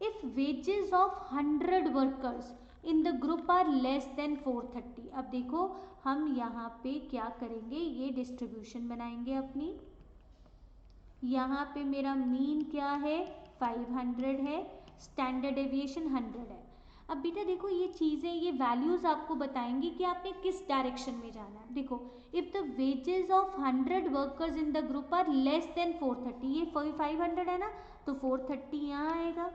If wages of 100 workers in the group are less than 430। अब देखो हम यहाँ पे क्या करेंगे, ये डिस्ट्रीब्यूशन बनाएंगे अपनी। यहाँ पे मेरा मीन क्या है 500 है, स्टैंडर्ड डेविएशन 100 है। अब बेटा देखो ये चीज़ें, ये वैल्यूज आपको बताएंगी कि आपने किस डायरेक्शन में जाना है। देखो if the wages of 100 workers in the group are less than 430, ये 500 है ना, तो 430 यहाँ आएगा।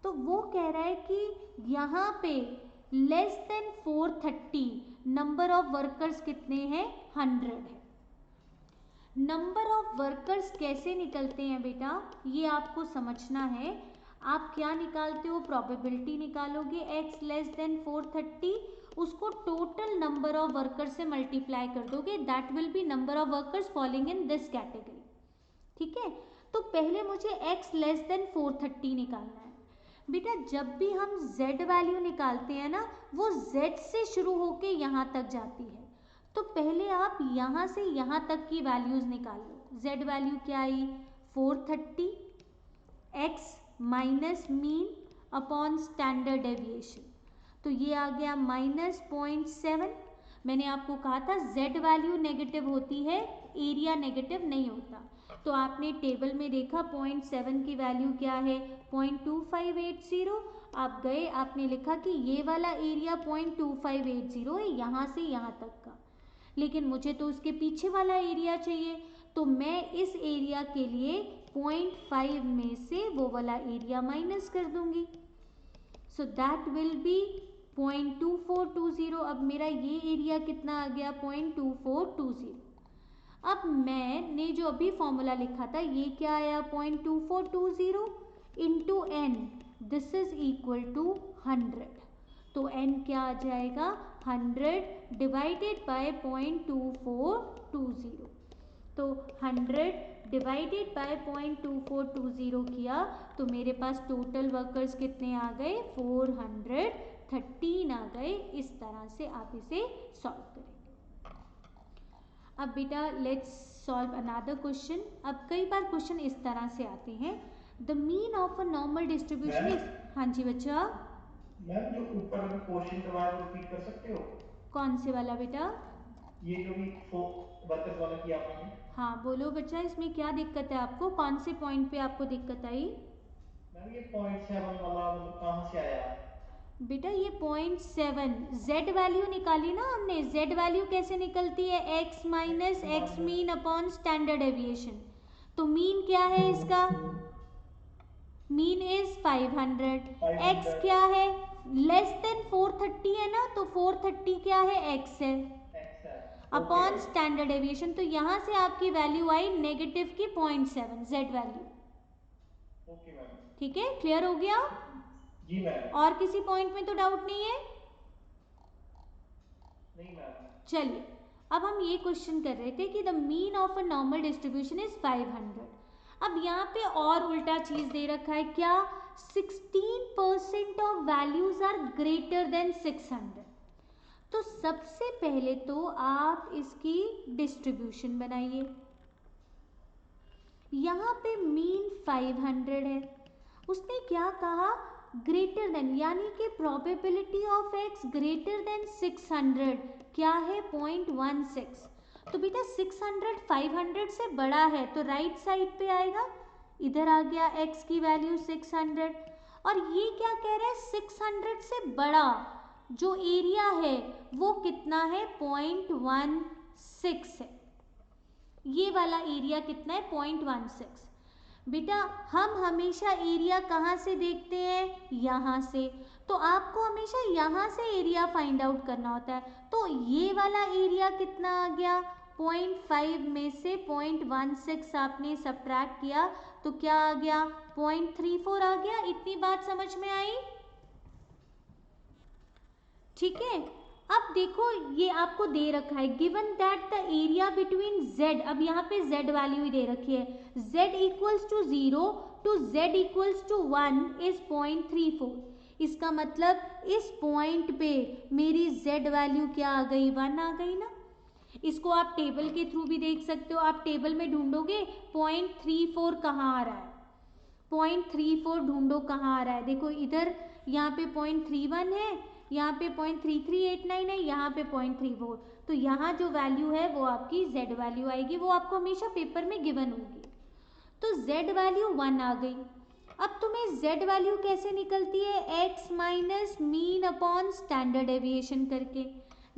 तो वो कह रहा है कि यहाँ पे less than 430 number of workers कितने हैं 100 है। नंबर ऑफ वर्कर्स कैसे निकलते हैं बेटा, ये आपको समझना है। आप क्या निकालते हो, प्रोबेबिलिटी निकालोगे x लेस देन 430, उसको टोटल नंबर ऑफ वर्कर्स से मल्टीप्लाई कर दोगे, that will be number of workers following in this category, ठीक है। तो पहले मुझे x लेस देन 430 निकालना है। बेटा जब भी हम z वैल्यू निकालते हैं ना, वो z से शुरू होके यहाँ तक जाती है। तो पहले आप यहाँ से यहाँ तक की वैल्यूज निकाल लो। z वैल्यू क्या आई 430, x minus mean upon standard deviation, तो ये आ गया -0.7। मैंने आपको कहा था z वैल्यू नेगेटिव होती है, एरिया नेगेटिव नहीं होता। तो आपने टेबल में देखा 0.7 की वैल्यू क्या है 0.2580। आप गए, आपने लिखा कि ये वाला एरिया 0.2580 है यहाँ से यहाँ तक का, लेकिन मुझे तो उसके पीछे वाला एरिया चाहिए। तो मैं इस एरिया के लिए 0.5 में से वो वाला एरिया माइनस कर दूंगी, सो दैट विल बी 0.2420। अब मेरा ये एरिया कितना आ गया 0.2420। अब मैंने जो अभी फॉर्मूला लिखा था ये क्या आया 0.2420 into n, this is equal to 100। तो n क्या आ जाएगा 100 डिवाइडेड बाय 0.2420। तो 100 डिवाइडेड बाय 0.2420 किया तो मेरे पास टोटल वर्कर्स कितने आ गए 413 आ गए। इस तरह से आप इसे सॉल्व करेंगे। अब बेटा लेट्स सॉल्व अनदर क्वेश्चन। अब कई बार क्वेश्चन इस तरह से आते हैं, the mean of a normal distribution is. हाँ जी बच्चा। मैम जो ऊपर क्वेश्चन करवाया वो रिपीट कर सकते हो? कौन से वाला बेटा? ये जो भी वर्कर्स वाला किया आपने। हाँ बोलो बच्चा, इसमें क्या दिक्कत है आपको, कौन से पॉइंट पे आपको दिक्कत आई? मैम ये 0.7 वाला मतलब कहाँ से आया? बेटा ये 0.7 z वैल्यू निकाली ना हमने। z वैल्यू कैसे निकलती है, x minus x mean upon standard deviation. तो मीन क्या है इसका, मीन इज 500। x क्या है लेस देन 430 है ना, तो 430 क्या है x है अपॉन स्टैंडर्ड डेविएशन। तो यहाँ से आपकी वैल्यू आई नेगेटिव की 0.7 z वैल्यू। ठीक है, क्लियर हो गया जी मैम। और किसी पॉइंट में तो डाउट नहीं है? नहीं मैम। चलिए अब हम ये क्वेश्चन कर रहे थे कि the mean of a normal distribution is 500। अब यहाँ पे और उल्टा चीज दे रखा है क्या, 16% of values are greater than 600। तो सबसे पहले तो आप इसकी डिस्ट्रीब्यूशन बनाइए। यहाँ पे मीन 500 है, उसने क्या कहा ग्रेटर देन, यानी कि probability of x greater than 600 क्या है 0.16। तो बेटा 600 500 से बड़ा है तो राइट साइड पे आएगा, इधर आ गया x की वैल्यू 600। और ये क्या कह रहा है 600 से बड़ा जो एरिया है वो कितना है 0.16 है। ये वाला एरिया कितना है 0.16। बेटा हम हमेशा एरिया कहाँ से देखते हैं, यहाँ से, तो आपको हमेशा यहाँ से एरिया फाइंड आउट करना होता है। तो ये वाला एरिया कितना आ गया 0.5 में से 0.16 आपने सब्ट्रैक्ट किया तो क्या आ गया 0.34 आ गया। इतनी बात समझ में आई? ठीक है, अब देखो ये आपको दे रखा है given that the area between z, अब यहाँ पे z वैल्यू ही दे रखी है, z equals to 0 to z equals to 1 is 0.34। इसका मतलब इस पॉइंट पे मेरी z वैल्यू क्या आ गई, 1 आ गई ना। इसको आप टेबल के थ्रू भी देख सकते हो, आप टेबल में ढूंढोगे 0.34 कहाँ आ रहा है, 0.34 ढूंढो कहाँ आ रहा है। देखो इधर यहाँ पे 0.31 है, यहाँ पे 0.3389 है, यहाँ पे 0.34, तो यहाँ जो वैल्यू है वो आपकी z वैल्यू आएगी, वो आपको हमेशा पेपर में गिवन होगी। तो z वैल्यू 1 आ गई। अब तुम्हें z वैल्यू कैसे निकलती है, x minus mean upon standard deviation करके।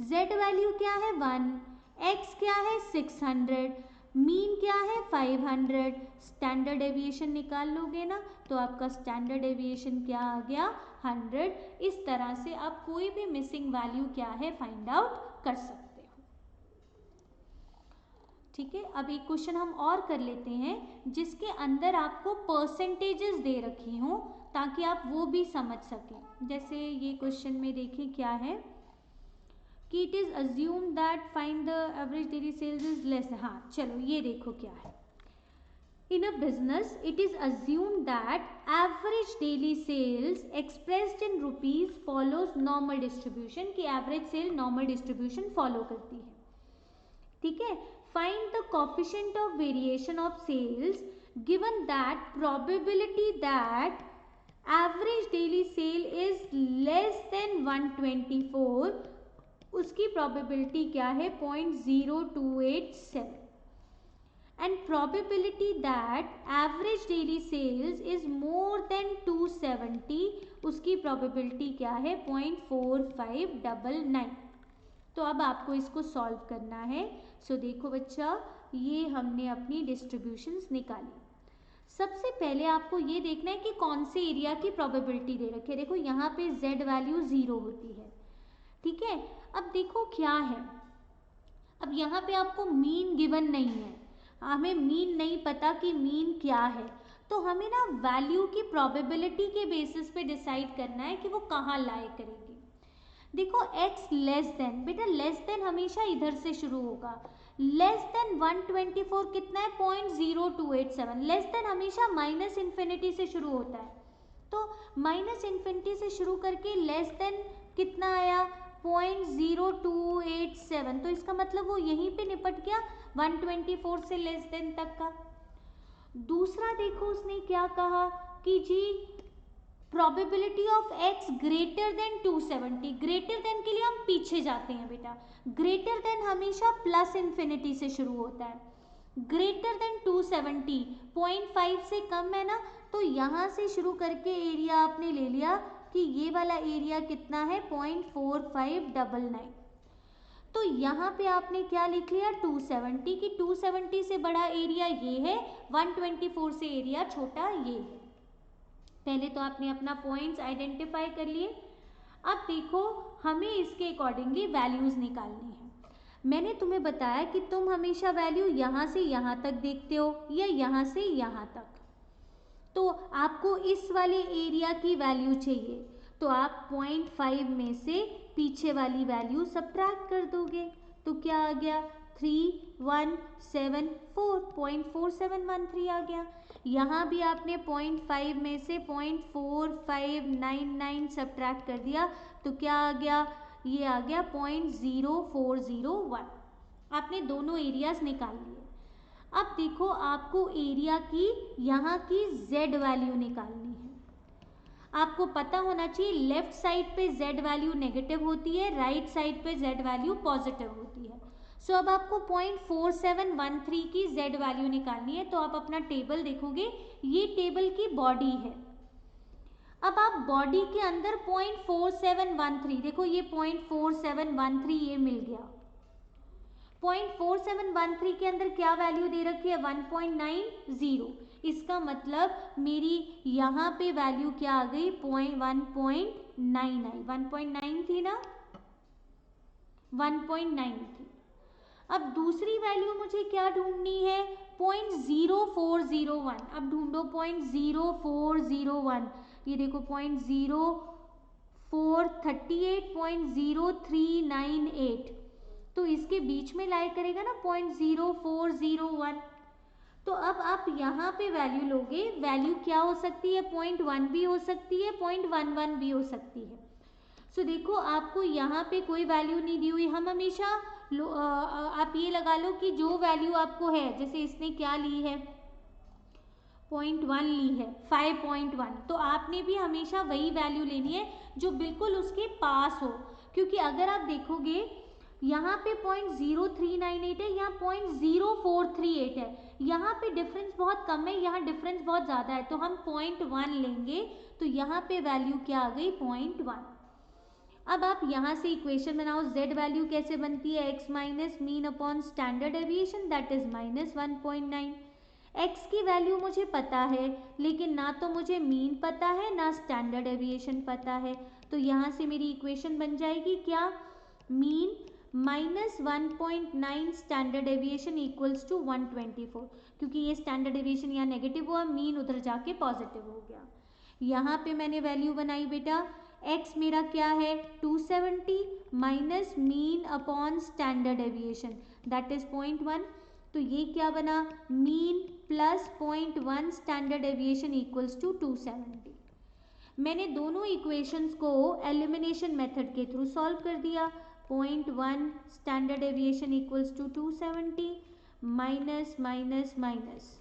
z वैल्यू क्या है 1, x क्या है 600, मीन क्या है 500, स्टैंडर्ड डेविएशन निकाल लोगे ना तो आपका स्टैंडर्ड डेविएशन क्या आ गया 100। इस तरह से आप कोई भी मिसिंग वैल्यू क्या है फाइंड आउट कर सकते हो। ठीक है, अब एक क्वेश्चन हम और कर लेते हैं जिसके अंदर आपको परसेंटेजेस दे रखी हों ताकि आप वो भी समझ सकें। जैसे ये क्वेश्चन में देखें क्या है कि it is assume that find the average daily sales is less. हाँ चलो ये देखो क्या है, in a business it is assumed that average daily sales expressed in rupees follows normal distribution, कि average sale normal distribution follow करती है। ठीक है, find the coefficient of variation of sales given that probability that average daily sale is less than 124, उसकी probability क्या है 0.0287, and probability that average daily sales is more than 270, उसकी probability क्या है 0.4599। तो अब आपको इसको सॉल्व करना है। सो देखो बच्चा, ये हमने अपनी डिस्ट्रीब्यूशंस निकाली। सबसे पहले आपको ये देखना है कि कौन से एरिया की प्रोबेबिलिटी दे रखी है। देखो यहाँ पे z वैल्यू 0 होती है, ठीक है। अब देखो क्या है, अब यहाँ पे आपको मीन गिवन नहीं है, हमें मीन नहीं पता कि मीन क्या है, तो हमें ना वैल्यू की प्रोबेबिलिटी के बेसिस पे डिसाइड करना है कि वो कहाँ लाए करेगी। देखो x लेस देन, बेटा लेस देन हमेशा इधर से शुरू होगा, लेस देन 124 कितना है 0.0287, लेस देन हमेशा माइनस इन्फिनिटी से शुरू होता है, तो माइनस इन्फिनिटी से शुरू करके लेस देन कितना आया 0.0287, तो इसका मतलब वो यहीं पे निपट गया 124 से लेस देन तक का। दूसरा देखो उसने क्या कहा कि जी probability of x greater than 270, greater than के लिए हम पीछे जाते हैं बेटा, ग्रेटर देन हमेशा प्लस इन्फिनिटी से शुरू होता है, ग्रेटर देन 270 0.5 से कम है ना, तो यहाँ से शुरू करके एरिया आपने ले लिया कि ये वाला एरिया कितना है 0.4599, तो यहाँ पे आपने क्या लिख लिया 270 कि 270 से बड़ा एरिया ये है, 124 से एरिया छोटा ये है। पहले तो आपने अपना पॉइंट्स आइडेंटिफाई कर लिए। अब देखो हमें इसके अकॉर्डिंगली वैल्यूज निकालनी है। मैंने तुम्हें बताया कि तुम हमेशा वैल्यू यहाँ से यहाँ तक देखते हो या यहाँ से यहाँ तक, तो आपको इस वाले एरिया की वैल्यू चाहिए, तो आप 0.5 में से पीछे वाली वैल्यू सब्ट्रैक्ट कर दोगे, तो क्या आ गया 3174.4713 आ गया। यहाँ भी आपने 0.5 में से 0.4599 सब्ट्रैक्ट कर दिया, तो क्या आ गया, ये आ गया 0.0401। आपने दोनों एरियाज निकाल लिए। अब देखो आपको एरिया की यहाँ की z वैल्यू निकालनी है। आपको पता होना चाहिए लेफ्ट साइड पे z वैल्यू नेगेटिव होती है, राइट साइड पे z वैल्यू पॉजिटिव होती है। सो अब आपको 0.4713 की z वैल्यू निकालनी है, तो आप अपना टेबल देखोगे, ये टेबल की बॉडी है। अब आप बॉडी के अंदर 0.4713 देखो, ये 0.4713 ये मिल गया, 0.4713 के अंदर क्या वैल्यू दे रखी है 1.90, इसका मतलब मेरी यहाँ पे वैल्यू क्या आ गई 1.9 थी ना, 1.9 थी। अब दूसरी वैल्यू मुझे क्या ढूंढनी है 0.0401, अब ढूंढो 0.0401, ये देखो 0.0438.0398, तो इसके बीच में लाई करेगा ना 0.0401। तो अब आप यहाँ पे वैल्यू लोगे, वैल्यू क्या हो सकती है, 0.1 भी हो सकती है, 0.11 भी हो सकती है। सो देखो आपको यहाँ पे कोई वैल्यू नहीं दी हुई, हम हमेशा आप ये लगा लो कि जो वैल्यू आपको है, जैसे इसने क्या ली है 0.1 ली है 5.1, तो आपने भी हमेशा वही वैल्यू लेनी है जो बिल्कुल उसके पास हो, क्योंकि अगर आप देखोगे यहाँ पे 0.0398 है, यहाँ 0.0438 है, यहाँ पे डिफरेंस बहुत कम है, यहाँ डिफरेंस बहुत ज़्यादा है, तो हम 0.1 लेंगे, तो यहाँ पे वैल्यू क्या आ गई 0.1। अब आप यहाँ से इक्वेशन बनाओ, z वैल्यू कैसे बनती है, x minus mean upon standard deviation that is -1.9। x की वैल्यू मुझे पता है, लेकिन ना तो मुझे मीन पता है ना स्टैंडर्ड डेविएशन पता है, तो यहाँ से मेरी इक्वेशन बन जाएगी क्या, mean -1.9 standard deviation equals to 124, क्योंकि ये स्टैंडर्ड डेविएशन यहाँ नेगेटिव हुआ, मीन उधर जाके पॉजिटिव हो गया। यहाँ पे मैंने वैल्यू बनाई बेटा, x मेरा क्या है 270 minus mean upon standard deviation that is 0.1, तो ये क्या बना, mean plus 0.1 standard deviation equals to 270। मैंने दोनों इक्वेशंस को एलिमिनेशन मेथड के थ्रू सॉल्व कर दिया, 0.1 standard deviation equals to 270 minus minus minus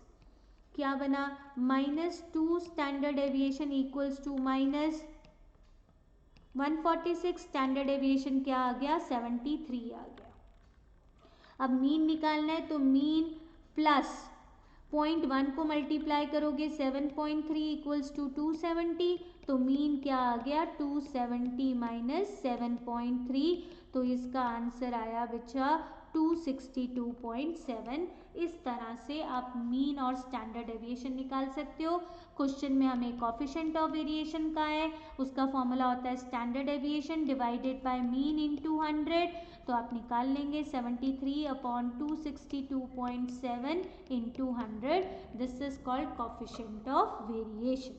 क्या बना, -2 standard deviation equals to -146, standard deviation क्या आ गया 73 आ गया। अब मीन निकालना है, तो मीन प्लस 0.1 को मल्टीप्लाई करोगे 7.3 इक्वल्स टू 270, तो मीन क्या आ गया 270 माइनस 7.3, तो इसका आंसर आया बच्चा 262.7। इस तरह से आप मीन और स्टैंडर्ड डेविएशन निकाल सकते हो। क्वेश्चन में हमें कोफिशिएंट ऑफ वेरिएशन का है, उसका फॉर्मूला होता है standard deviation divided by mean into 100, तो आप निकाल लेंगे 73/262.7 into 100, this is called coefficient of variation.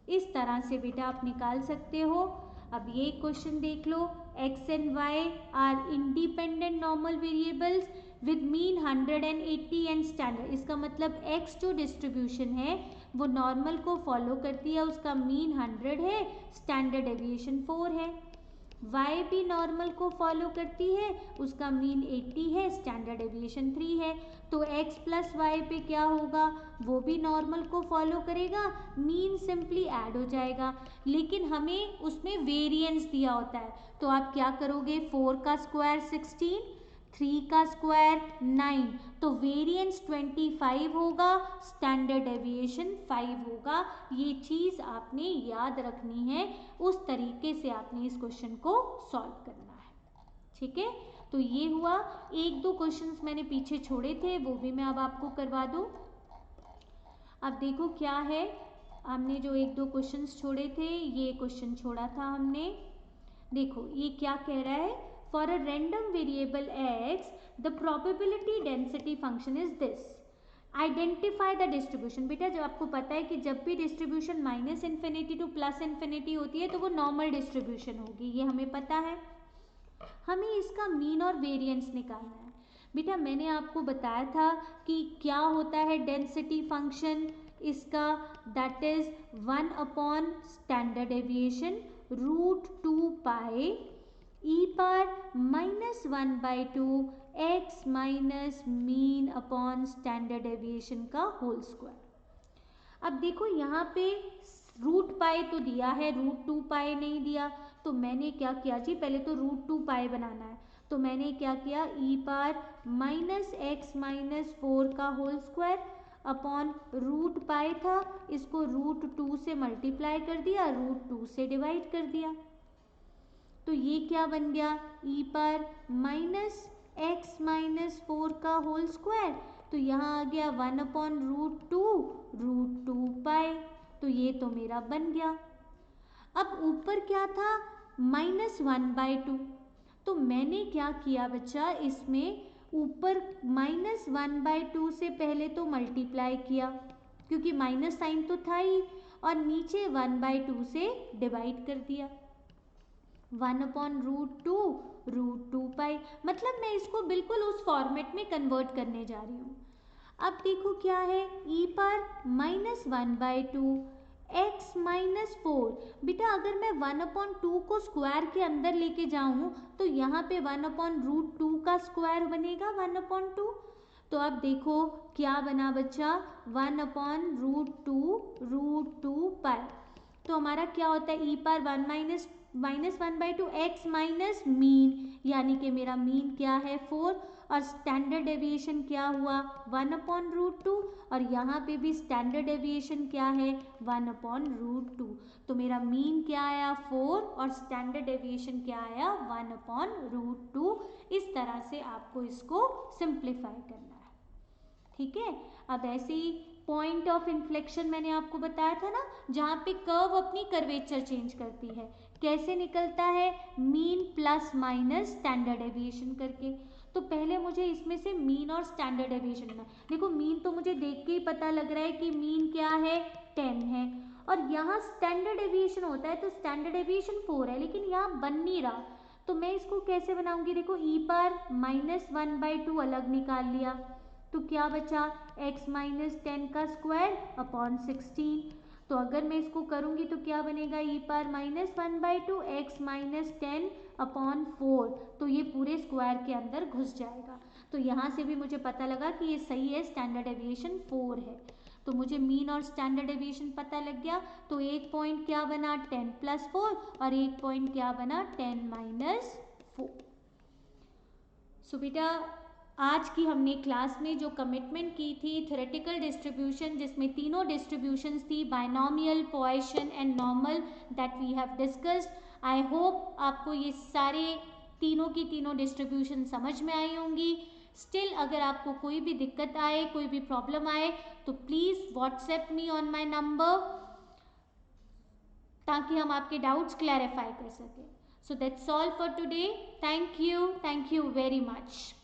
इस तरह से बेटा आप निकाल सकते हो। अब ये क्वेश्चन देख लो, x and y are independent normal variables with mean 180 and standard, इसका मतलब x जो डिस्ट्रीब्यूशन है वो नॉर्मल को फॉलो करती है, उसका मीन 100 है, स्टैंडर्ड डेविएशन 4 है। y भी नॉर्मल को फॉलो करती है, उसका मीन 80 है, स्टैंडर्ड डेविएशन 3 है, तो x प्लस वाई पे क्या होगा, वो भी नॉर्मल को फॉलो करेगा, मीन सिंपली ऐड हो जाएगा, लेकिन हमें उसमें वेरिएंस दिया होता है, तो आप क्या करोगे, 4 का स्क्वायर 16, 3 का स्क्वायर 9, तो वेरिएंस 25 होगा, स्टैंडर्ड डेविएशन 5 होगा। ये चीज़ आपने याद रखनी है, उस तरीके से आपने इस क्वेश्चन को सॉल्व करना है, ठीक है। तो ये हुआ, एक दो क्वेश्चंस मैंने पीछे छोड़े थे, वो भी मैं अब आपको करवा दूँ। अब देखो क्या है, हमने जो एक दो क्वेश्चंस छोड़े थे, ये क्वेश्चन छोड़ा था हमने, देखो ये क्या कह रहा है, for a random variable x the probability density function is this, identify the distribution. बेटा जब आपको पता है कि जब भी डिस्ट्रीब्यूशन -∞ टू +∞ होती है तो वो नॉर्मल डिस्ट्रीब्यूशन होगी, ये हमें पता है। हमें इसका मीन और वेरिएंस निकालना है। बेटा मैंने आपको बताया था कि क्या होता है डेंसिटी फंक्शन इसका, that is 1 upon standard deviation √2 pi e पर -1/2 x minus mean upon standard deviation का होल स्क्वायर। अब देखो यहाँ पे √π तो दिया है, √2π नहीं दिया, तो मैंने क्या किया जी, पहले तो √2π बनाना है, तो मैंने क्या किया, e पर -x-4 का होल स्क्वायर अपॉन √π था, इसको √2 से मल्टीप्लाई कर दिया, √2 से डिवाइड कर दिया, तो ये क्या बन गया, e पर -x-4 का होल स्क्वायर, तो यहाँ आ गया 1/√2 तो ये तो मेरा बन गया। अब ऊपर क्या था, -1/2, तो मैंने क्या किया बच्चा, इसमें ऊपर -1/2 से पहले तो मल्टीप्लाई किया क्योंकि माइनस साइन तो था ही, और नीचे 1/2 से डिवाइड कर दिया। 1/√2 मतलब मैं इसको बिल्कुल उस फॉर्मेट में कन्वर्ट करने जा रही हूँ। अब देखो क्या है, e पर -1/2 x -4। बेटा अगर मैं 1/2 को स्क्वायर के अंदर लेके जाऊँ तो यहाँ पे 1/√2 का स्क्वायर बनेगा 1/2। तो अब देखो क्या बना बच्चा, 1/√2 पर। तो हमारा क्या होता है, e पर 1/2 x माइनस मीन, यानी कि मेरा मीन क्या है 4, और स्टैंडर्ड डेविएशन क्या हुआ 1/√2, और यहाँ पे भी स्टैंडर्ड डेविएशन क्या है 1/√2। तो मेरा मीन क्या आया 4 और स्टैंडर्ड डेविएशन क्या आया 1/√2। इस तरह से आपको इसको सिंप्लीफाई करना है, ठीक है। अब ऐसे ही पॉइंट ऑफ इन्फ्लेक्शन मैंने आपको बताया था ना, जहाँ पे कर्व अपनी कर्वेचर चेंज करती है, कैसे निकलता है, mean plus minus standard deviation करके। तो पहले मुझे इसमें से मीन और स्टैंडर्ड डेविएशन करना। देखो मीन तो मुझे देख के ही पता लग रहा है कि मीन क्या है 10 है, और यहाँ स्टैंडर्ड डेविएशन होता है तो स्टैंडर्ड डेविएशन 4 है, लेकिन यहाँ बन नहीं रहा। तो मैं इसको कैसे बनाऊंगी, देखो e पर -1/2 अलग निकाल लिया, तो क्या बचा x -10 का स्क्वायर अपॉन 16। तो अगर मैं इसको करूंगी तो क्या बनेगा, e पर -1/2 x -10 अपॉन 4, तो ये पूरे स्क्वायर के अंदर घुस जाएगा। तो यहाँ से भी मुझे पता लगा कि ये सही है, स्टैंडर्ड डेविएशन 4 है। तो मुझे मीन और स्टैंडर्ड डेविएशन पता लग गया। तो एक पॉइंट क्या बना 10 + 4, और एक पॉइंट क्या बना 10 - 4। सो बेटा आज की हमने क्लास में जो कमिटमेंट की थी थ्योरेटिकल डिस्ट्रीब्यूशन, जिसमें तीनों डिस्ट्रीब्यूशंस थी, binomial, Poisson and normal, that we have discussed. I hope आपको ये सारे तीनों की तीनों डिस्ट्रीब्यूशन समझ में आई होंगी। स्टिल अगर आपको कोई भी दिक्कत आए, कोई भी प्रॉब्लम आए, तो please WhatsApp me on my number, ताकि हम आपके डाउट्स क्लैरिफाई कर सकें। So that's all for today. Thank you very much.